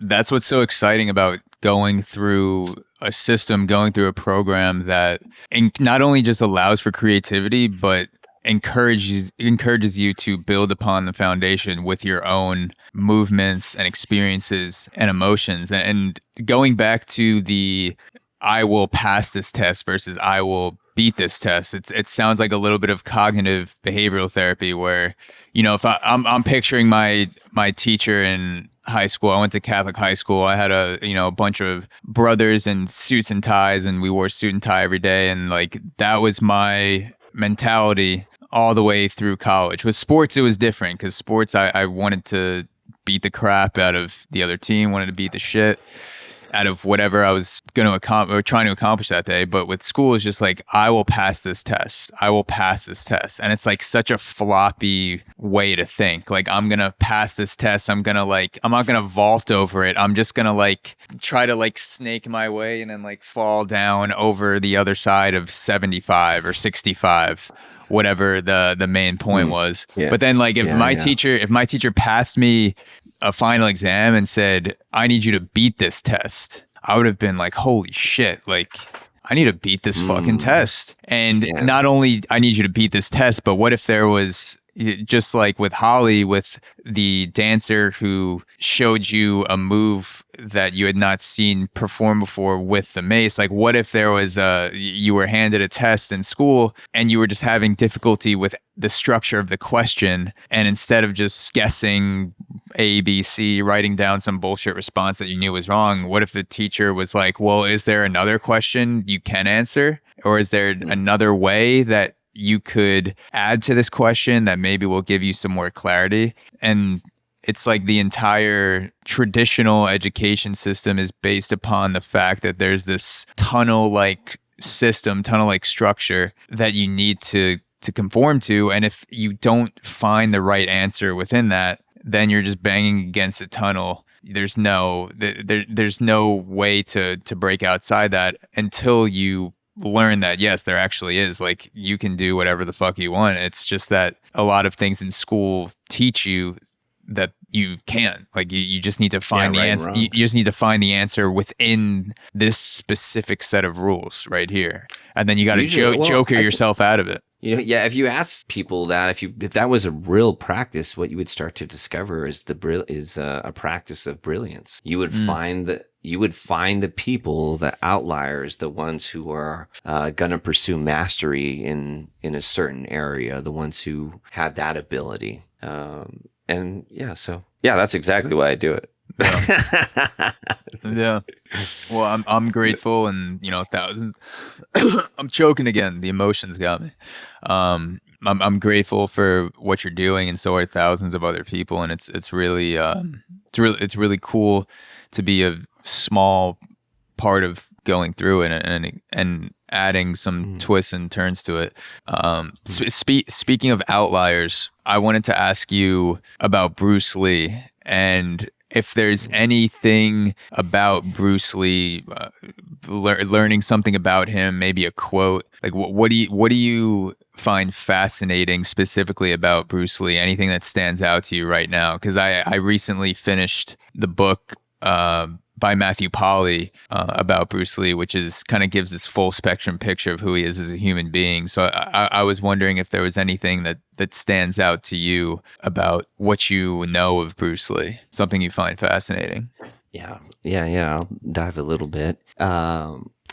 That's what's so exciting about going through a system, going through a program that not only just allows for creativity, but encourages you to build upon the foundation with your own movements and experiences and emotions. And going back to the I will pass this test versus I will beat this test, it sounds like a little bit of cognitive behavioral therapy where, if I'm picturing my teacher in high school. I went to Catholic high school. I had a bunch of brothers in suits and ties, and we wore suit and tie every day, and like that was my mentality all the way through college. With sports, it was different because sports, I wanted to beat the crap out of the other team, wanted to beat the shit. out of whatever I was going to accomplish or trying to accomplish that day. But with school, it's just like, I will pass this test. I will pass this test. And it's like such a floppy way to think. Like, I'm going to pass this test. I'm not going to vault over it. I'm just going to like try to like snake my way and then like fall down over the other side of 75 or 65. Whatever the main point was. Yeah. But then like if my teacher passed me a final exam and said, I need you to beat this test, I would have been like, holy shit, like I need to beat this fucking test. And not only I need you to beat this test, but what if there was, just like with Holly, with the dancer who showed you a move that you had not seen perform before with the mace, like what if there was you were handed a test in school and you were just having difficulty with the structure of the question, and instead of just guessing A, B, C, writing down some bullshit response that you knew was wrong, what if the teacher was like, well, is there another question you can answer? Or is there another way that you could add to this question that maybe will give you some more clarity? And it's like the entire traditional education system is based upon the fact that there's this tunnel-like system, tunnel-like structure that you need to conform to. And if you don't find the right answer within that, then you're just banging against a tunnel. There's no way to break outside that until you learn that, yes, there actually is, like, you can do whatever the fuck you want. It's just that a lot of things in school teach you that you can't. Like, you just need to find the answer. You just need to find the answer within this specific set of rules right here, and then you got to joker yourself out of it. If you ask people that, if that was a real practice, what you would start to discover is a practice of brilliance. You would find the people, the outliers, the ones who are going to pursue mastery in a certain area, the ones who had that ability. That's exactly why I do it. Yeah. Well, I'm grateful, and thousands. I'm choking again. The emotions got me. I'm grateful for what you're doing, and so are thousands of other people. And it's really cool to be a small part of going through it and adding some twists and turns to it. Speaking of outliers, I wanted to ask you about Bruce Lee, and if there's anything about Bruce Lee, learning something about him, maybe a quote, like what do you find fascinating specifically about Bruce Lee? Anything that stands out to you right now? Because I recently finished the book by Matthew Polly about Bruce Lee, which is kind of gives this full spectrum picture of who he is as a human being. So I was wondering if there was anything that stands out to you about what you know of Bruce Lee, something you find fascinating. Yeah. I'll dive a little bit.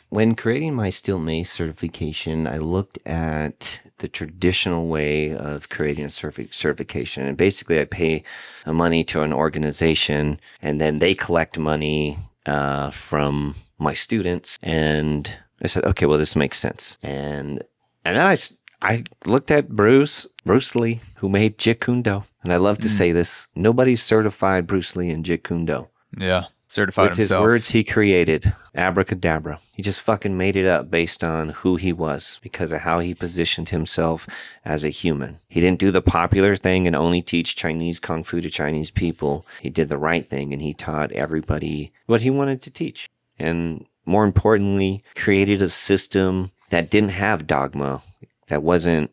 When creating my Steel Mace certification, I looked at the traditional way of creating a certification. And basically, I pay money to an organization, and then they collect money from my students. And I said, okay, well, this makes sense. And then I looked at Bruce Lee, who made Jeet Kune Do. And I love to say this: nobody's certified Bruce Lee in Jeet Kune Do. Yeah. Certified with himself. His words he created, abracadabra. He just fucking made it up based on who he was, because of how he positioned himself as a human. He didn't do the popular thing and only teach Chinese Kung Fu to Chinese people. He did the right thing, and he taught everybody what he wanted to teach. And more importantly, created a system that didn't have dogma, that wasn't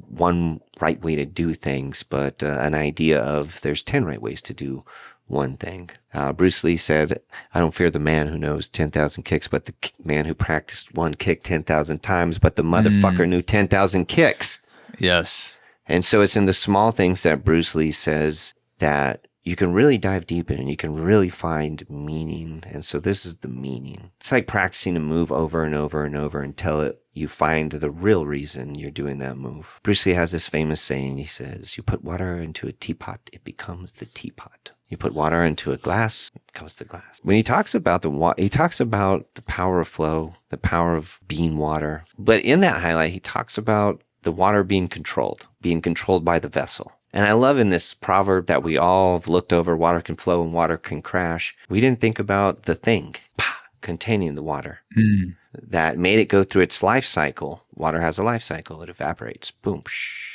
one right way to do things, but an idea of there's 10 right ways to do one thing. Bruce Lee said, I don't fear the man who knows 10,000 kicks, but the man who practiced one kick 10,000 times, but the motherfucker knew 10,000 kicks. Yes. And so it's in the small things that Bruce Lee says that you can really dive deep in, and you can really find meaning. And so this is the meaning. It's like practicing a move over and over and over until you find the real reason you're doing that move. Bruce Lee has this famous saying. He says, you put water into a teapot, it becomes the teapot. You put water into a glass, it becomes the glass. When he talks about he talks about the power of flow, the power of being water. But in that highlight, he talks about the water being controlled by the vessel. And I love in this proverb that we all have looked over, water can flow and water can crash. We didn't think about the thing containing the water that made it go through its life cycle. Water has a life cycle. It evaporates. Boom,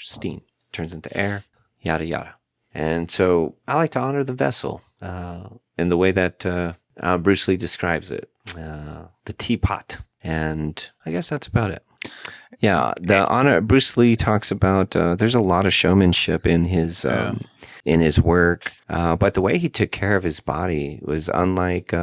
steam, turns into air, yada, yada. And so I like to honor the vessel in the way that Bruce Lee describes it, the teapot. And I guess that's about it. Yeah, the honor. Bruce Lee talks about. There's a lot of showmanship in his work, but the way he took care of his body was unlike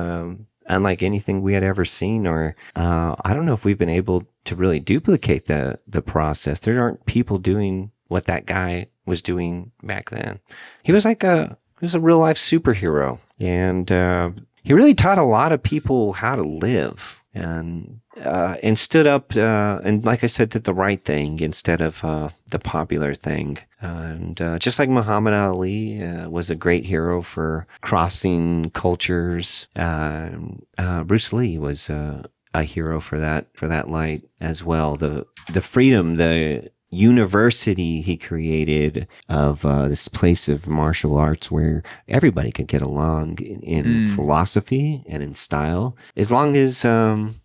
anything we had ever seen. Or I don't know if we've been able to really duplicate the process. There aren't people doing what that guy was doing back then. He was a real life superhero, and he really taught a lot of people how to live. And stood up and, like I said, did the right thing instead of the popular thing. And just like Muhammad Ali was a great hero for crossing cultures, Bruce Lee was a hero for that light as well. The freedom, the university he created of this place of martial arts where everybody could get along in philosophy and in style, as long as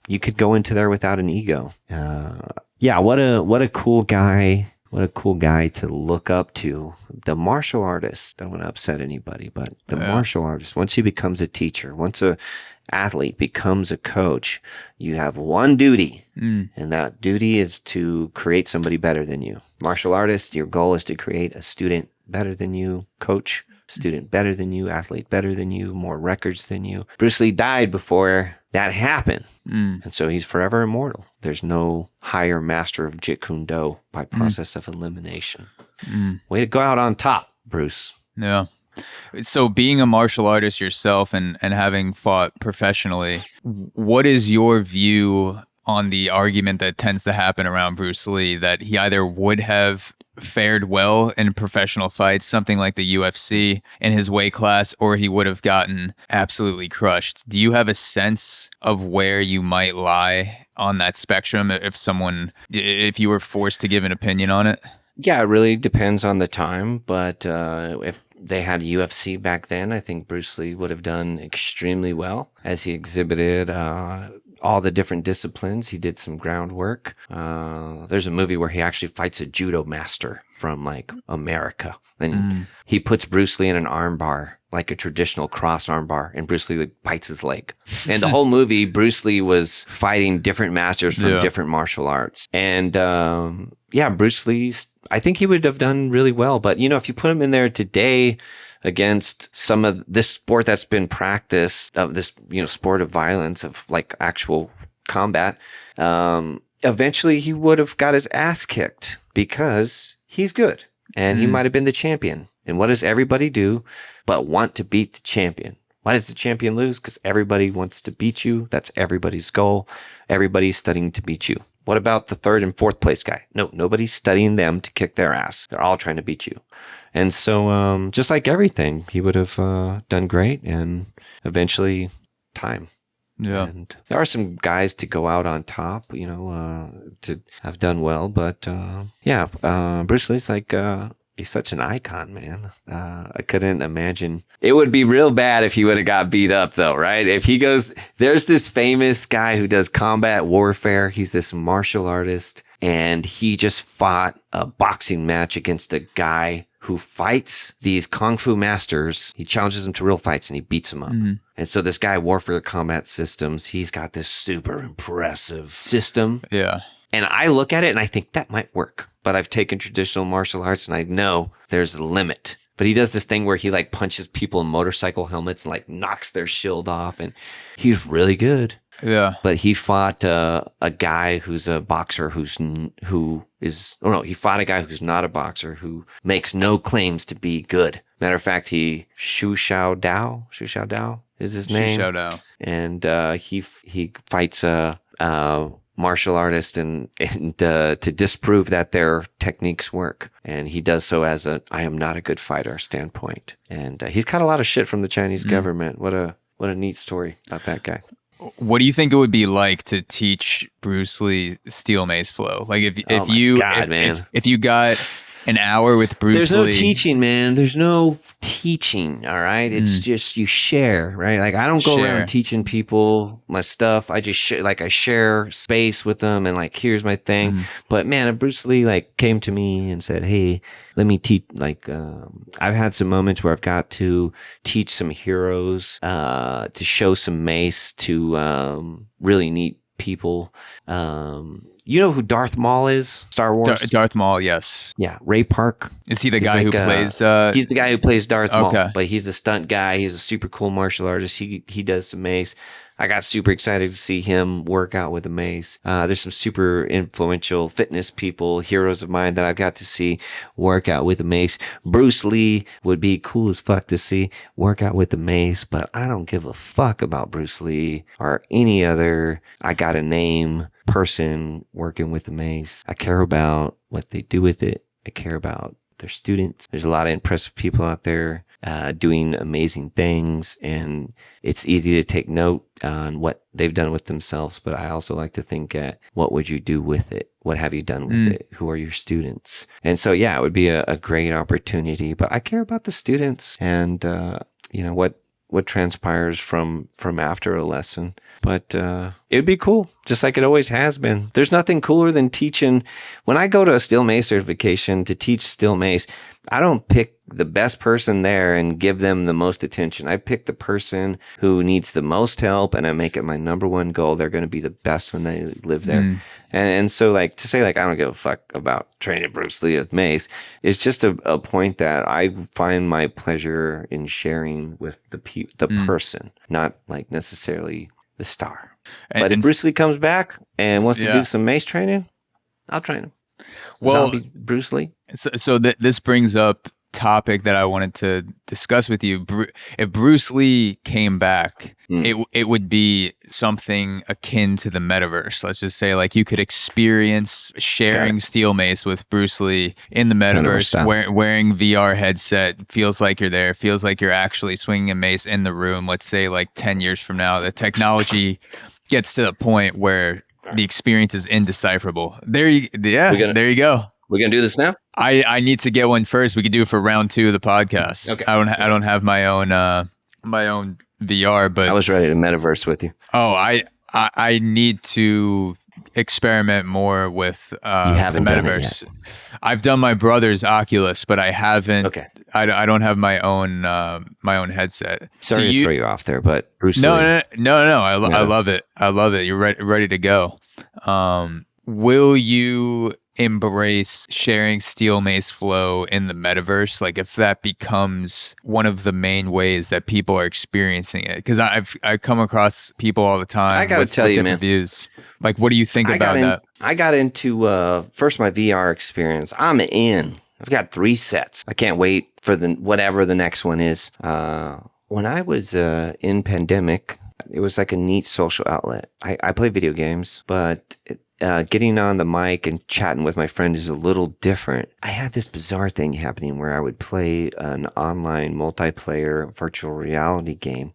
you could go into there without an ego. What a cool guy. What a cool guy to look up to. The martial artist. Don't want to upset anybody, but the martial artist, once he becomes a teacher, once a athlete becomes a coach, you have one duty, and that duty is to create somebody better than you. Martial artist, your goal is to create a student better than you, coach, student better than you, athlete better than you, more records than you. Bruce Lee died before that happened, and so he's forever immortal. There's no higher master of Jeet Kune Do by process of elimination. Way to go out on top, Bruce. Yeah. So being a martial artist yourself and having fought professionally, what is your view on the argument that tends to happen around Bruce Lee that he either would have fared well in professional fights, something like the UFC in his weight class, or he would have gotten absolutely crushed? Do you have a sense of where you might lie on that spectrum if you were forced to give an opinion on it? Yeah, it really depends on the time, but if they had UFC back then, I think Bruce Lee would have done extremely well as he exhibited all the different disciplines. He did some groundwork. There's a movie where he actually fights a judo master from like America, and he puts Bruce Lee in an arm bar, like a traditional cross arm bar, and Bruce Lee like bites his leg. And the whole movie, Bruce Lee was fighting different masters from different martial arts. And Bruce Lee, I think he would have done really well. But, if you put him in there today against some of this sport that's been practiced, of this, sport of violence, of like actual combat, eventually he would have got his ass kicked because he's good and he might have been the champion. And what does everybody do but want to beat the champion? Why does the champion lose? Because everybody wants to beat you. That's everybody's goal. Everybody's studying to beat you. What about the third and fourth place guy? No, nobody's studying them to kick their ass. They're all trying to beat you. And so just like everything, he would have done great, and eventually time. Yeah. And there are some guys to go out on top, to have done well. But Bruce Lee's like, he's such an icon, man. I couldn't imagine. It would be real bad if he would have got beat up, though, right? If he goes, there's this famous guy who does combat warfare. He's this martial artist, and he just fought a boxing match against a guy who fights these kung fu masters. He challenges them to real fights, and he beats them up. And so this guy, Warfare Combat Systems, he's got this super impressive system. Yeah. And I look at it and I think that might work. But I've taken traditional martial arts and I know there's a limit. But he does this thing where he like punches people in motorcycle helmets and like knocks their shield off. And he's really good. Yeah. But he fought a guy who's a boxer he fought a guy who's not a boxer, who makes no claims to be good. Matter of fact, Xu Xiao Dao is his name. Xu Xiao Dao. And he fights a martial artist and to disprove that their techniques work. And he does so as I am not a good fighter standpoint. And he's caught a lot of shit from the Chinese government. What a neat story about that guy. What do you think it would be like to teach Bruce Lee Steel Mace Flow? Like if you got An hour with Bruce There's Lee. no teaching, man. There's no teaching. All right. It's just you share, right? Like I don't go around teaching people my stuff. I just I share space with them and like, here's my thing. But man, if Bruce Lee like came to me and said, hey, let me teach, like, I've had some moments where I've got to teach some heroes, to show some mace to, really neat people. You know who Darth Maul is? Star Wars? Darth Maul, yes. Yeah. Ray Park. Is he the guy who plays... he's the guy who plays Darth Maul, Okay. but he's a stunt guy. He's a super cool martial artist. He does some mace. I got super excited to see him work out with the mace. There's some super influential fitness people, heroes of mine that I got to see work out with the mace. Bruce Lee would be cool as fuck to see work out with the mace, but I don't give a fuck about Bruce Lee or any other I got a name person working with the mace. I care about what they do with it. I care about their students. There's a lot of impressive people out there doing amazing things, and it's easy to take note on what they've done with themselves, but I also like to think at what would you do with it? What have you done with it? Who are your students? And so, yeah, it would be a great opportunity, but I care about the students and, what transpires from after a lesson. But it'd be cool, just like it always has been. There's nothing cooler than teaching. When I go to a Steel Mace certification to teach Steel Mace, I don't pick the best person there and give them the most attention. I pick the person who needs the most help, and I make it my number one goal. They're going to be the best when they live there. And so, like, to say, like, I don't give a fuck about training Bruce Lee with mace, it's just a point that I find my pleasure in sharing with the person, not, like, necessarily the star. But if Bruce Lee comes back and wants to do some mace training, I'll train him. Well, Zombie Bruce Lee. So this brings up topic that I wanted to discuss with you. If Bruce Lee came back, it would be something akin to the metaverse. Let's just say, like, you could experience sharing Steel Mace with Bruce Lee in the metaverse, wearing VR headset. Feels like you're there. Feels like you're actually swinging a mace in the room. Let's say, like, 10 years from now, the technology gets to the point where the experience is indecipherable. There you go. We're gonna do this now. I need to get one first. We could do it for round 2 of the podcast. Okay. I don't have my own VR, but I was ready to metaverse with you. Oh, I need to experiment more with the metaverse. I've done my brother's Oculus, but I haven't. Okay. I don't have my own headset. Sorry to throw you off there, but Bruce Lee. No. I love it. I love it. You're ready to go. Will you embrace sharing Steel Mace Flow in the metaverse? Like, if that becomes one of the main ways that people are experiencing it? Because I come across people all the time. I gotta tell you, man. Views. Like, what do you think about that? I got into first my VR experience. I'm in. I've got 3 sets. I can't wait for whatever the next one is. When I was in pandemic, it was like a neat social outlet. I play video games, but getting on the mic and chatting with my friends is a little different. I had this bizarre thing happening where I would play an online multiplayer virtual reality game,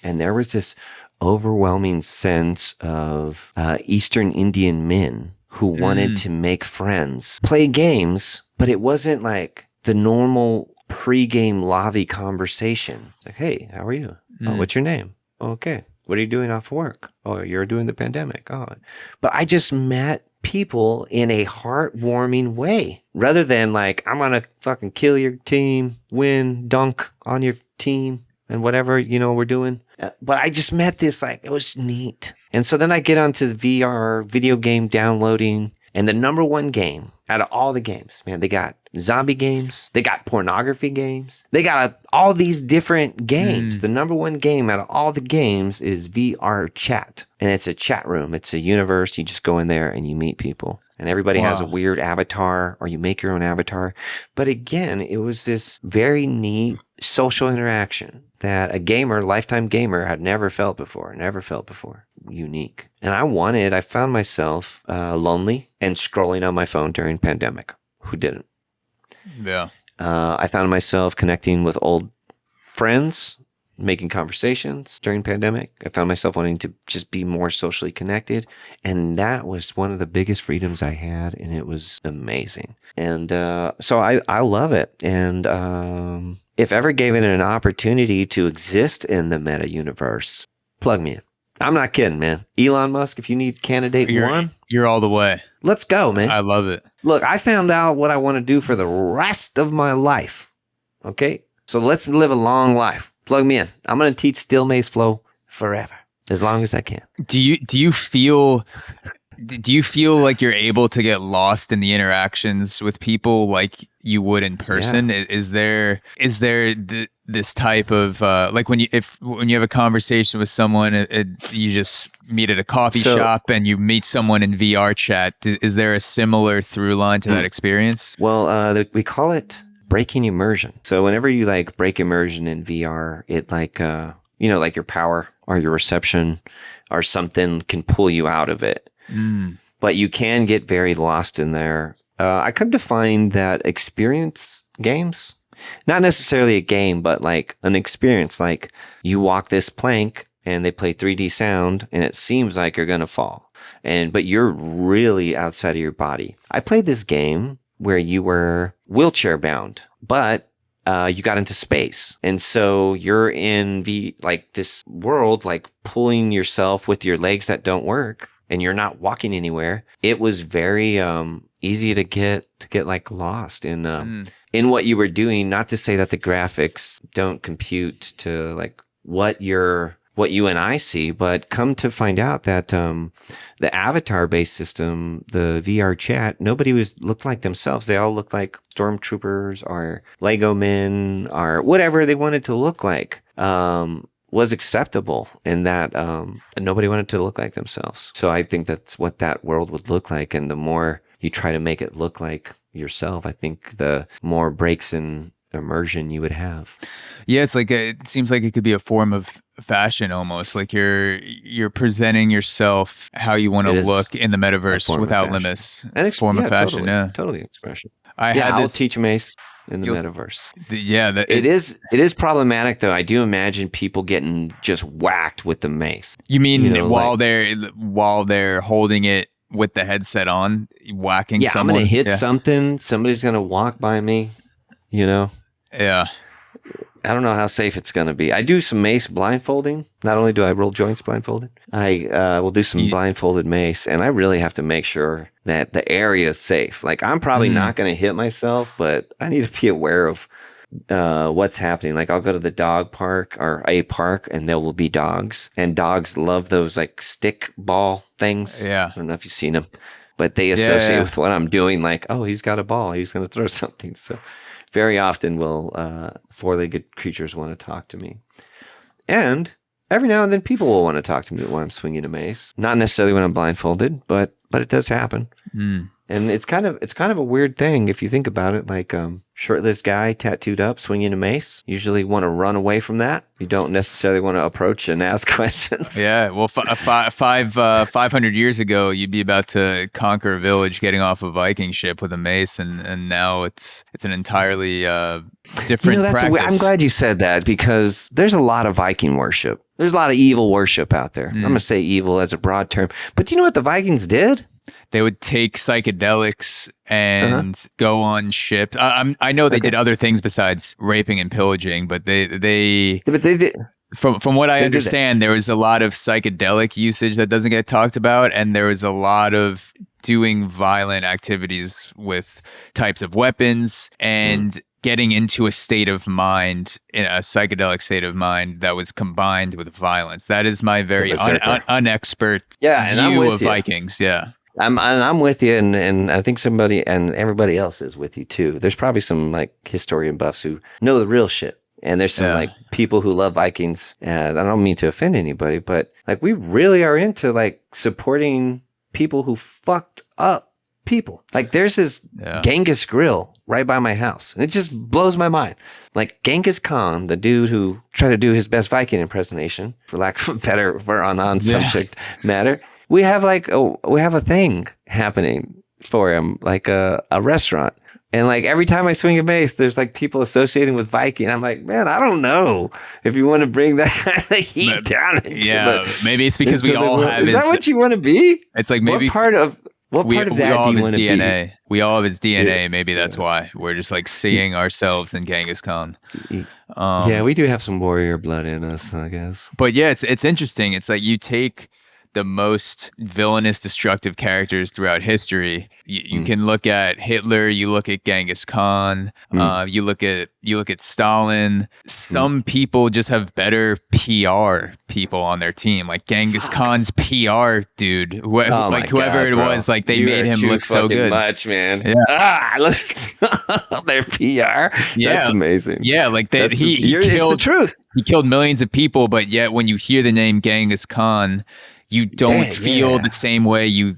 and there was this overwhelming sense of Eastern Indian men who wanted to make friends, play games, but it wasn't like the normal pre-game lobby conversation. Like, hey, how are you? Oh, what's your name? Okay. What are you doing off work? Oh, you're doing the pandemic. Oh, but I just met people in a heartwarming way rather than like, I'm going to fucking kill your team, win, dunk on your team and whatever, we're doing. But I just met this, like, it was neat. And so then I get onto the VR video game downloading, and the number one game out of all the games, man, they got zombie games, they got pornography games, they got all these different games. The number one game out of all the games is VR chat. And it's a chat room. It's a universe. You just go in there and you meet people. And everybody has a weird avatar, or you make your own avatar. But again, it was this very neat social interaction that a lifetime gamer had never felt before. Unique. And I found myself lonely and scrolling on my phone during pandemic. Who didn't? Yeah. I found myself connecting with old friends making conversations during pandemic. I found myself wanting to just be more socially connected. And that was one of the biggest freedoms I had. And it was amazing. And so I love it. And if ever given an opportunity to exist in the meta universe, plug me in. I'm not kidding, man. Elon Musk, if you need candidate one, you're all the way. Let's go, man. I love it. Look, I found out what I want to do for the rest of my life. Okay? So let's live a long life. Plug me in. I'm going to teach Steel Mace Flow forever, as long as I can. Do you feel like you're able to get lost in the interactions with people like you would in person? Yeah. Is there this type of like when you have a conversation with someone, you just meet at a coffee shop and you meet someone in VR chat? Is there a similar through line to that experience? Well, we call it breaking immersion. So whenever you like break immersion in VR, it like like your power or your reception or something can pull you out of it. But you can get very lost in there. I come to find that experience games, not necessarily a game, but like an experience, like you walk this plank and they play 3D sound and it seems like you're going to fall. But you're really outside of your body. I played this game where you were wheelchair bound, but you got into space. And so you're in this world, like pulling yourself with your legs that don't work. And you're not walking anywhere. It was very easy to get like lost in what you were doing. Not to say that the graphics don't compute to like what you and I see, but come to find out that the avatar-based system, the VR chat, nobody looked like themselves. They all looked like stormtroopers or Lego men or whatever they wanted to look like. Was acceptable in that nobody wanted to look like themselves. So I think that's what that world would look like. And the more you try to make it look like yourself, I think the more breaks in immersion you would have. Yeah, it's like it seems like it could be a form of fashion almost. Like you're presenting yourself how you want to look in the metaverse without limits. And form of fashion, totally expression. I'll teach Mace in the metaverse. It is problematic though. I do imagine people getting just whacked with the mace. You mean while they're holding it with the headset on, whacking someone? I'm gonna hit something. Somebody's gonna walk by me. Yeah. I don't know how safe it's going to be. I do some mace blindfolding. Not only do I roll joints blindfolded, I will do some blindfolded mace, and I really have to make sure that the area is safe. Like I'm probably not going to hit myself, but I need to be aware of what's happening. Like I'll go to the dog park or a park, and there will be dogs, and dogs love those like stick ball things. Yeah, I don't know if you've seen them, but they associate with what I'm doing. Like, oh, he's got a ball. He's going to throw something. So very often will four-legged creatures want to talk to me. And every now and then people will want to talk to me when I'm swinging a mace. Not necessarily when I'm blindfolded, but it does happen. And it's kind of a weird thing if you think about it. Like shirtless guy tattooed up swinging a mace. Usually want to run away from that. You don't necessarily want to approach and ask questions. Yeah, well, 500 years ago, you'd be about to conquer a village, getting off a Viking ship with a mace, and now it's an entirely different practice. I'm glad you said that because there's a lot of Viking worship. There's a lot of evil worship out there. I'm gonna say evil as a broad term, but do you know what the Vikings did? They would take psychedelics and go on ships. I know they did other things besides raping and pillaging, but they did. From what I understand, there was a lot of psychedelic usage that doesn't get talked about, and there was a lot of doing violent activities with types of weapons and getting into a state of mind, in a psychedelic state of mind that was combined with violence. That is my very unexpert view of Vikings. Yeah. I'm with you, and I think somebody and everybody else is with you too. There's probably some like historian buffs who know the real shit, and there's some like people who love Vikings. And I don't mean to offend anybody, but like we really are into like supporting people who fucked up people. Like there's this Genghis grill right by my house, and it just blows my mind. Like Genghis Khan, the dude who tried to do his best Viking impersonation, for lack of a better, for on subject matter. We have a thing happening for him, like a restaurant And like every time I swing a mace, there's like people associating with Viking. I'm like, man, I don't know if you want to bring that kind of heat down into maybe it's because we all have Is that what you want to be? It's like maybe what part of that do you want to DNA. be? We all have his DNA. Maybe that's why we're just like seeing ourselves in Genghis Khan. Yeah, we do have some warrior blood in us, I guess. But yeah, it's interesting. It's like you take the most villainous, destructive characters throughout history. You can look at Hitler, you look at Genghis Khan, you look at Stalin. Some people just have better PR people on their team, like Genghis Khan's PR dude, whoever it was, like they made him look so good. Much, man. Yeah. Their PR. Yeah, that's amazing. Yeah, like that. It's the truth. He killed millions of people, but yet when you hear the name Genghis Khan, you don't feel the same way you're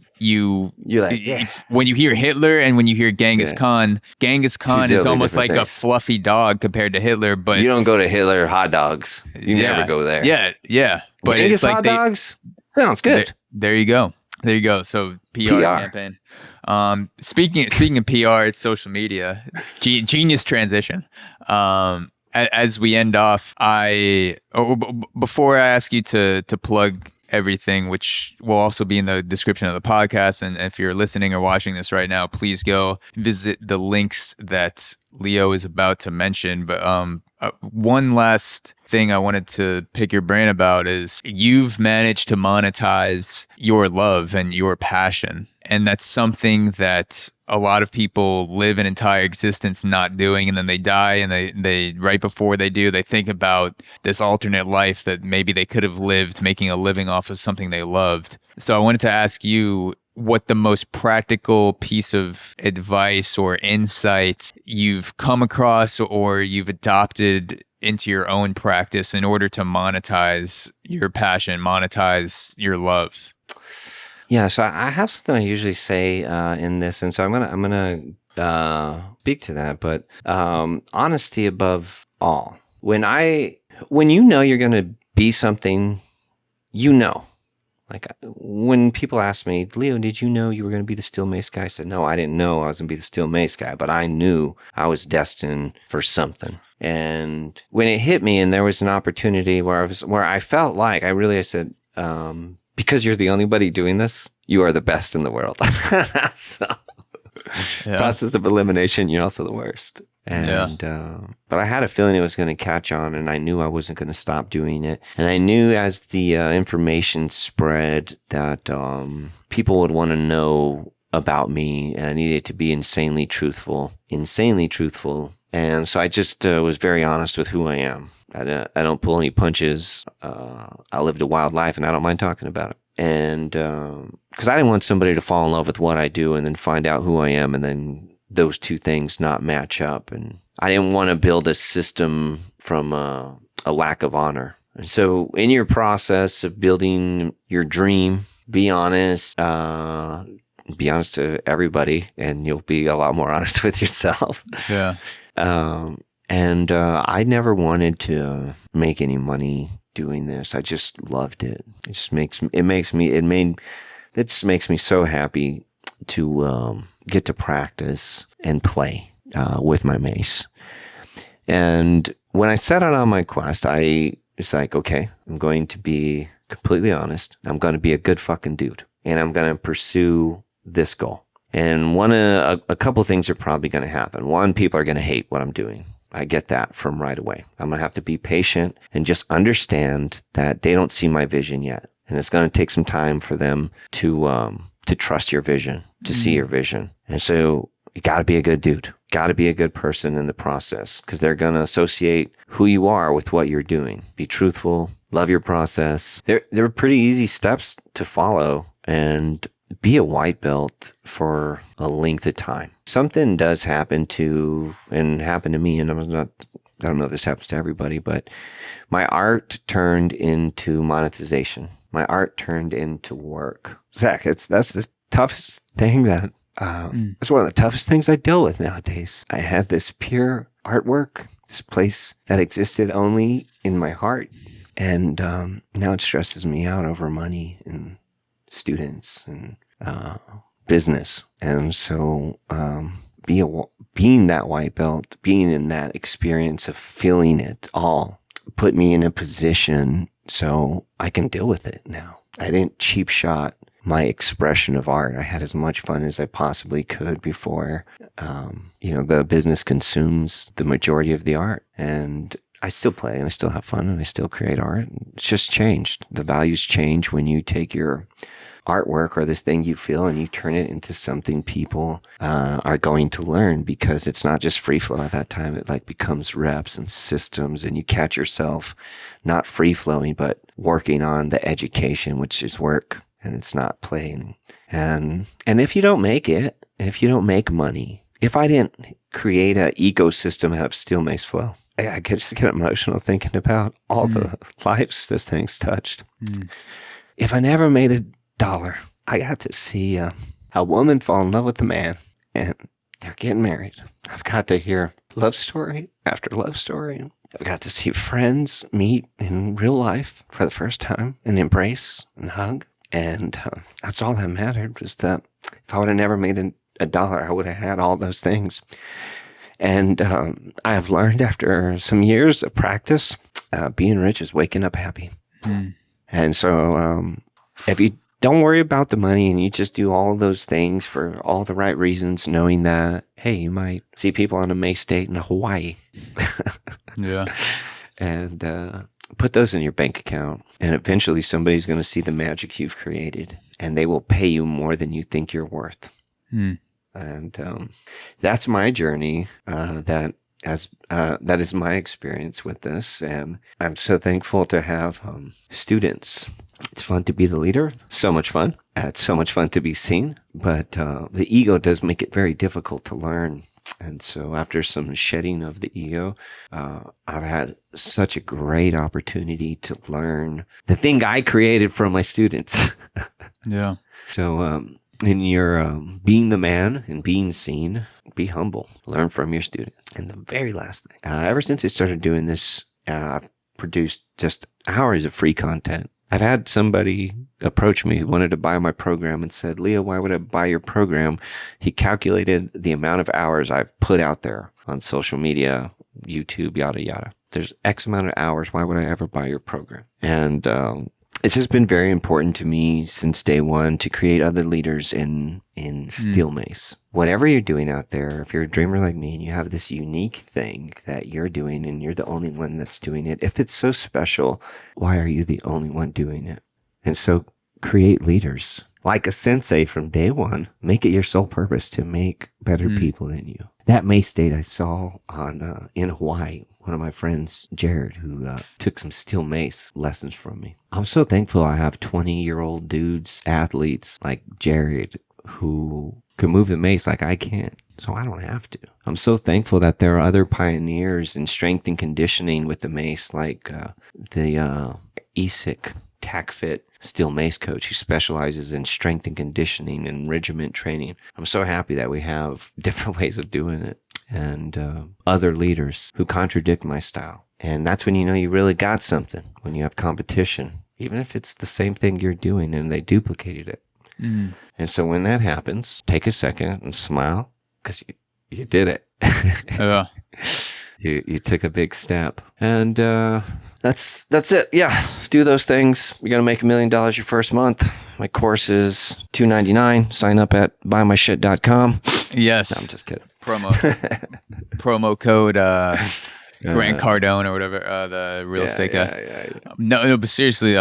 like, when you hear Hitler and when you hear Genghis Khan. Genghis Khan is almost like a fluffy dog compared to Hitler, but you don't go to Hitler hot dogs. You never go there. Yeah. But Genghis it's like hot dogs sounds good. There you go. So PR campaign. Speaking of PR, it's social media. Genius transition. As we end off, before I ask you to plug everything, which will also be in the description of the podcast, and if you're listening or watching this right now, please go visit the links that Leo is about to mention. But one last thing I wanted to pick your brain about is you've managed to monetize your love and your passion. And that's something that a lot of people live an entire existence not doing, and then they die, and they right before they do, they think about this alternate life that maybe they could have lived making a living off of something they loved. So I wanted to ask you what the most practical piece of advice or insight you've come across or you've adopted into your own practice in order to monetize your passion, monetize your love. Yeah, so I have something I usually say in this, and so I'm gonna speak to that. But honesty above all. When you know you're gonna be something, you know. Like when people ask me, Leo, did you know you were gonna be the Steel Mace guy? I said, no, I didn't know I was gonna be the Steel Mace guy, but I knew I was destined for something. And when it hit me, and there was an opportunity where I felt like I said. Because you're the only buddy doing this, you are the best in the world. So, process of elimination, you're also the worst. And but I had a feeling it was going to catch on, and I knew I wasn't going to stop doing it. And I knew as the information spread that people would want to know about me, and I needed to be insanely truthful. And so I just was very honest with who I am. I don't pull any punches. I lived a wild life, and I don't mind talking about it. And because I didn't want somebody to fall in love with what I do and then find out who I am, and then those two things not match up. And I didn't want to build a system from a lack of honor. And so in your process of building your dream, be honest. Be honest to everybody, and you'll be a lot more honest with yourself. Yeah. And I never wanted to make any money doing this. I just loved it. It just makes me so happy to get to practice and play with my mace. And when I set out on my quest, it's like, okay, I'm going to be completely honest. I'm going to be a good fucking dude, and I'm going to pursue this goal. And a couple of things are probably going to happen. One, people are going to hate what I'm doing. I get that from right away. I'm going to have to be patient and just understand that they don't see my vision yet. And it's going to take some time for them to trust your vision, to see your vision. And so you got to be a good dude, got to be a good person in the process, because they're going to associate who you are with what you're doing. Be truthful, love your process. They're pretty easy steps to follow, and be a white belt for a length of time. Something does happen to me, and I don't know if this happens to everybody, but my art turned into monetization. My art turned into work. Zach, that's the toughest thing it's one of the toughest things I deal with nowadays. I had this pure artwork, this place that existed only in my heart. And now it stresses me out over money and students and business. And so being that white belt, being in that experience of feeling it all, put me in a position so I can deal with it now. I didn't cheap shot my expression of art. I had as much fun as I possibly could before, the business consumes the majority of the art. And I still play and I still have fun and I still create art. It's just changed. The values change when you take your artwork or this thing you feel and you turn it into something people are going to learn, because it's not just free flow at that time. It like becomes reps and systems, and you catch yourself not free flowing, but working on the education, which is work, and it's not playing. And if you don't make it, if you don't make money, if I didn't create an ecosystem out of Steel Mace Flow, I just get emotional thinking about all the lives this thing's touched. If I never made $1, I got to see a woman fall in love with a man and they're getting married. I've got to hear love story after love story. I've got to see friends meet in real life for the first time and embrace and hug. And that's all that mattered, was that if I would have never made $1, I would have had all those things. And I have learned after some years of practice, being rich is waking up happy. And so if you don't worry about the money and you just do all those things for all the right reasons, knowing that, hey, you might see people on a Mace date in Hawaii. Yeah. And put those in your bank account. And eventually somebody's going to see the magic you've created and they will pay you more than you think you're worth. And that's my journey. That is my experience with this. And I'm so thankful to have students. It's fun to be the leader. So much fun. It's so much fun to be seen. But the ego does make it very difficult to learn. And so after some shedding of the ego, I've had such a great opportunity to learn the thing I created from my students. Yeah. So in your being the man and being seen, be humble. Learn from your students. And the very last thing, ever since I started doing this, I've produced just hours of free content. I've had somebody approach me who wanted to buy my program and said, Leo, why would I buy your program? He calculated the amount of hours I've put out there on social media, YouTube, yada, yada. There's X amount of hours. Why would I ever buy your program? And it's just been very important to me since day one to create other leaders in Steel Mace. Whatever you're doing out there, if you're a dreamer like me and you have this unique thing that you're doing and you're the only one that's doing it, if it's so special, why are you the only one doing it? And so create leaders. Like a sensei from day one, make it your sole purpose to make better people than you. That Mace date I saw in Hawaii, one of my friends, Jared, who took some Steel Mace lessons from me. I'm so thankful I have 20-year-old dudes, athletes like Jared, who can move the Mace like I can, so I don't have to. I'm so thankful that there are other pioneers in strength and conditioning with the Mace, like the ESIC TACFit Steel Mace coach who specializes in strength and conditioning and regiment training. I'm so happy that we have different ways of doing it, and other leaders who contradict my style. And that's when you know you really got something, when you have competition, even if it's the same thing you're doing and they duplicated it. And so when that happens, take a second and smile, because you did it. Yeah. You took a big step. And that's it. Yeah. Do those things. You're going to make $1 million your first month. My course is $299. Sign up at buymyshit.com. Yes. No, I'm just kidding. Promo code Grant Cardone or whatever, the real estate guy. Yeah. No, but seriously,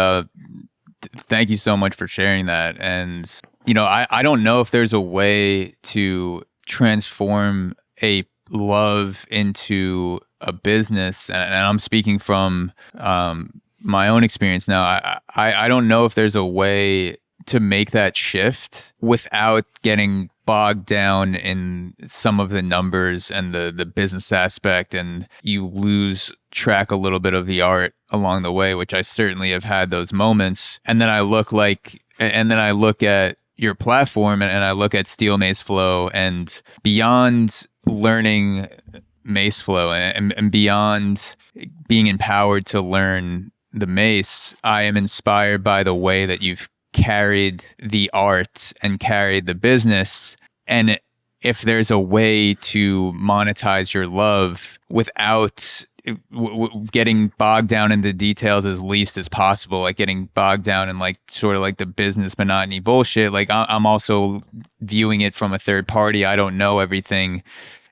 thank you so much for sharing that. And, I don't know if there's a way to transform a love into a business. And I'm speaking from my own experience now. I don't know if there's a way to make that shift without getting bogged down in some of the numbers and the business aspect, and you lose track a little bit of the art along the way, which I certainly have had those moments. And then I look at your platform and I look at Steel Mace Flow, and beyond learning Mace Flow and beyond being empowered to learn the Mace, I am inspired by the way that you've carried the art and carried the business. And if there's a way to monetize your love without getting bogged down in the details as least as possible, like getting bogged down in like sort of like the business monotony bullshit. Like I'm also viewing it from a third party. I don't know everything,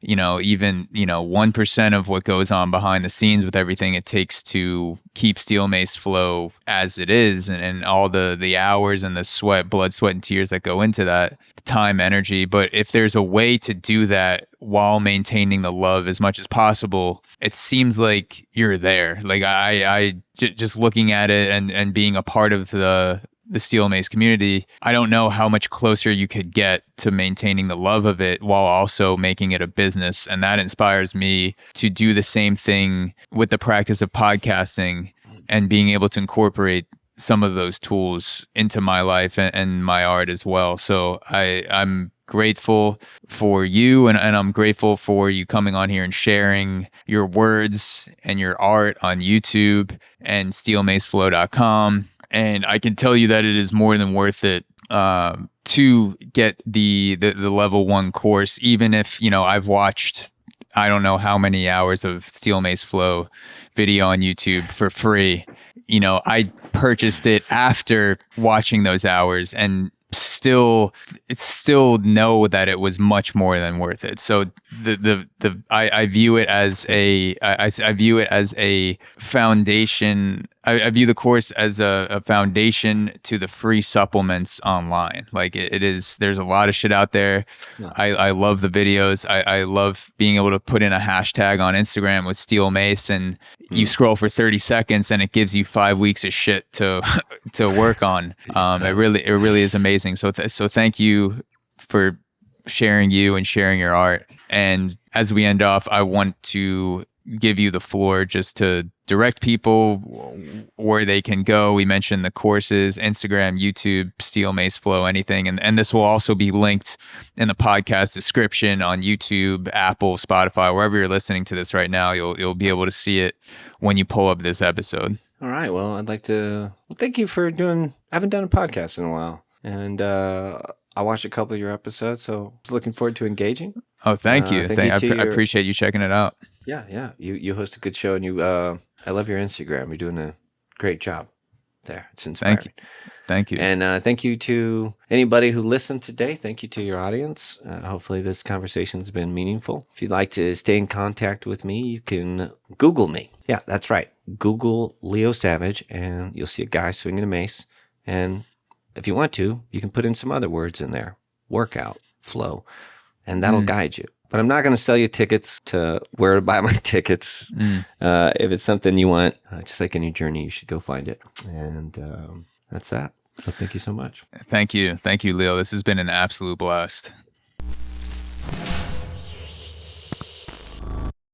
even 1% of what goes on behind the scenes with everything it takes to keep Steel Mace Flow as it is, and all the hours and the blood, sweat, and tears that go into that, time, energy. But if there's a way to do that while maintaining the love as much as possible, it seems like you're there. Like just looking at it and being a part of the Steel Mace community, I don't know how much closer you could get to maintaining the love of it while also making it a business. And that inspires me to do the same thing with the practice of podcasting and being able to incorporate some of those tools into my life and my art as well. So I'm grateful for you, and I'm grateful for you coming on here and sharing your words and your art on YouTube and steelmaceflow.com. And I can tell you that it is more than worth it to get the level 1 course, even if, I've watched, I don't know how many hours of Steel Mace Flow video on YouTube for free. I purchased it after watching those hours and still know that it was much more than worth it. So I view it as I view it as a foundation. I view the course as a foundation to the free supplements online. Like it is, there's a lot of shit out there. Yeah. I love the videos. I love being able to put in a hashtag on Instagram with Steel Mace, and you scroll for 30 seconds and it gives you 5 weeks of shit to work on. It really is amazing. So thank you for sharing you and sharing your art. And as we end off, I want to give you the floor just to direct people where they can go. We mentioned the courses, Instagram, YouTube, Steel Mace Flow, anything. And this will also be linked in the podcast description on YouTube, Apple, Spotify, wherever you're listening to this right now. You'll be able to see it when you pull up this episode. All right. Well, I'd like to thank you for I haven't done a podcast in a while. And I watched a couple of your episodes, so I was looking forward to engaging. Oh, thank you. I appreciate you checking it out. Yeah. You host a good show, and I love your Instagram. You're doing a great job there. It's inspiring. Thank you. And thank you to anybody who listened today. Thank you to your audience. Hopefully this conversation's been meaningful. If you'd like to stay in contact with me, you can Google me. Yeah, that's right. Google Leo Savage, and you'll see a guy swinging a mace. And if you want to, you can put in some other words in there. Workout, flow, and that'll guide you. But I'm not going to sell you tickets to where to buy my tickets. If it's something you want, just like any journey, you should go find it. And that's that. So thank you so much. Thank you, Leo. This has been an absolute blast.